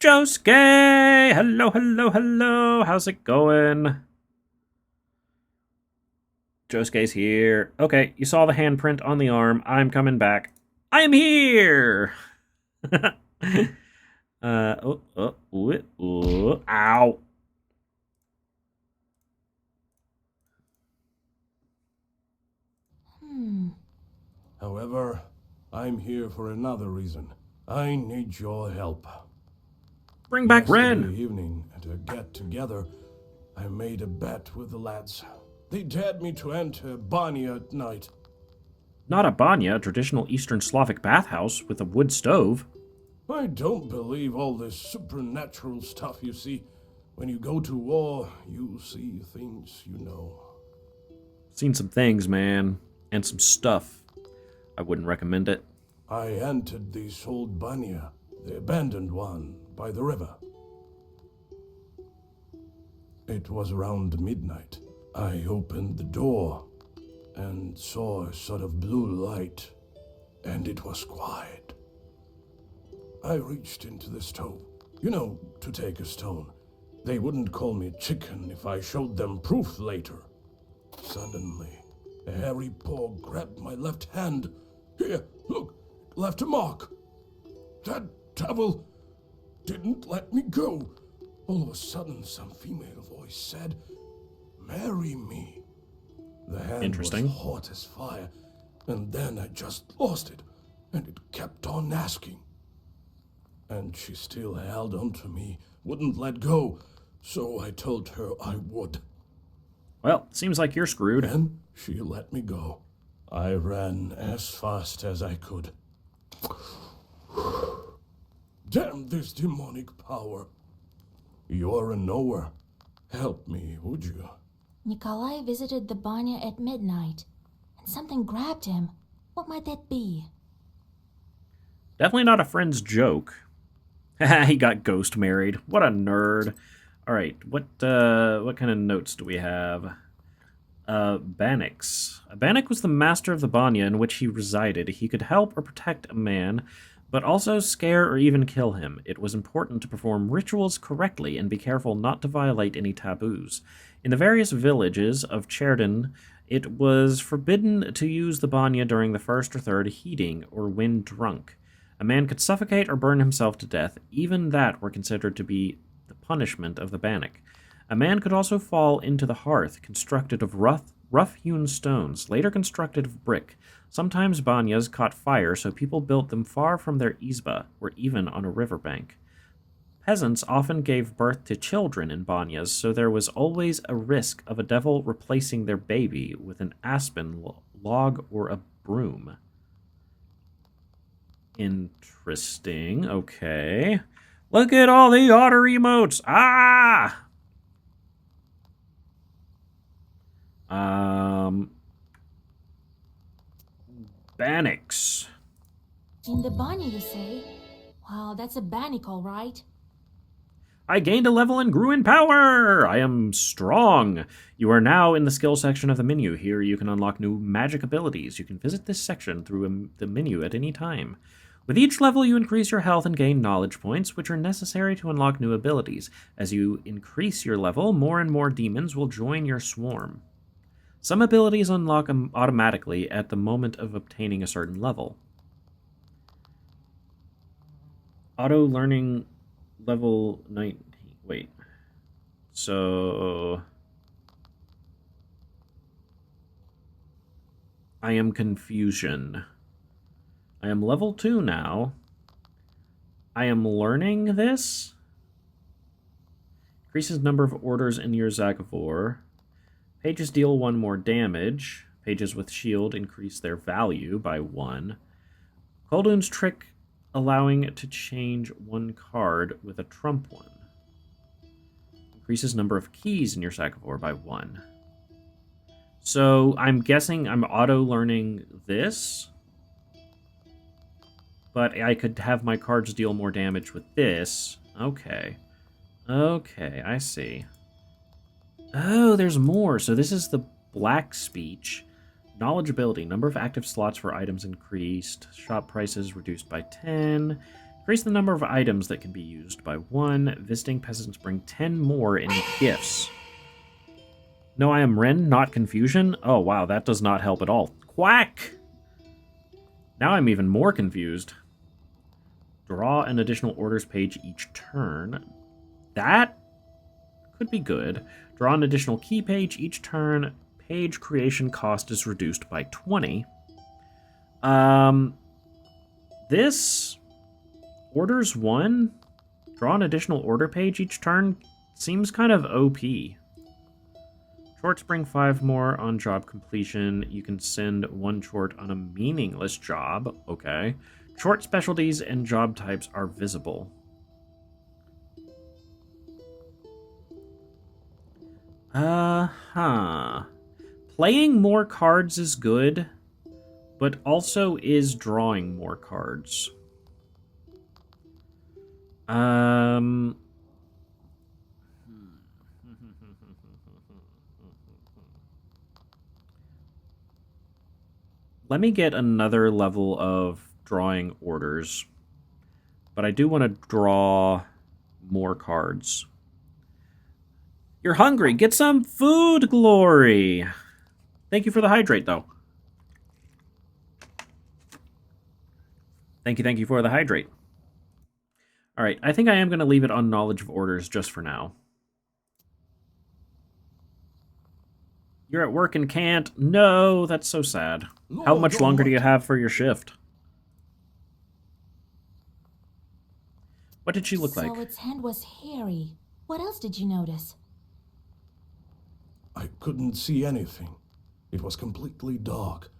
A: Josuke! Hello. How's it going? Josuke's here. Okay, you saw the handprint on the arm. I'm coming back. I am here! Ow.
F: However, I'm here for another reason. I need your help.
A: Bring back Ren!
F: Yesterday evening, at a get-together, I made a bet with the lads. They dared me to enter Banya at night.
A: Not a banya, a traditional Eastern Slavic bathhouse with a wood stove.
F: I don't believe all this supernatural stuff you see. When you go to war, you see things you know.
A: Seen some things, man. And some stuff. I wouldn't recommend it.
F: I entered this old Banya, the abandoned one, by the river. It was around midnight. I opened the door and saw a sort of blue light, and it was quiet. I reached into the stove, you know, to take a stone. They wouldn't call me chicken if I showed them proof later. Suddenly, a hairy paw grabbed my left hand. Here, look, it left a mark. That devil didn't let me go. All of a sudden, some female voice said, "Marry me." The hand
A: Interesting.
F: was hot as fire, and then I just lost it, and it kept on asking. And she still held on to me, wouldn't let go, so I told her I would.
A: Well, seems like you're screwed.
F: Then she let me go. I ran as fast as I could. Damn this demonic power. You're a knower. Help me, would you?
C: Nikolai visited the Banya at midnight, and something grabbed him. What might that be?
A: Definitely not a friend's joke. He got ghost married. What a nerd. All right, what kind of notes do we have? Bannock's. Bannock was the master of the Banya in which he resided. He could help or protect a man, but also scare or even kill him. It was important to perform rituals correctly and be careful not to violate any taboos. In the various villages of Cherdon, it was forbidden to use the Banya during the first or third heating or when drunk. A man could suffocate or burn himself to death. Even that were considered to be the punishment of the Bannock. A man could also fall into the hearth, constructed of rough-hewn stones, later constructed of brick. Sometimes banyas caught fire, so people built them far from their izba, or even on a riverbank. Peasants often gave birth to children in banyas, so there was always a risk of a devil replacing their baby with an aspen log or a broom. Interesting. Okay. Look at all the otter emotes. Ah! Bannocks.
C: In the Banya, you say? Well, that's a Bannock, all right.
A: I gained a level and grew in power! I am strong! You are now in the skill section of the menu. Here you can unlock new magic abilities. You can visit this section through the menu at any time. With each level, you increase your health and gain knowledge points, which are necessary to unlock new abilities. As you increase your level, more and more demons will join your swarm. Some abilities unlock automatically at the moment of obtaining a certain level. Auto-learning level 19. Wait. So... I am confusion. I am level 2 now. I am learning this. Increases number of orders in your Zagavor. Pages deal 1 more damage. Pages with shield increase their value by 1. Kolduin's trick allowing it to change 1 card with a trump one. Increases number of keys in your Zagavor by 1. So I'm guessing I'm auto-learning this. But I could have my cards deal more damage with this. Okay. Okay, I see. Oh, there's more. So this is the black speech. Knowledge ability. Number of active slots for items increased. Shop prices reduced by 10. Increase the number of items that can be used by 1. Visiting peasants bring 10 more in gifts. No, I am Ren, not confusion. Oh, wow, that does not help at all. Quack! Now I'm even more confused. Draw an additional orders page each turn. That could be good. Draw an additional key page each turn. Page creation cost is reduced by 20. This orders 1. Draw an additional order page each turn seems kind of OP. Shorts bring 5 more on job completion. You can send 1 short on a meaningless job. Okay. Short specialties and job types are visible. Playing more cards is good, but also is drawing more cards. Let me get another level of drawing orders, but I do want to draw more cards. You're hungry. Get some food, Glory. Thank you for the hydrate, though. Thank you for the hydrate. Alright, I think I am going to leave it on Knowledge of Orders just for now. You're at work and can't. No, that's so sad. How much longer do you have for your shift? What did she look like?
C: So its hand was hairy. What else did you notice?
F: I couldn't see anything. It was completely dark.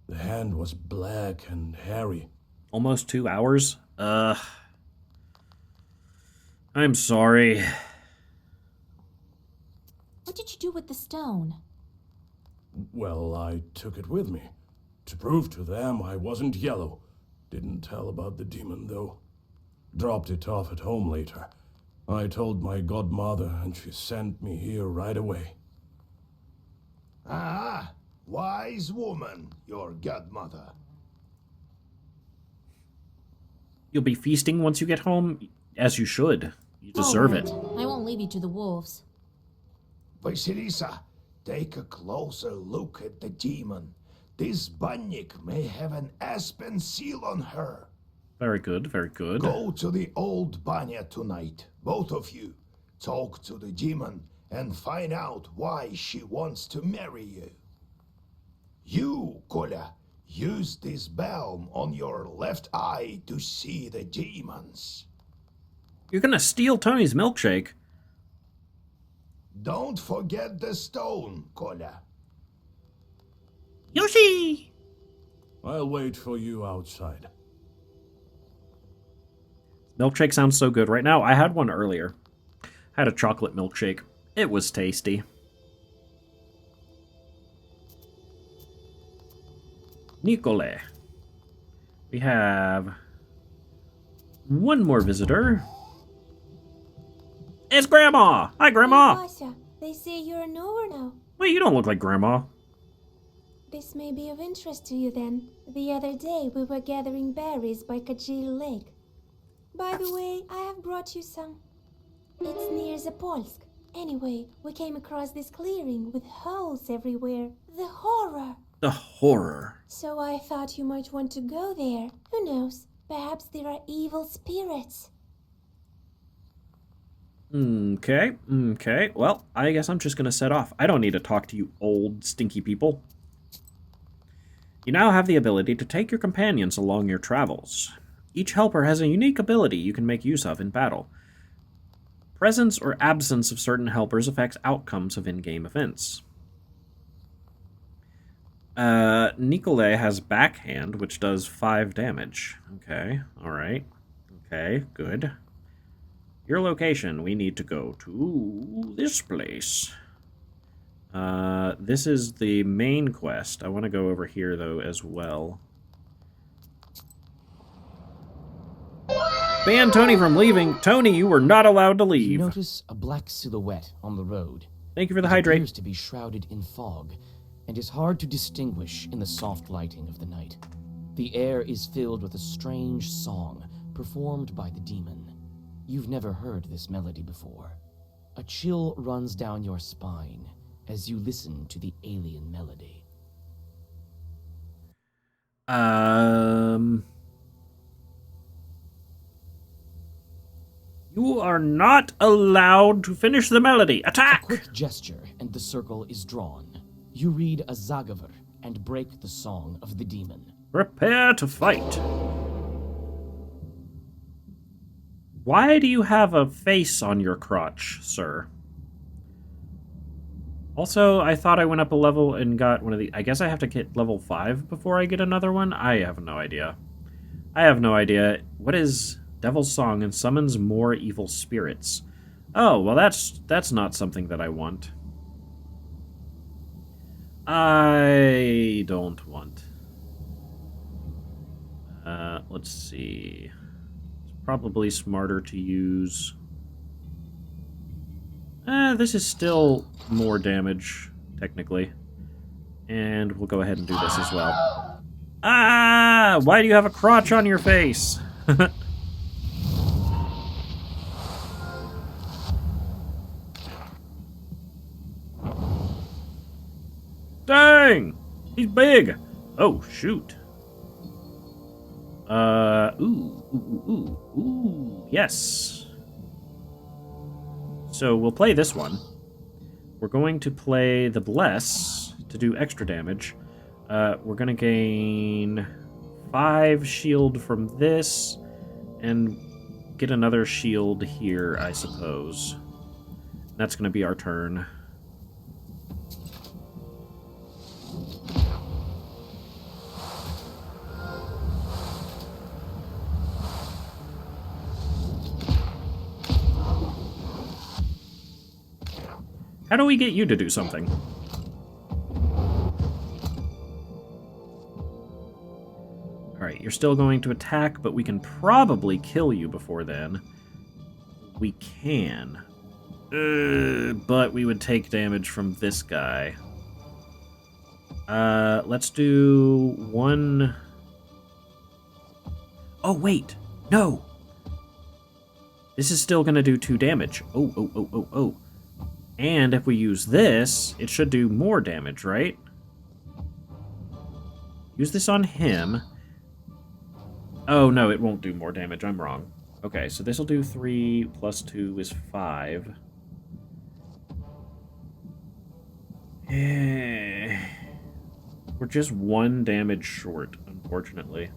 F: The hand was black and hairy.
A: Almost 2 hours? I'm sorry.
C: What did you do with the stone?
F: Well, I took it with me. To prove to them I wasn't yellow. Didn't tell about the demon, though. Dropped it off at home later. I told my godmother, and she sent me here right away.
E: Ah, wise woman, your godmother.
A: You'll be feasting once you get home, as you should. You deserve it.
C: I won't leave you to the wolves.
E: Vasilisa, take a closer look at the demon. This banyak may have an aspen seal on her.
A: Very good, very good.
E: Go to the old banya tonight, both of you. Talk to the demon and find out why she wants to marry you. You, Kolya, use this balm on your left eye to see the demons.
A: You're gonna steal Tony's milkshake.
E: Don't forget the stone, Kolya.
A: Yoshi!
F: I'll wait for you outside.
A: Milkshake sounds so good. Right now, I had one earlier. I had a chocolate milkshake. It was tasty. Nicole. We have one more visitor. It's Grandma! Hi, Grandma!
I: Vasya, they say you're a knower now.
A: Wait, you don't look like Grandma.
I: This may be of interest to you then. The other day we were gathering berries by Kajil Lake. By the way, I have brought you some. It's near Zapolsk. Anyway, we came across this clearing with holes everywhere. The horror!
A: The horror.
I: So I thought you might want to go there. Who knows? Perhaps there are evil spirits.
A: Okay. Well, I guess I'm just gonna set off. I don't need to talk to you old, stinky people. You now have the ability to take your companions along your travels. Each helper has a unique ability you can make use of in battle. Presence or absence of certain helpers affects outcomes of in-game events. Nikolay has Backhand, which does 5 damage. Okay, alright. Okay, good. Your location, we need to go to this place. This is the main quest. I want to go over here, though, as well. Ban Tony from leaving. Tony, you were not allowed to leave.
D: You notice a black silhouette on the road.
A: Thank you for the
D: It
A: hydrate.
D: appears to be shrouded in fog, and is hard to distinguish in the soft lighting of the night. The air is filled with a strange song performed by the demon. You've never heard this melody before. A chill runs down your spine as you listen to the alien melody.
A: You are not allowed to finish the melody.
D: A
A: Attack!
D: quick gesture, and the circle is drawn. You read a Zagaver and break the song of the demon.
A: Prepare to fight. Why do you have a face on your crotch, sir? Also, I thought I went up a level and got one of the... I guess I have to get level 5 before I get another one? I have no idea. What is Devil's Song and summons more evil spirits? Oh, well that's not something that I want. I don't want. Let's see. It's probably smarter to use... this is still more damage, technically. And we'll go ahead and do this as well. Ah! Why do you have a crotch on your face? Dang! He's big! Oh, shoot. Ooh, yes. So we'll play this one. We're going to play the Bless to do extra damage. We're going to gain 5 shield from this and get another shield here, I suppose. That's going to be our turn. How do we get you to do something? Alright, you're still going to attack, but we can probably kill you before then. We can. But we would take damage from this guy. Let's do 1... Oh, wait! No! This is still going to do 2 damage. Oh. And if we use this, it should do more damage, right? Use this on him. Oh, no, it won't do more damage. I'm wrong. Okay, so this will do 3 plus 2 is 5. We're just 1 damage short, unfortunately.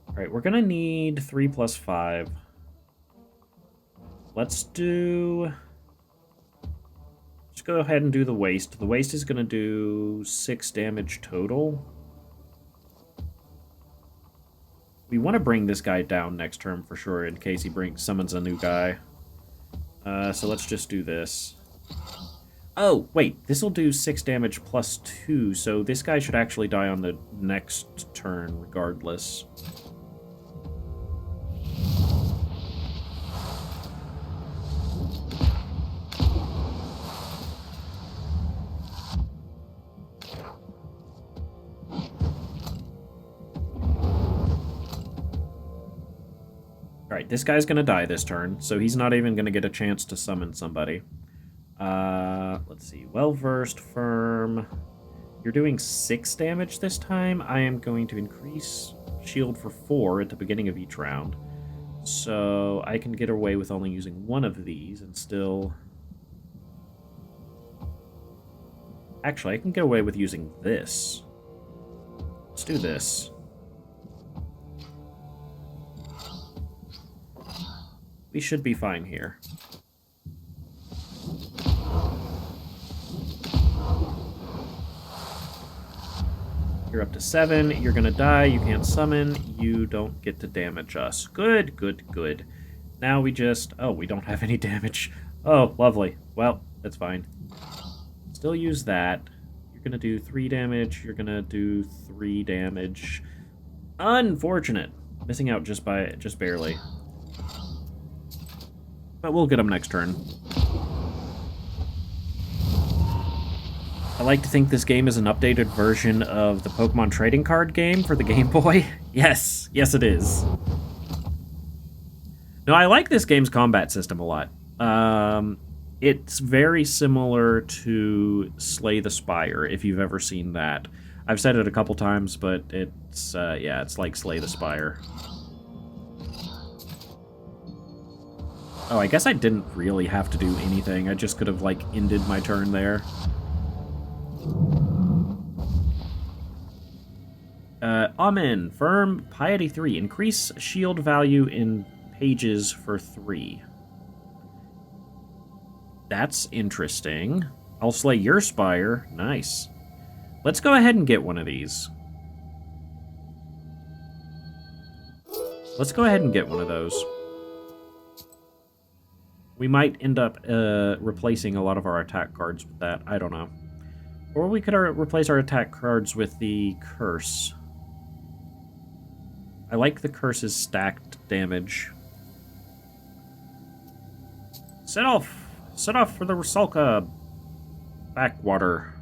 A: Alright, we're gonna need 3 plus 5. Let's do... Just go ahead and do the waste. The waste is gonna do 6 damage total. We want to bring this guy down next turn for sure, in case he summons a new guy. So let's just do this. Oh, wait, this will do 6 damage plus 2, so this guy should actually die on the next turn regardless. Alright, this guy's gonna die this turn, so he's not even gonna get a chance to summon somebody. Let's see. Well-versed, firm. You're doing 6 damage this time. I am going to increase shield for 4 at the beginning of each round. So I can get away with only using 1 of these and still... Actually, I can get away with using this. Let's do this. We should be fine here. You're up to 7. You're gonna die. You can't summon. You don't get to damage us. Good, good, good. Now we just... Oh, we don't have any damage. Oh, lovely. Well, that's fine. Still use that. You're gonna do 3 damage. You're gonna do 3 damage. Unfortunate. Missing out just barely. But we'll get him next turn. I like to think this game is an updated version of the Pokemon trading card game for the Game Boy. Yes, yes it is. No, I like this game's combat system a lot. It's very similar to Slay the Spire, if you've ever seen that. I've said it a couple times, but it's, yeah, it's like Slay the Spire. Oh, I guess I didn't really have to do anything. I just could have, like, ended my turn there. Amen. Firm, Piety 3. Increase shield value in pages for 3. That's interesting. I'll slay your spire. Nice. Let's go ahead and get one of these. Let's go ahead and get one of those. We might end up replacing a lot of our attack cards with that. I don't know. Or we could replace our attack cards with the curse. I like the curse's stacked damage. Set off! Set off for the Rusalka! Backwater.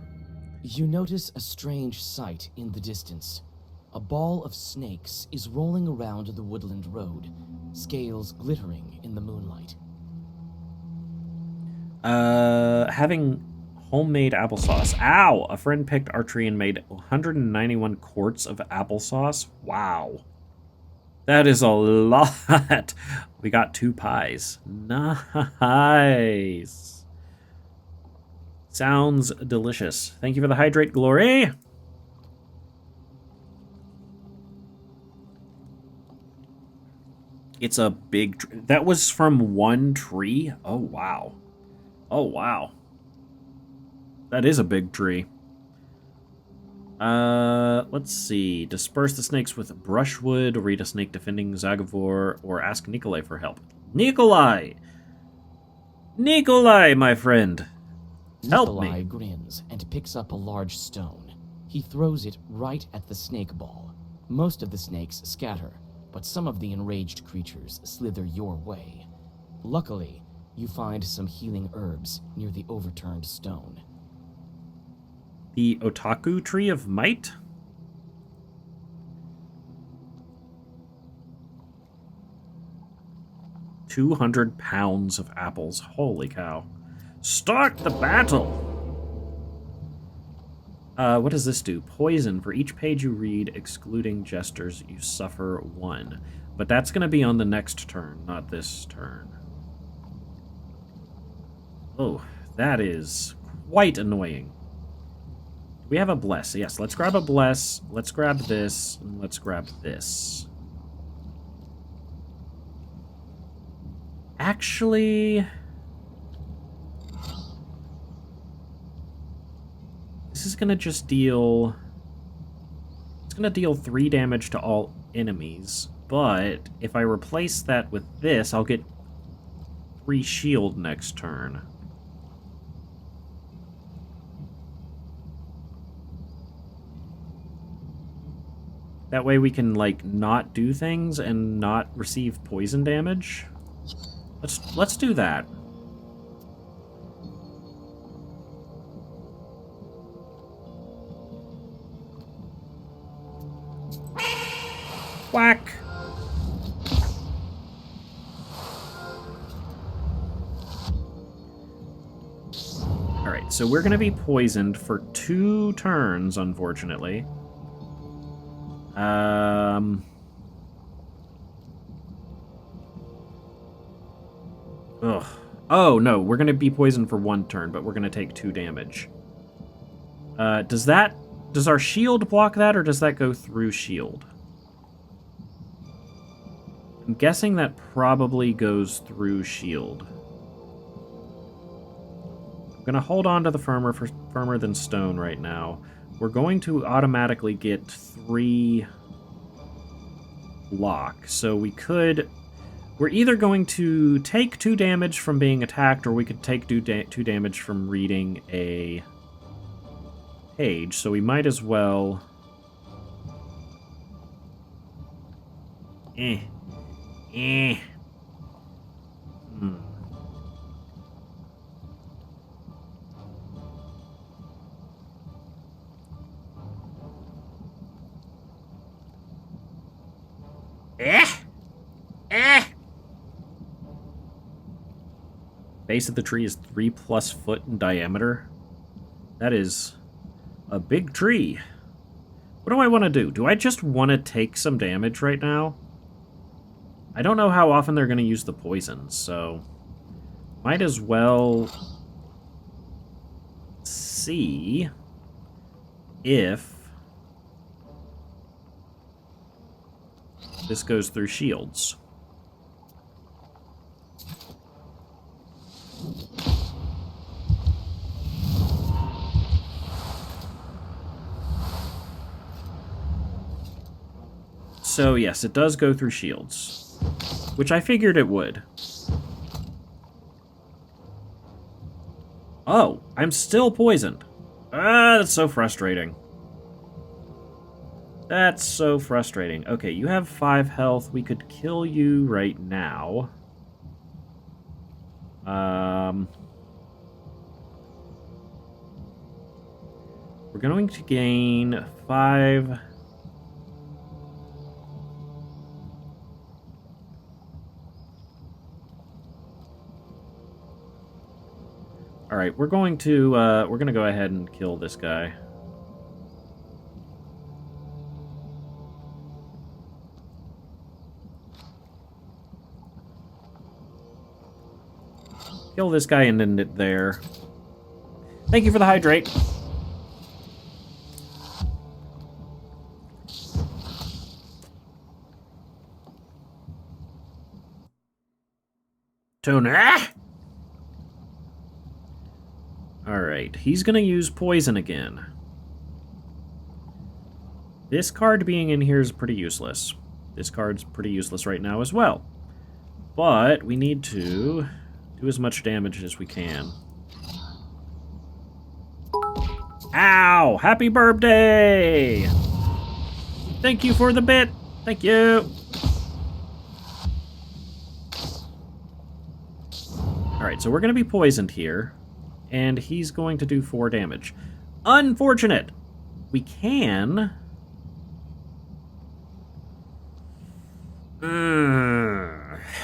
D: You notice a strange sight in the distance. A ball of snakes is rolling around the woodland road, scales glittering in the moonlight.
A: Having homemade applesauce. Ow! A friend picked archery and made 191 quarts of applesauce. Wow. That is a lot. We got 2 pies. Nice. Sounds delicious. Thank you for the hydrate, Glory. It's a big... That was from one tree? Oh, wow. Oh, wow. That is a big tree. Let's see. Disperse the snakes with brushwood, read a snake defending Zagavor, or ask Nikolai for help. Nikolai! Nikolai, my friend! Help
D: Nikolai
A: me!
D: grins and picks up a large stone. He throws it right at the snake ball. Most of the snakes scatter, but some of the enraged creatures slither your way. Luckily, you find some healing herbs near the overturned stone.
A: The Otaku Tree of Might? £200 of apples. Holy cow. Start the battle! What does this do? Poison. For each page you read, excluding jesters, you suffer 1. But that's going to be on the next turn, not this turn. Oh, that is quite annoying. We have a bless. Yes, let's grab a bless. Let's grab this. And let's grab this. Actually... This is going to just deal... It's going to deal 3 damage to all enemies. But if I replace that with this, I'll get 3 shield next turn. That way we can, like, not do things and not receive poison damage. Let's do that. Whack! Alright, so we're gonna be poisoned for 2 turns, unfortunately. Ugh. Oh, no, we're gonna be poisoned for 1 turn, but we're gonna take 2 damage. Does our shield block that, or does that go through shield? I'm guessing that probably goes through shield. I'm gonna hold on to the firmer than stone right now. We're going to automatically get 3 block, so we could... We're either going to take 2 damage from being attacked, or we could take 2 damage from reading a page, so we might as well... Base of the tree is 3+ foot in diameter. That is a big tree. What do I want to do? Do I just want to take some damage right now? I don't know how often they're going to use the poison, so... Might as well... see... if... this goes through shields. So, yes, it does go through shields. Which I figured it would. Oh, I'm still poisoned. Ah, that's so frustrating. That's so frustrating. Okay, you have 5 health. We could kill you right now. We're going to gain 5... Alright, we're going to go ahead and kill this guy. Kill this guy and end it there. Thank you for the hydrate. Tuna! Alright, he's gonna use poison again. This card being in here is pretty useless. This card's pretty useless right now as well. But we need to do as much damage as we can. Ow! Happy birthday! Thank you for the bit! Thank you! Alright, so we're gonna be poisoned here. And he's going to do 4 damage. Unfortunate! We can...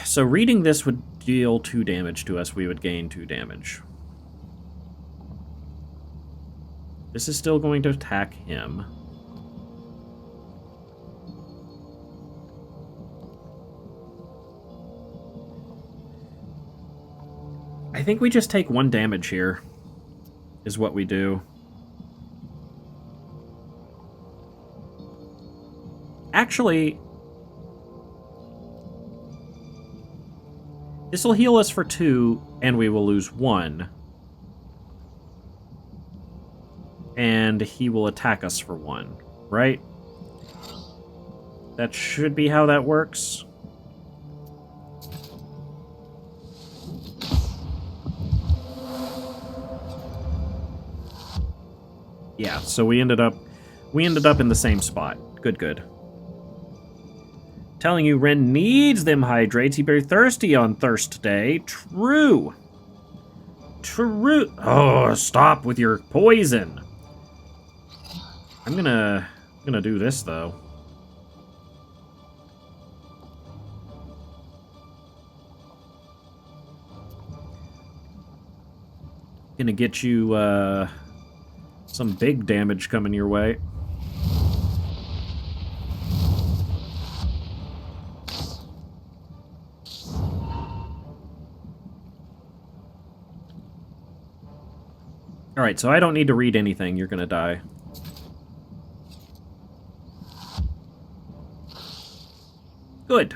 A: So reading this would deal 2 damage to us. We would gain 2 damage. This is still going to attack him. I think we just take 1 damage here, is what we do. Actually, this will heal us for 2, and we will lose 1. And he will attack us for 1, right? That should be how that works. Yeah, so we ended up in the same spot. Good. Telling you Ren needs them hydrates. He very thirsty on Thursday. True. Oh, stop with your poison. I'm gonna do this though. Gonna get you some big damage coming your way. Alright, so I don't need to read anything. You're gonna die. Good.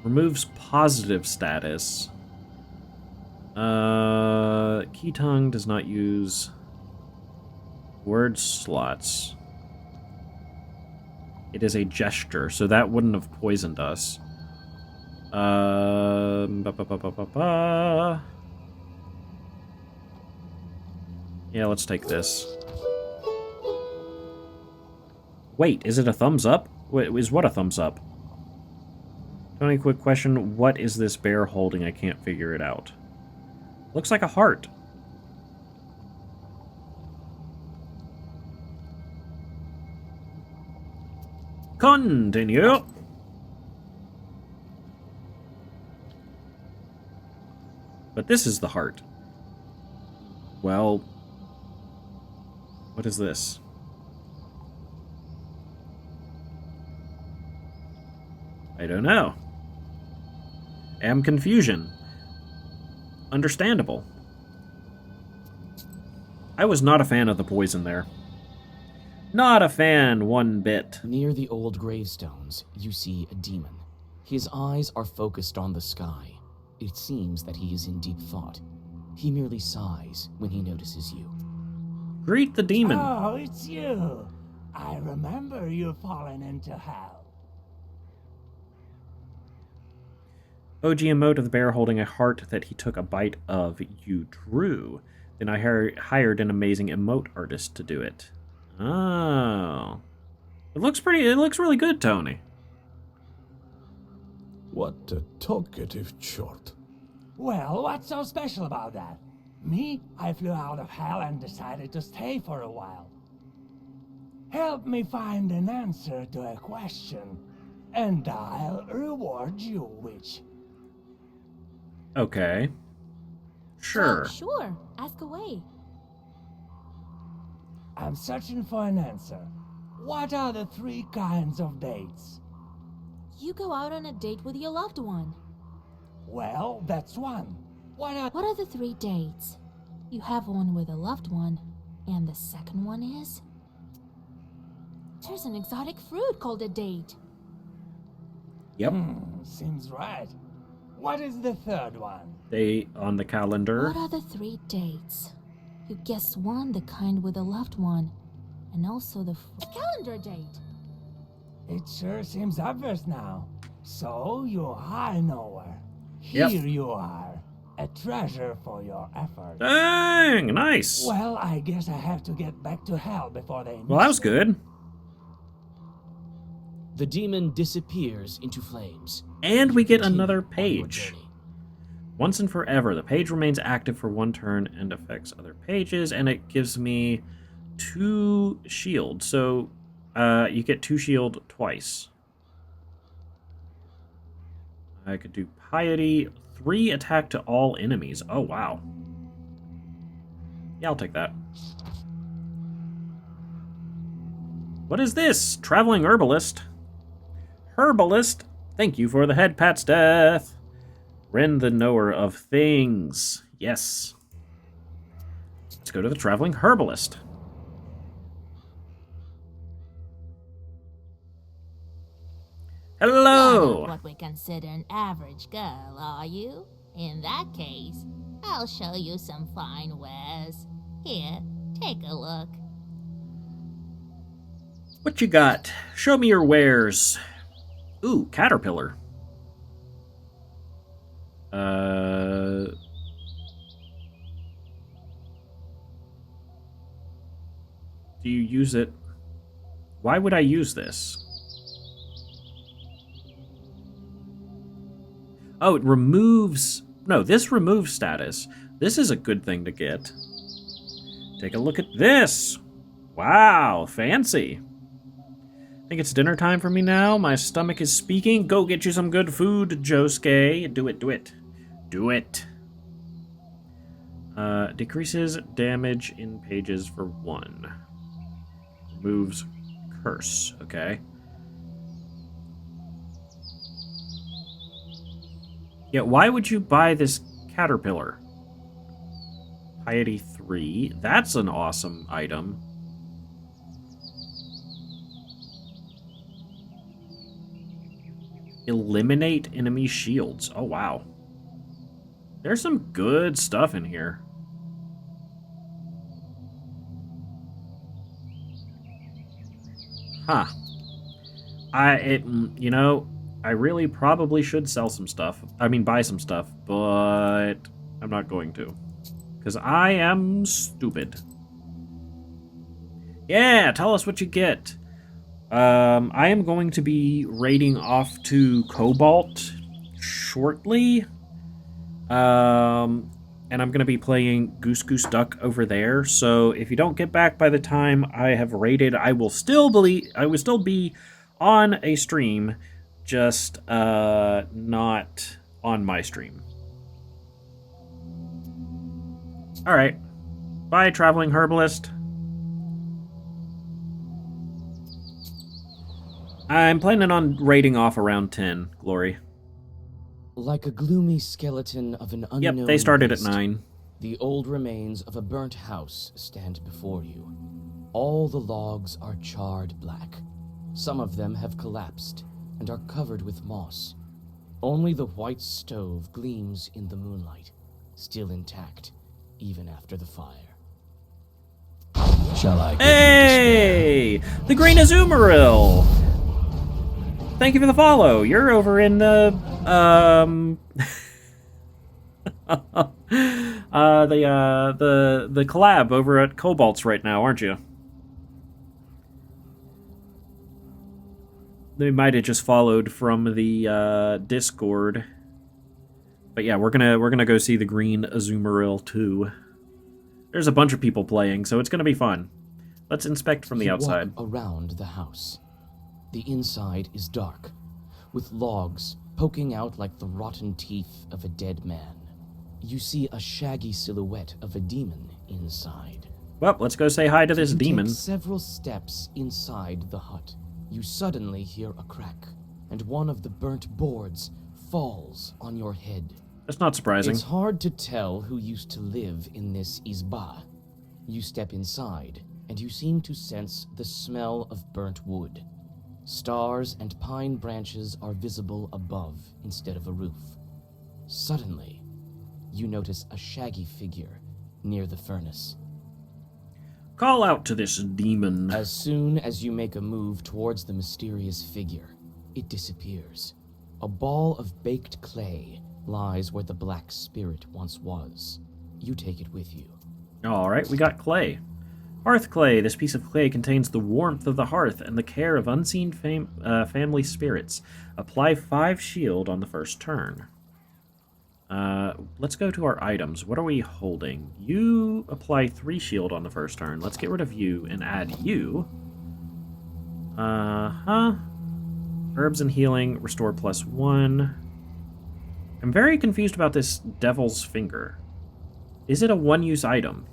A: Removes positive status. Key tongue does not use word slots. It is a gesture, so that wouldn't have poisoned us. Yeah, let's take this. Wait, is it a thumbs up? Wait, is what a thumbs up? Tony, quick question. What is this bear holding? I can't figure it out. Looks like a heart. Continue. But this is the heart. Well, what is this? I don't know. Am confusion. Understandable. I was not a fan of the poison there. Not a fan one bit.
D: Near the old gravestones, you see a demon. His eyes are focused on the sky. It seems that he is in deep thought. He merely sighs when he notices you.
A: Greet the demon.
K: Oh, it's you. I remember you falling into hell.
A: OG emote of the bear holding a heart that he took a bite of, you drew. Then I hired an amazing emote artist to do it. Oh. It looks really good, Tony.
F: What a talkative chort.
K: Well, what's so special about that? Me, I flew out of hell and decided to stay for a while. Help me find an answer to a question, and I'll reward you, witch.
A: Okay.
C: Oh,
A: Sure.
C: sure. Ask away.
K: I'm searching for an answer. What are the 3 kinds of dates?
C: You go out on a date with your loved one.
K: Well, that's one. What
C: What are the 3 dates? You have one with a loved one, and the second one is? There's an exotic fruit called a date.
A: Yep.
K: Seems right. What is the 3rd one?
A: They on the calendar.
C: What are the 3 dates? You guessed one, the kind with a loved one, and also the calendar date.
K: It sure seems obvious now. So you are a knower.
A: Yep.
K: Here you are. A treasure for your effort.
A: Dang, nice.
K: Well, I guess I have to get back to hell before they
A: Well, that
K: miss
A: was
K: me.
A: good.
D: The demon disappears into flames.
A: And we get
D: Continue
A: another
D: on your
A: page.
D: journey.
A: Once and forever, the page remains active for 1 turn and affects other pages, and it gives me 2 shield. So you get 2 shield twice. I could do piety, 3 attack to all enemies. Oh, wow. Yeah, I'll take that. What is this? Traveling herbalist. Herbalist, thank you for the head pat's death. Ren the knower of things. Yes. Let's go to the traveling herbalist.
C: You're
A: Hello!
C: not what we consider an average girl, are you? In that case, I'll show you some fine wares. Here, take a look.
A: What you got? Show me your wares. Ooh, caterpillar. Do you use it? Why would I use this? Oh, it removes... No, this removes status. This is a good thing to get. Take a look at this. Wow, fancy. Think it's dinner time for me now? My stomach is speaking. Go get you some good food, Josuke. Do it, do it. Do it. Decreases damage in pages for 1. Removes curse. Okay. Yeah, why would you buy this caterpillar? Piety 3. That's an awesome item. Eliminate enemy shields. Oh, wow. There's some good stuff in here. Huh. You know, I really probably should sell some stuff. I mean, buy some stuff, but I'm not going to. Because I am stupid. Yeah, tell us what you get. I am going to be raiding off to Cobalt shortly. And I'm going to be playing Goose Goose Duck over there. So if you don't get back by the time I have raided, I will still be on a stream, just not on my stream. All right. Bye, traveling herbalist. I'm planning on raiding off around 10, Glory.
D: Like a gloomy skeleton of an unknown
A: Yep, they started at
D: beast,
A: 9.
D: The old remains of a burnt house stand before you. All the logs are charred black. Some of them have collapsed and are covered with moss. Only the white stove gleams in the moonlight, still intact, even after the fire.
B: Shall I?
A: Hey! The Green Azumarill! Thank you for the follow. You're over in the the collab over at Cobalt's right now, aren't you? They might have just followed from the Discord. But yeah, we're gonna go see the Green Azumarill too. There's a bunch of people playing, so it's going to be fun. Let's inspect from the
D: You
A: outside.
D: walk around the house. The inside is dark, with logs poking out like the rotten teeth of a dead man. You see a shaggy silhouette of a demon inside.
A: Well, let's go say hi to this
D: You
A: demon.
D: take several steps inside the hut. You suddenly hear a crack, and one of the burnt boards falls on your head.
A: That's not surprising.
D: It's hard to tell who used to live in this izba. You step inside, and you seem to sense the smell of burnt wood. Stars and pine branches are visible above instead of a roof. Suddenly, you notice a shaggy figure near the furnace.
A: Call out to this demon.
D: As soon as you make a move towards the mysterious figure, it disappears. A ball of baked clay lies where the black spirit once was. You take it with you.
A: Alright, we got clay. Hearth clay. This piece of clay contains the warmth of the hearth and the care of unseen family spirits. Apply 5 shield on the first turn. Let's go to our items. What are we holding? You apply 3 shield on the first turn. Let's get rid of you and add you. Herbs and healing, restore +1. I'm very confused about this devil's finger. Is it a one-use item?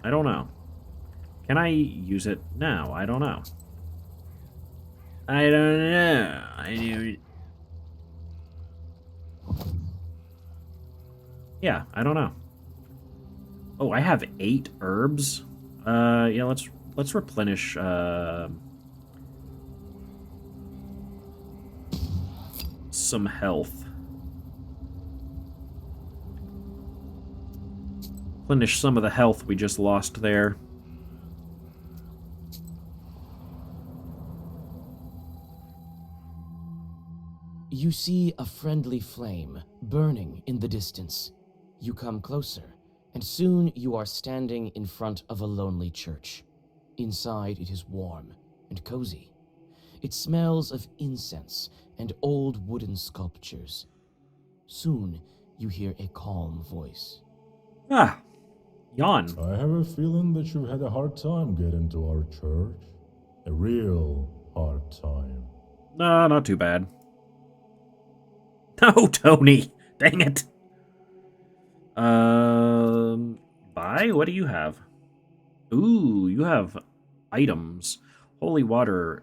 A: I don't know. Can I use it now? I don't know. I don't know. Yeah, I don't know. Oh, I have 8 herbs. Yeah, let's replenish some health. Replenish some of the health we just lost there.
D: You see a friendly flame burning in the distance. You come closer, and soon you are standing in front of a lonely church. Inside it is warm and cozy. It smells of incense and old wooden sculptures. Soon you hear a calm voice.
A: Ah, yawn.
F: I have a feeling that you've had a hard time getting to our church. A real hard time.
A: No, not too bad. No, Tony. Dang it. Buy? What do you have? Ooh, you have items. Holy water.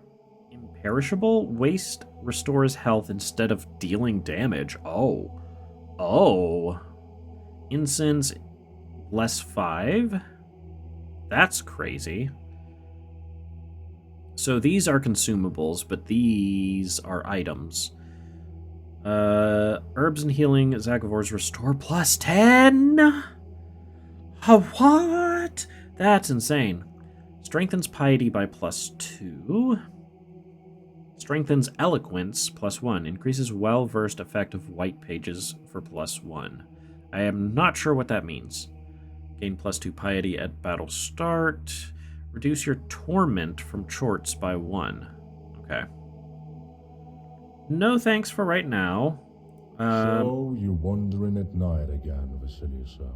A: Imperishable? Waste restores health instead of dealing damage. Oh. Oh. Incense, less 5? That's crazy. So these are consumables, but these are items. Herbs and healing, Zagavors restore +10? What? That's insane. Strengthens piety by +2. Strengthens eloquence +1. Increases well-versed effect of white pages for +1. I am not sure what that means. Gain +2 piety at battle start. Reduce your torment from chorts by 1. Okay. No thanks for right now.
F: So, you're wandering at night again, Vasilisa.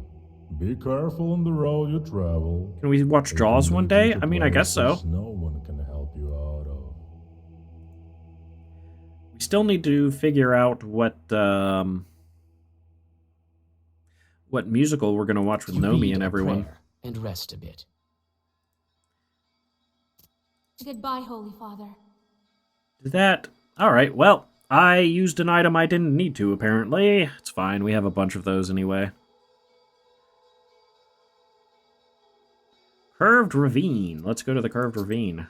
F: Be careful on the road you travel.
A: Can we watch
F: It
A: Jaws
F: can
A: one
F: lead
A: day?
F: you to
A: I mean, I guess so.
F: places no one can help you out of.
A: We still need to figure out what musical we're going to watch with
D: You
A: Nomi
D: read
A: and
D: a
A: everyone.
D: prayer and rest a bit.
C: Goodbye, Holy Father.
A: Did that? Alright, well, I used an item I didn't need to, apparently. It's fine, we have a bunch of those anyway. Curved Ravine. Let's go to the Curved Ravine.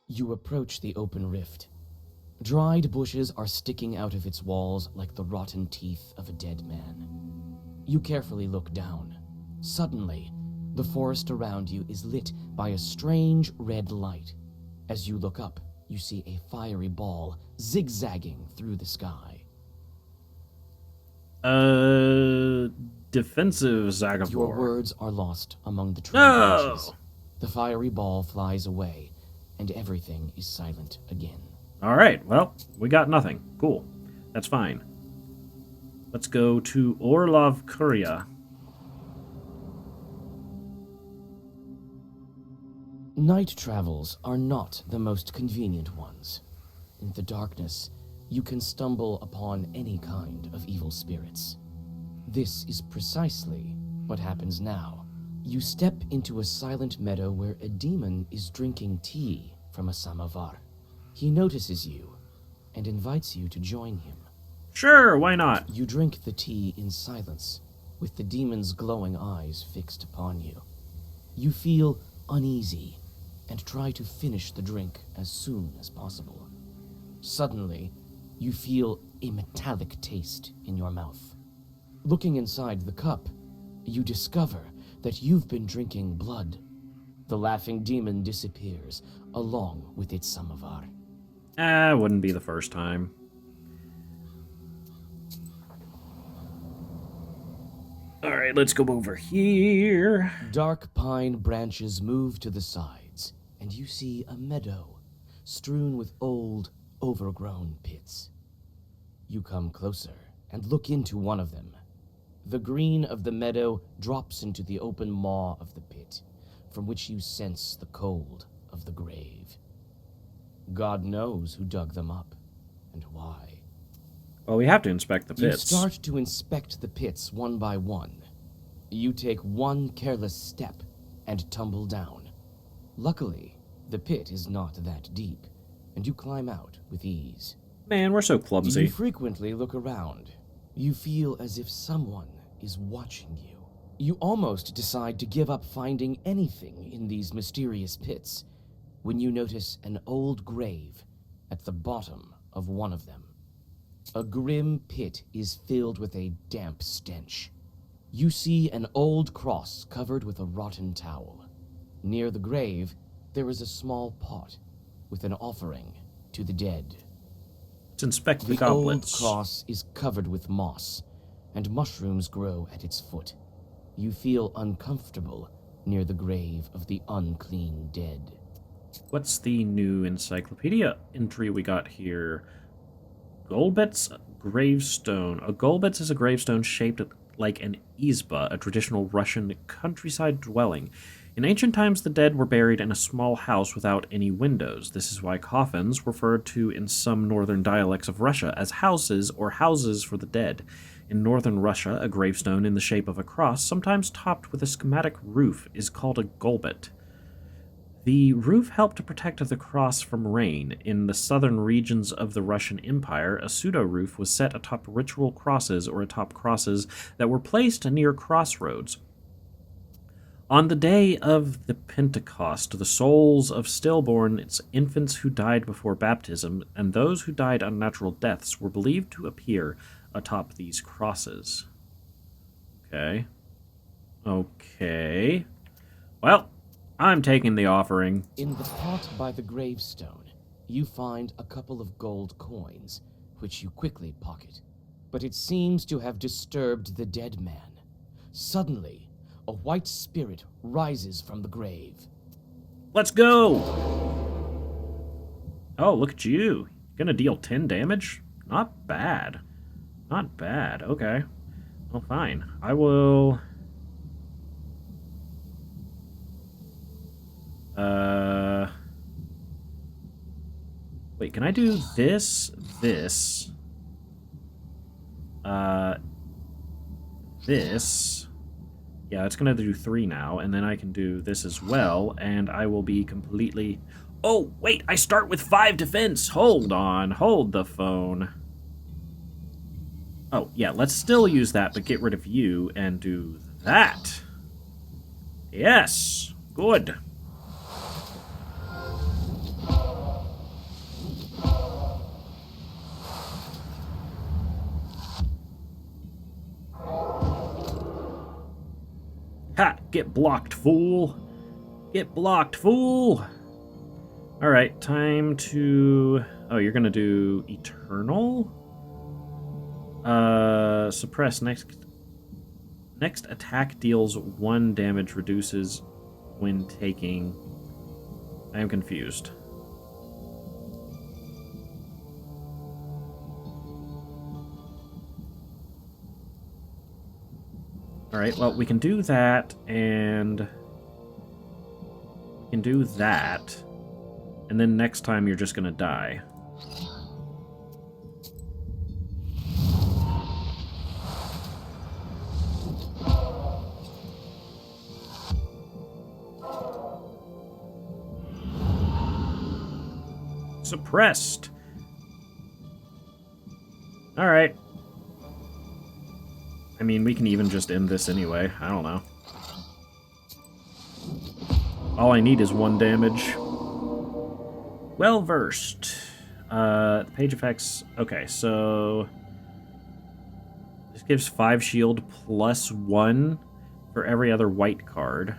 D: You approach the open rift. Dried bushes are sticking out of its walls like the rotten teeth of a dead man. You carefully look down. Suddenly, the forest around you is lit by a strange red light. As you look up, you see a fiery ball zigzagging through the sky.
A: Defensive Zagavor.
D: Your words are lost among the tree
A: No!
D: branches. The fiery ball flies away, and everything is silent again.
A: Alright, well, we got nothing. Cool. That's fine. Let's go to Orlov Kuria.
D: Night travels are not the most convenient ones. In the darkness, you can stumble upon any kind of evil spirits. This is precisely what happens now. You step into a silent meadow where a demon is drinking tea from a samovar. He notices you and invites you to join him.
A: Sure, why not?
D: You drink the tea in silence, with the demon's glowing eyes fixed upon you. You feel uneasy and try to finish the drink as soon as possible. Suddenly, you feel a metallic taste in your mouth. Looking inside the cup, you discover that you've been drinking blood. The laughing demon disappears, along with its samovar.
A: Wouldn't be the first time. Alright, let's go over here.
D: Dark pine branches move to the sides, and you see a meadow strewn with old, overgrown pits. You come closer and look into one of them. The green of the meadow drops into the open maw of the pit, from which you sense the cold of the grave. God knows who dug them up, and why.
A: Well, we have to inspect the pits.
D: You start to inspect the pits one by one. You take one careless step and tumble down. Luckily, the pit is not that deep, and you climb out with ease.
A: Man, we're so clumsy.
D: You frequently look around. You feel as if someone is watching you. You almost decide to give up finding anything in these mysterious pits when you notice an old grave at the bottom of one of them. A grim pit is filled with a damp stench. You see an old cross covered with a rotten towel. Near the grave, there is a small pot with an offering to the dead.
A: Let's inspect the
D: The old
A: goblets.
D: cross is covered with moss, and mushrooms grow at its foot. You feel uncomfortable near the grave of the unclean dead.
A: What's the new encyclopedia entry we got here? Golbet's gravestone. A Golbet's is a gravestone shaped like an izba, a traditional Russian countryside dwelling. In ancient times, the dead were buried in a small house without any windows. This is why coffins, referred to in some northern dialects of Russia as houses or houses for the dead. In northern Russia, a gravestone in the shape of a cross, sometimes topped with a schematic roof, is called a golbet. The roof helped to protect the cross from rain. In the southern regions of the Russian Empire, a pseudo-roof was set atop ritual crosses or atop crosses that were placed near crossroads. On the day of the Pentecost, the souls of stillborn infants who died before baptism and those who died unnatural deaths were believed to appear atop these crosses. Okay. Well, I'm taking the offering.
D: In the pot by the gravestone, you find a couple of gold coins, which you quickly pocket. But it seems to have disturbed the dead man. Suddenly, a white spirit rises from the grave.
A: Let's go! Oh, look at you. Gonna deal 10 damage? Not bad. Not bad. Okay. Well, fine. I will... Wait, can I do this? This? Yeah, it's gonna do 3 now, and then I can do this as well, and I will be completely... Oh, wait, I start with 5 defense! Hold on, hold the phone. Oh, yeah, let's still use that, but get rid of you and do that. Yes, good. Ha! Get blocked, fool! Get blocked, fool! Alright, time to... Oh, you're gonna do Eternal? Suppress next attack deals 1 damage, reduces when taking... I am confused. Alright, well, we can do that, and... we can do that. And then next time you're just gonna die. Suppressed. Alright. I mean, we can even just end this anyway. I don't know. All I need is 1 damage. Well versed. Page effects. Okay, so... this gives 5 shield plus 1 for every other white card.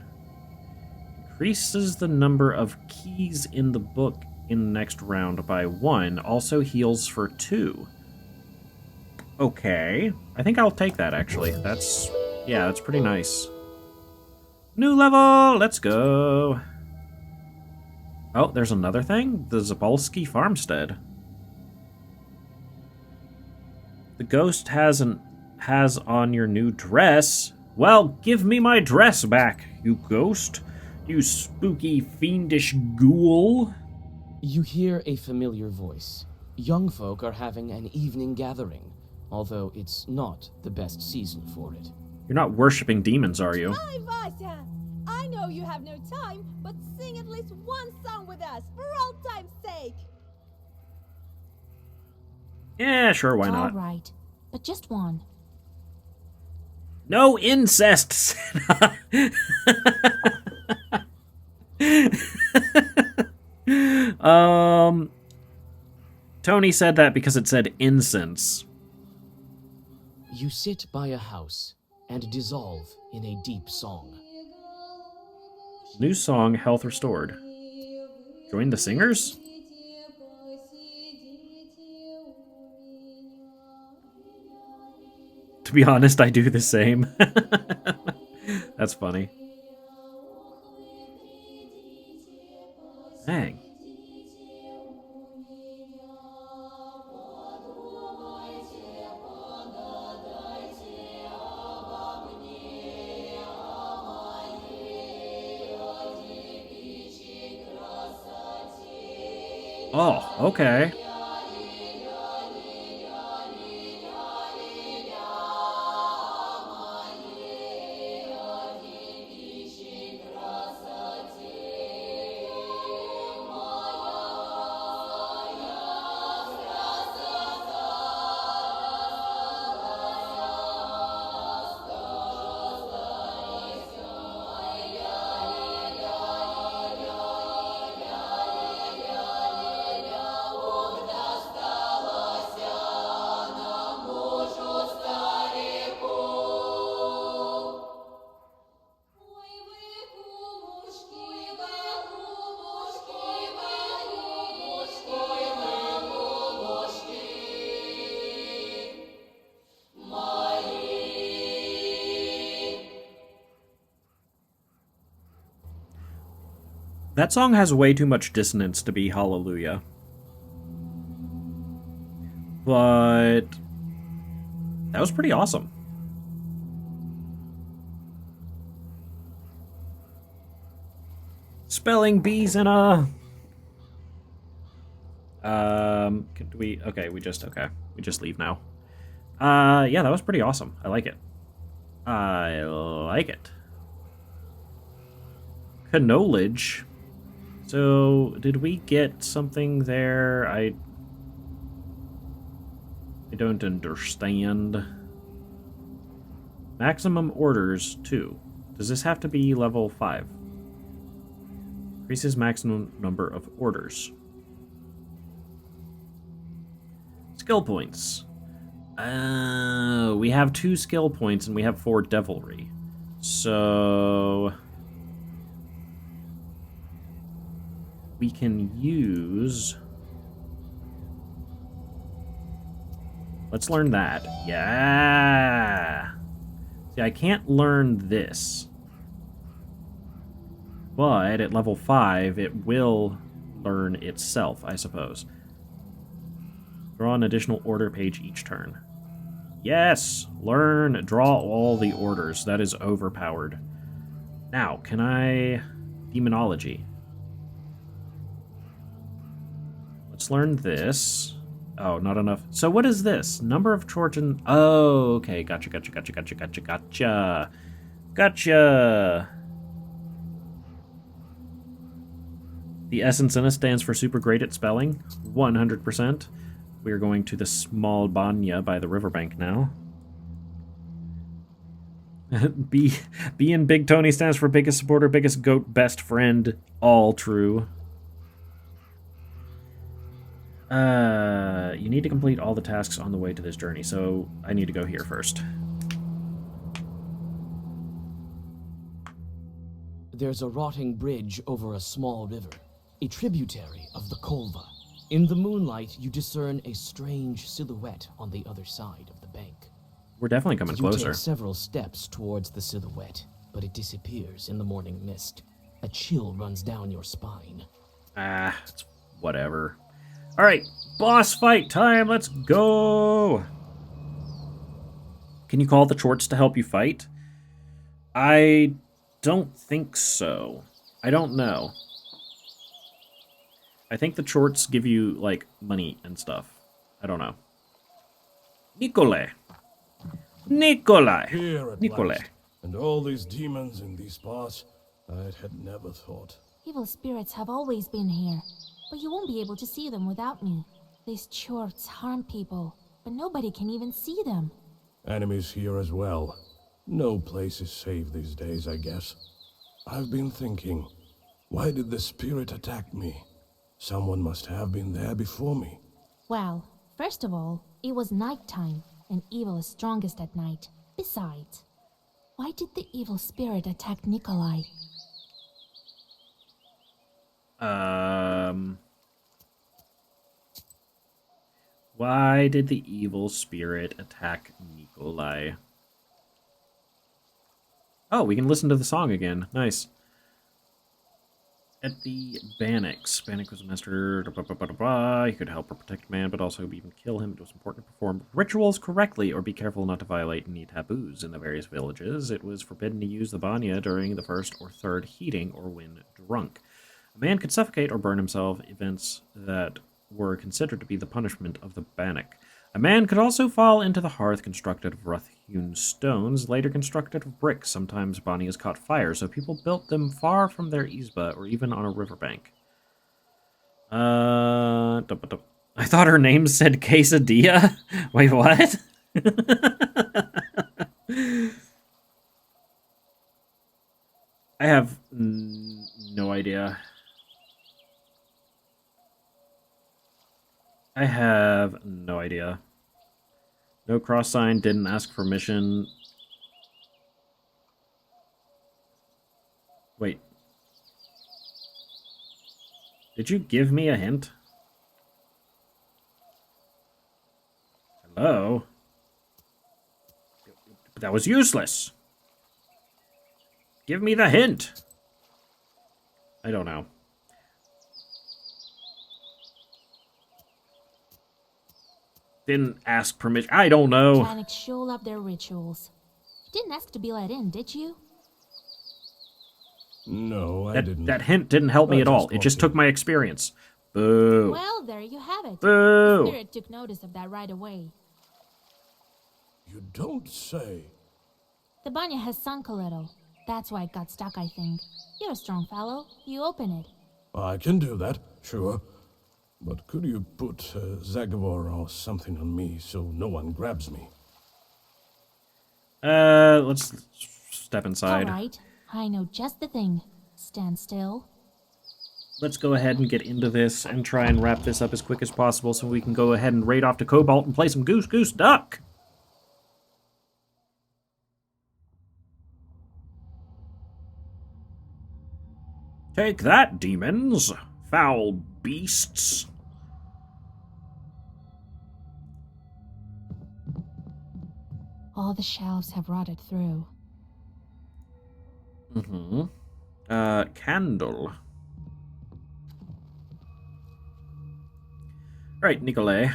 A: Increases the number of keys in the book in the next round by 1. Also heals for 2. Okay. I think I'll take that, actually. That's... yeah, that's pretty nice. New level! Let's go! Oh, there's another thing? The Zabolski Farmstead. The ghost has on your new dress. Well, give me my dress back, you ghost. You spooky, fiendish ghoul.
D: You hear a familiar voice. Young folk are having an evening gathering, although it's not the best season for it.
A: You're not worshipping demons, are you?
I: Hi, Vasya! I know you have no time, but sing at least one song with us, for old time's sake!
A: Yeah, sure, why not?
C: All right, but just one.
A: No incest, Senna! Tony said that because it said incense.
D: You sit by a house and dissolve in a deep song.
A: New song, Health Restored. Join the singers? To be honest, I do the same. That's funny. Dang. Oh, okay. That song has way too much dissonance to be Hallelujah. But that was pretty awesome. Spelling bees in a... could we... okay, we just leave now. Yeah, that was pretty awesome. I like it. I like it. Knowledge. So, did we get something there? I don't understand. Maximum orders, 2. Does this have to be level 5? Increases maximum number of orders. Skill points. We have 2 skill points and we have 4 devilry. So... we can use... let's learn that. Yeah! See, I can't learn this. But at level 5, it will learn itself, I suppose. Draw an additional order page each turn. Yes! Learn, draw all the orders. That is overpowered. Now, can I... Demonology. Let's learn this. Oh, not enough. So what is this? Number of Chorten... Oh, okay. Gotcha. Gotcha! The essence in us stands for super great at spelling. 100%. We are going to the small banya by the riverbank now. B in Big Tony stands for biggest supporter, biggest goat, best friend. All true. You need to complete all the tasks on the way to this journey, so I need to go here first.
D: There's a rotting bridge over a small river, a tributary of the Kolva. In the moonlight, you discern a strange silhouette on the other side of the bank.
A: We're definitely coming
D: You
A: closer.
D: take several steps towards the silhouette, but it disappears in the morning mist. A chill runs down your spine.
A: Ah, it's whatever. Alright, boss fight time, let's go! Can you call the Chorts to help you fight? I don't think so. I don't know. I think the Chorts give you, like, money and stuff. I don't know. Nikolai!
F: Here at last, and all these demons in these parts, I had never thought.
C: Evil spirits have always been here, but you won't be able to see them without me. These chorts harm people, but nobody can even see them.
F: Enemies here as well. No place is safe these days, I guess. I've been thinking, why did the spirit attack me? Someone must have been there before me.
C: Well, first of all, it was nighttime, and evil is strongest at night. Besides, why did the evil spirit attack Nikolai?
A: Why did the evil spirit attack Nikolai? Oh, we can listen to the song again. Nice. At the Bannock. Bannock was a master. He could help or protect man, but also even kill him. It was important to perform rituals correctly or be careful not to violate any taboos in the various villages. It was forbidden to use the banya during the first or third heating or when drunk. A man could suffocate or burn himself, events that were considered to be the punishment of the Bannock. A man could also fall into the hearth constructed of rough-hewn stones, later constructed of bricks. Sometimes banyas caught fire, so people built them far from their izba or even on a riverbank. I thought her name said quesadilla? Wait, what? I have no idea. I have no idea. No cross sign, didn't ask permission. Wait. Did you give me a hint? Hello? That was useless. Give me the hint. I don't know. Didn't ask permission. I don't know.
C: Panic sure love their rituals. You didn't ask to be let in, did you?
F: No, I didn't.
A: That hint didn't help me at all. It just took my experience. Boo.
C: Well, there you have it.
A: Boo.
C: The spirit took notice of that right away.
F: You don't say.
C: The banya has sunk a little. That's why it got stuck, I think. You're a strong fellow. You open it.
F: I can do that, sure. But could you put Zagavor or something on me so no one grabs me?
A: Let's step inside.
C: All right. I know just the thing. Stand still.
A: Let's go ahead and get into this and try and wrap this up as quick as possible so we can go ahead and raid off to Cobalt and play some Goose Goose Duck. Take that, demons! Foul beasts!
C: All the shelves have rotted through.
A: Candle. Right, Nikolai.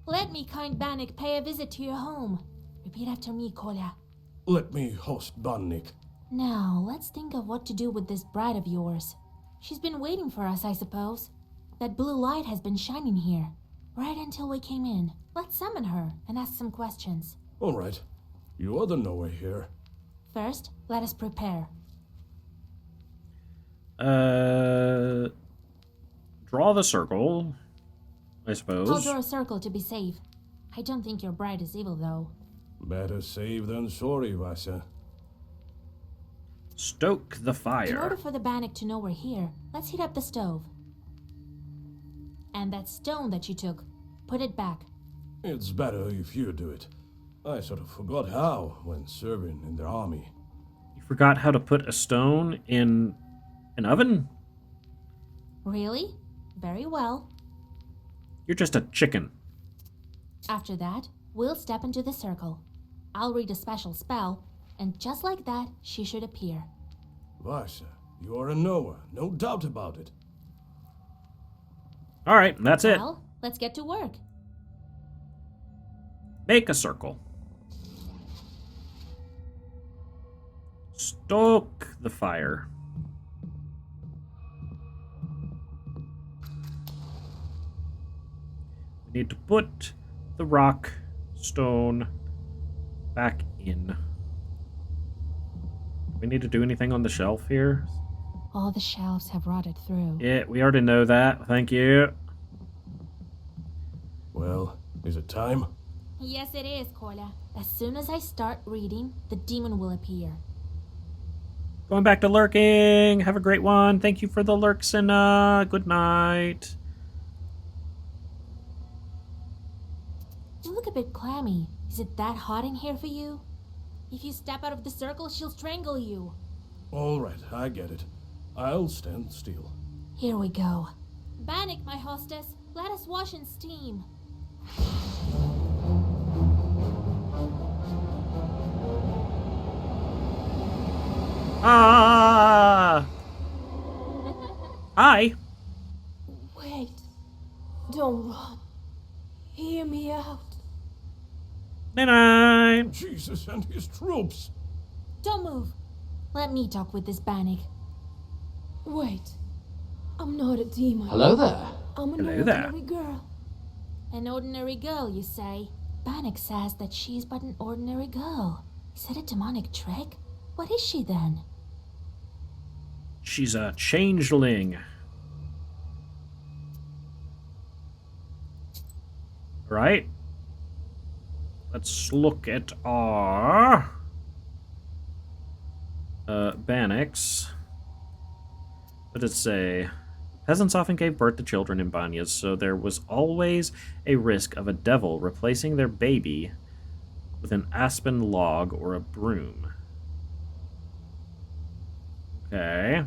C: Let me, kind Bannock, pay a visit to your home. Repeat after me, Kolya.
F: Let me host Bannik.
C: Now, let's think of what to do with this bride of yours. She's been waiting for us, I suppose. That blue light has been shining here, right until we came in. Let's summon her and ask some questions.
F: All right. You are the knower here.
C: First, let us prepare.
A: Draw the circle, I suppose.
C: I'll draw a circle to be safe. I don't think your bride is evil, though.
F: Better safe than sorry, Vasa.
A: Stoke the
C: In order
A: fire.
C: for the Bannock to know we're here, let's heat up the stove. And that stone that you took, put it back.
F: It's better if you do it. I sort of forgot how when serving in the army.
A: You forgot how to put a stone in an oven?
C: Really? Very well.
A: You're just a chicken.
C: After that, we'll step into the circle. I'll read a special spell, and just like that, she should appear.
F: Vasa, you are a knower, no doubt about it.
A: All right, that's it.
C: Well, let's get to work.
A: Make a circle. Stoke the fire. We need to put the rock stone back in. We need to do anything on the shelf here?
C: All the shelves have rotted through.
A: Yeah, we already know that. Thank you.
F: Well, is it time?
C: Yes, it is, Kolya. As soon as I start reading, the demon will appear.
A: Going back to lurking. Have a great one. Thank you for the lurks and good night.
C: You look a bit clammy. Is it that hot in here for you? If you step out of the circle, she'll strangle you.
F: All right, I get it. I'll stand still.
C: Here we go. Bannock, my hostess, let us wash in steam.
A: Ah! Hi.
I: Wait. Don't run. Hear me out.
A: Night-night.
F: Jesus and his troops!
C: Don't move. Let me talk with this Bannock.
I: Wait. I'm not a demon.
D: Hello there.
I: I'm an
A: Hello there.
I: ordinary girl.
C: An ordinary girl, you say? Bannock says that she's but an ordinary girl. Is it a demonic trick? What is she then?
A: She's a changeling. Right? Let's look at our Bannocks. What did it say? Peasants often gave birth to children in banyas, so there was always a risk of a devil replacing their baby with an aspen log or a broom. Okay.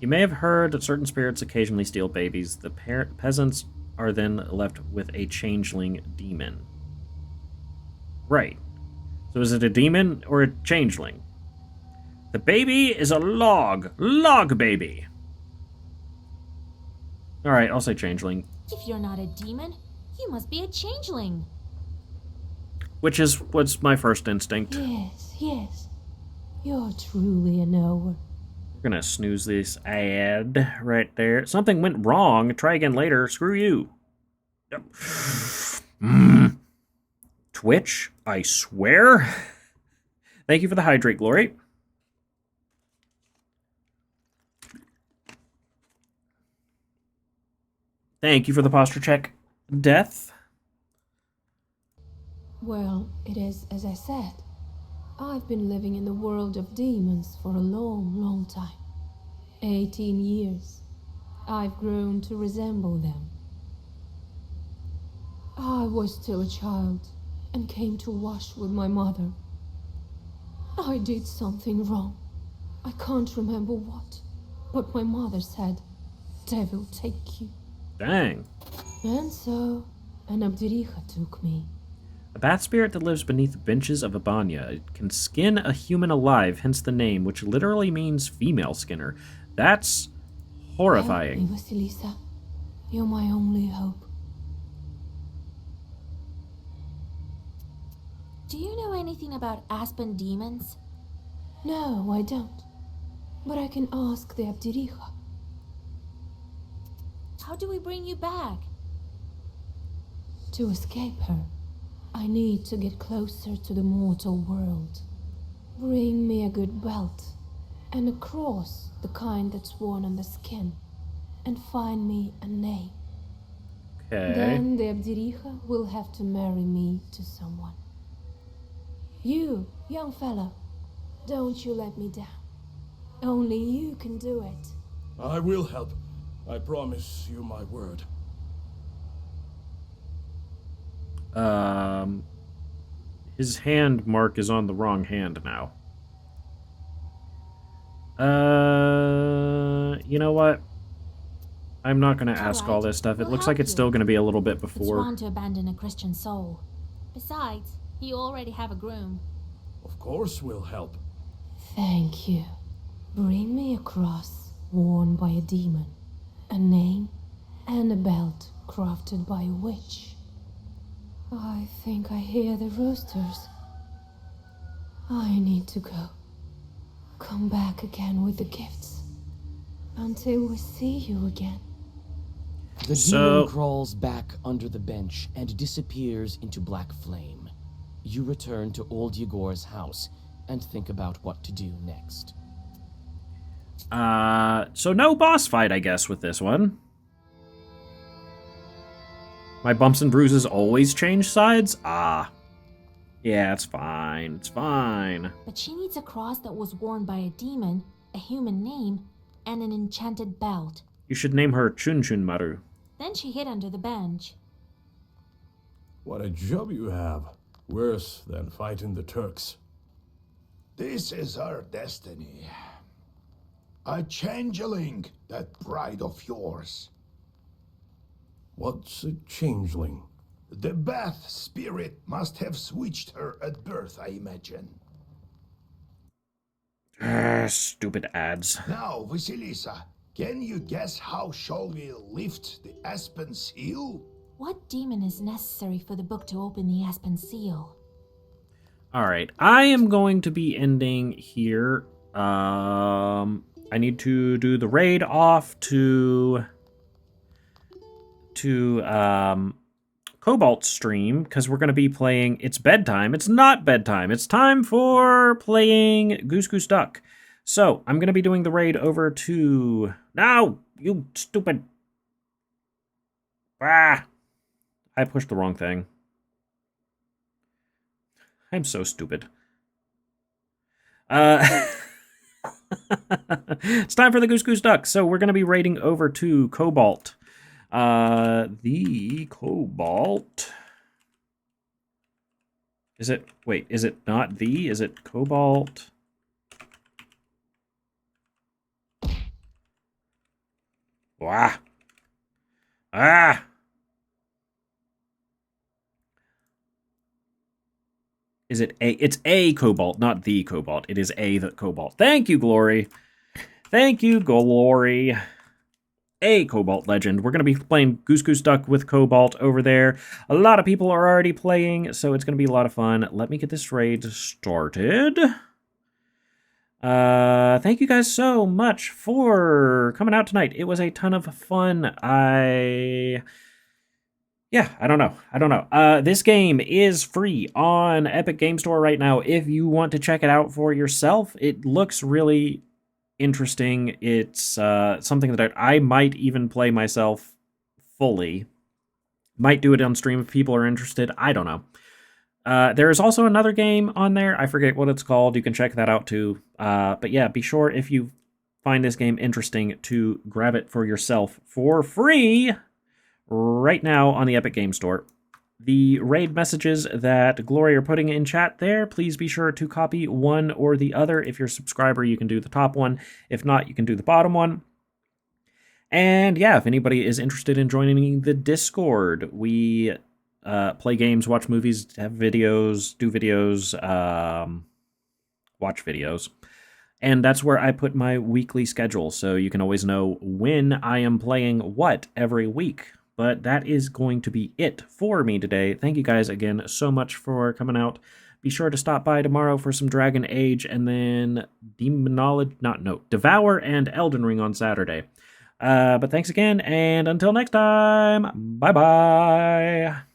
A: You may have heard that certain spirits occasionally steal babies. The peasants are then left with a changeling demon. Right. So is it a demon or a changeling? The baby is a log baby. All right, I'll say changeling,
C: If you're not a demon, you must be a changeling.
A: which is what's my first instinct.
I: Yes, yes. You're truly a knower.
A: We're gonna snooze this ad right there. Something went wrong. Try again later. Screw you. Yep. Twitch, I swear. Thank you for the hydrate, Glory. Thank you for the posture check, Death.
I: Well, it is as I said. I've been living in the world of demons for a long, long time. 18 years. I've grown to resemble them. I was still a child and came to wash with my mother. I did something wrong. I can't remember what, but my mother said, "Devil take you."
A: Dang.
C: And so, an Abdiricha took me.
A: A bat spirit that lives beneath the benches of Abanya. It can skin a human alive, hence the name, which literally means female skinner. That's horrifying.
C: Help me, Vasilisa. You're my only hope.
I: Do you know anything about aspen demons?
C: No, I don't. But I can ask the Abdiricha.
I: How do we bring you back?
C: To escape her, I need to get closer to the mortal world. Bring me a good belt and a cross, the kind that's worn on the skin, and find me a name.
A: Okay.
C: Then the Abdiricha will have to marry me to someone. You, young fellow, don't you let me down. Only you can do it.
F: I will help. I promise you my word.
A: His hand mark is on the wrong hand now. You know what? I'm not going to ask all this stuff. It
I: We'll
A: looks
I: help
A: like it's
I: you.
A: still going to be a little bit
I: It's
A: before.
I: wrong to abandon a Christian soul. Besides, you already have a groom.
F: Of course we'll help.
C: Thank you. Bring me a cross worn by a demon, a name, and a belt crafted by a witch. I think I hear the roosters. I need to go. Come back again with the gifts. Until we see you again.
D: The
A: So-
D: demon crawls back under the bench and disappears into black flame. You return to old Yegor's house and think about what to do next.
A: So no boss fight, I guess, with this one. My bumps and bruises always change sides? Ah. Yeah, it's fine. It's fine.
I: But she needs a cross that was worn by a demon, a human name, and an enchanted belt.
A: You should name her Chun Chun Maru.
I: Then she hid under the bench.
F: What a job you have. Worse than fighting the Turks.
E: This is our destiny. A changeling, that bride of yours.
F: What's a changeling?
E: The Bath spirit must have switched her at birth, I imagine.
A: Stupid ads.
E: Now, Vasilisa, can you guess how shall we lift the aspen seal?
I: What demon is necessary for the book to open the aspen seal?
A: Alright, I am going to be ending here. I need to do the raid off to Cobalt's stream, because we're going to be playing... It's bedtime. It's not bedtime. It's time for playing Goose Goose Duck. So, I'm going to be doing the raid over to... No! You stupid... Ah! I pushed the wrong thing. I'm so stupid. It's time for the Goose Goose Duck. So we're going to be raiding over to Cobalt. The Cobalt. Is it? Wait, is it not the? Is it Cobalt? Wah. Ah. Is it a? It's a Cobalt, not the Cobalt. It is a the Cobalt. Thank you, Glory. Thank you, Glory. A Cobalt Legend. We're going to be playing Goose Goose Duck with Cobalt over there. A lot of people are already playing, so it's going to be a lot of fun. Let me get this raid started. Thank you guys so much for coming out tonight. It was a ton of fun. I don't know. This game is free on Epic Game Store right now if you want to check it out for yourself. It looks really interesting. It's something that I might even play myself fully. Might do it on stream if people are interested. I don't know. There is also another game on there. I forget what it's called. You can check that out too. But yeah, be sure if you find this game interesting to grab it for yourself for free right now on the Epic Game Store. The raid messages that Glory are putting in chat there, please be sure to copy one or the other. If you're a subscriber, you can do the top one. If not, you can do the bottom one. And yeah, if anybody is interested in joining the Discord, we play games, watch movies, have videos, do videos, watch videos. And that's where I put my weekly schedule, so you can always know when I am playing what every week. But that is going to be it for me today. Thank you guys again so much for coming out. Be sure to stop by tomorrow for some Dragon Age, and then Devour and Elden Ring on Saturday. But thanks again, and until next time, bye-bye!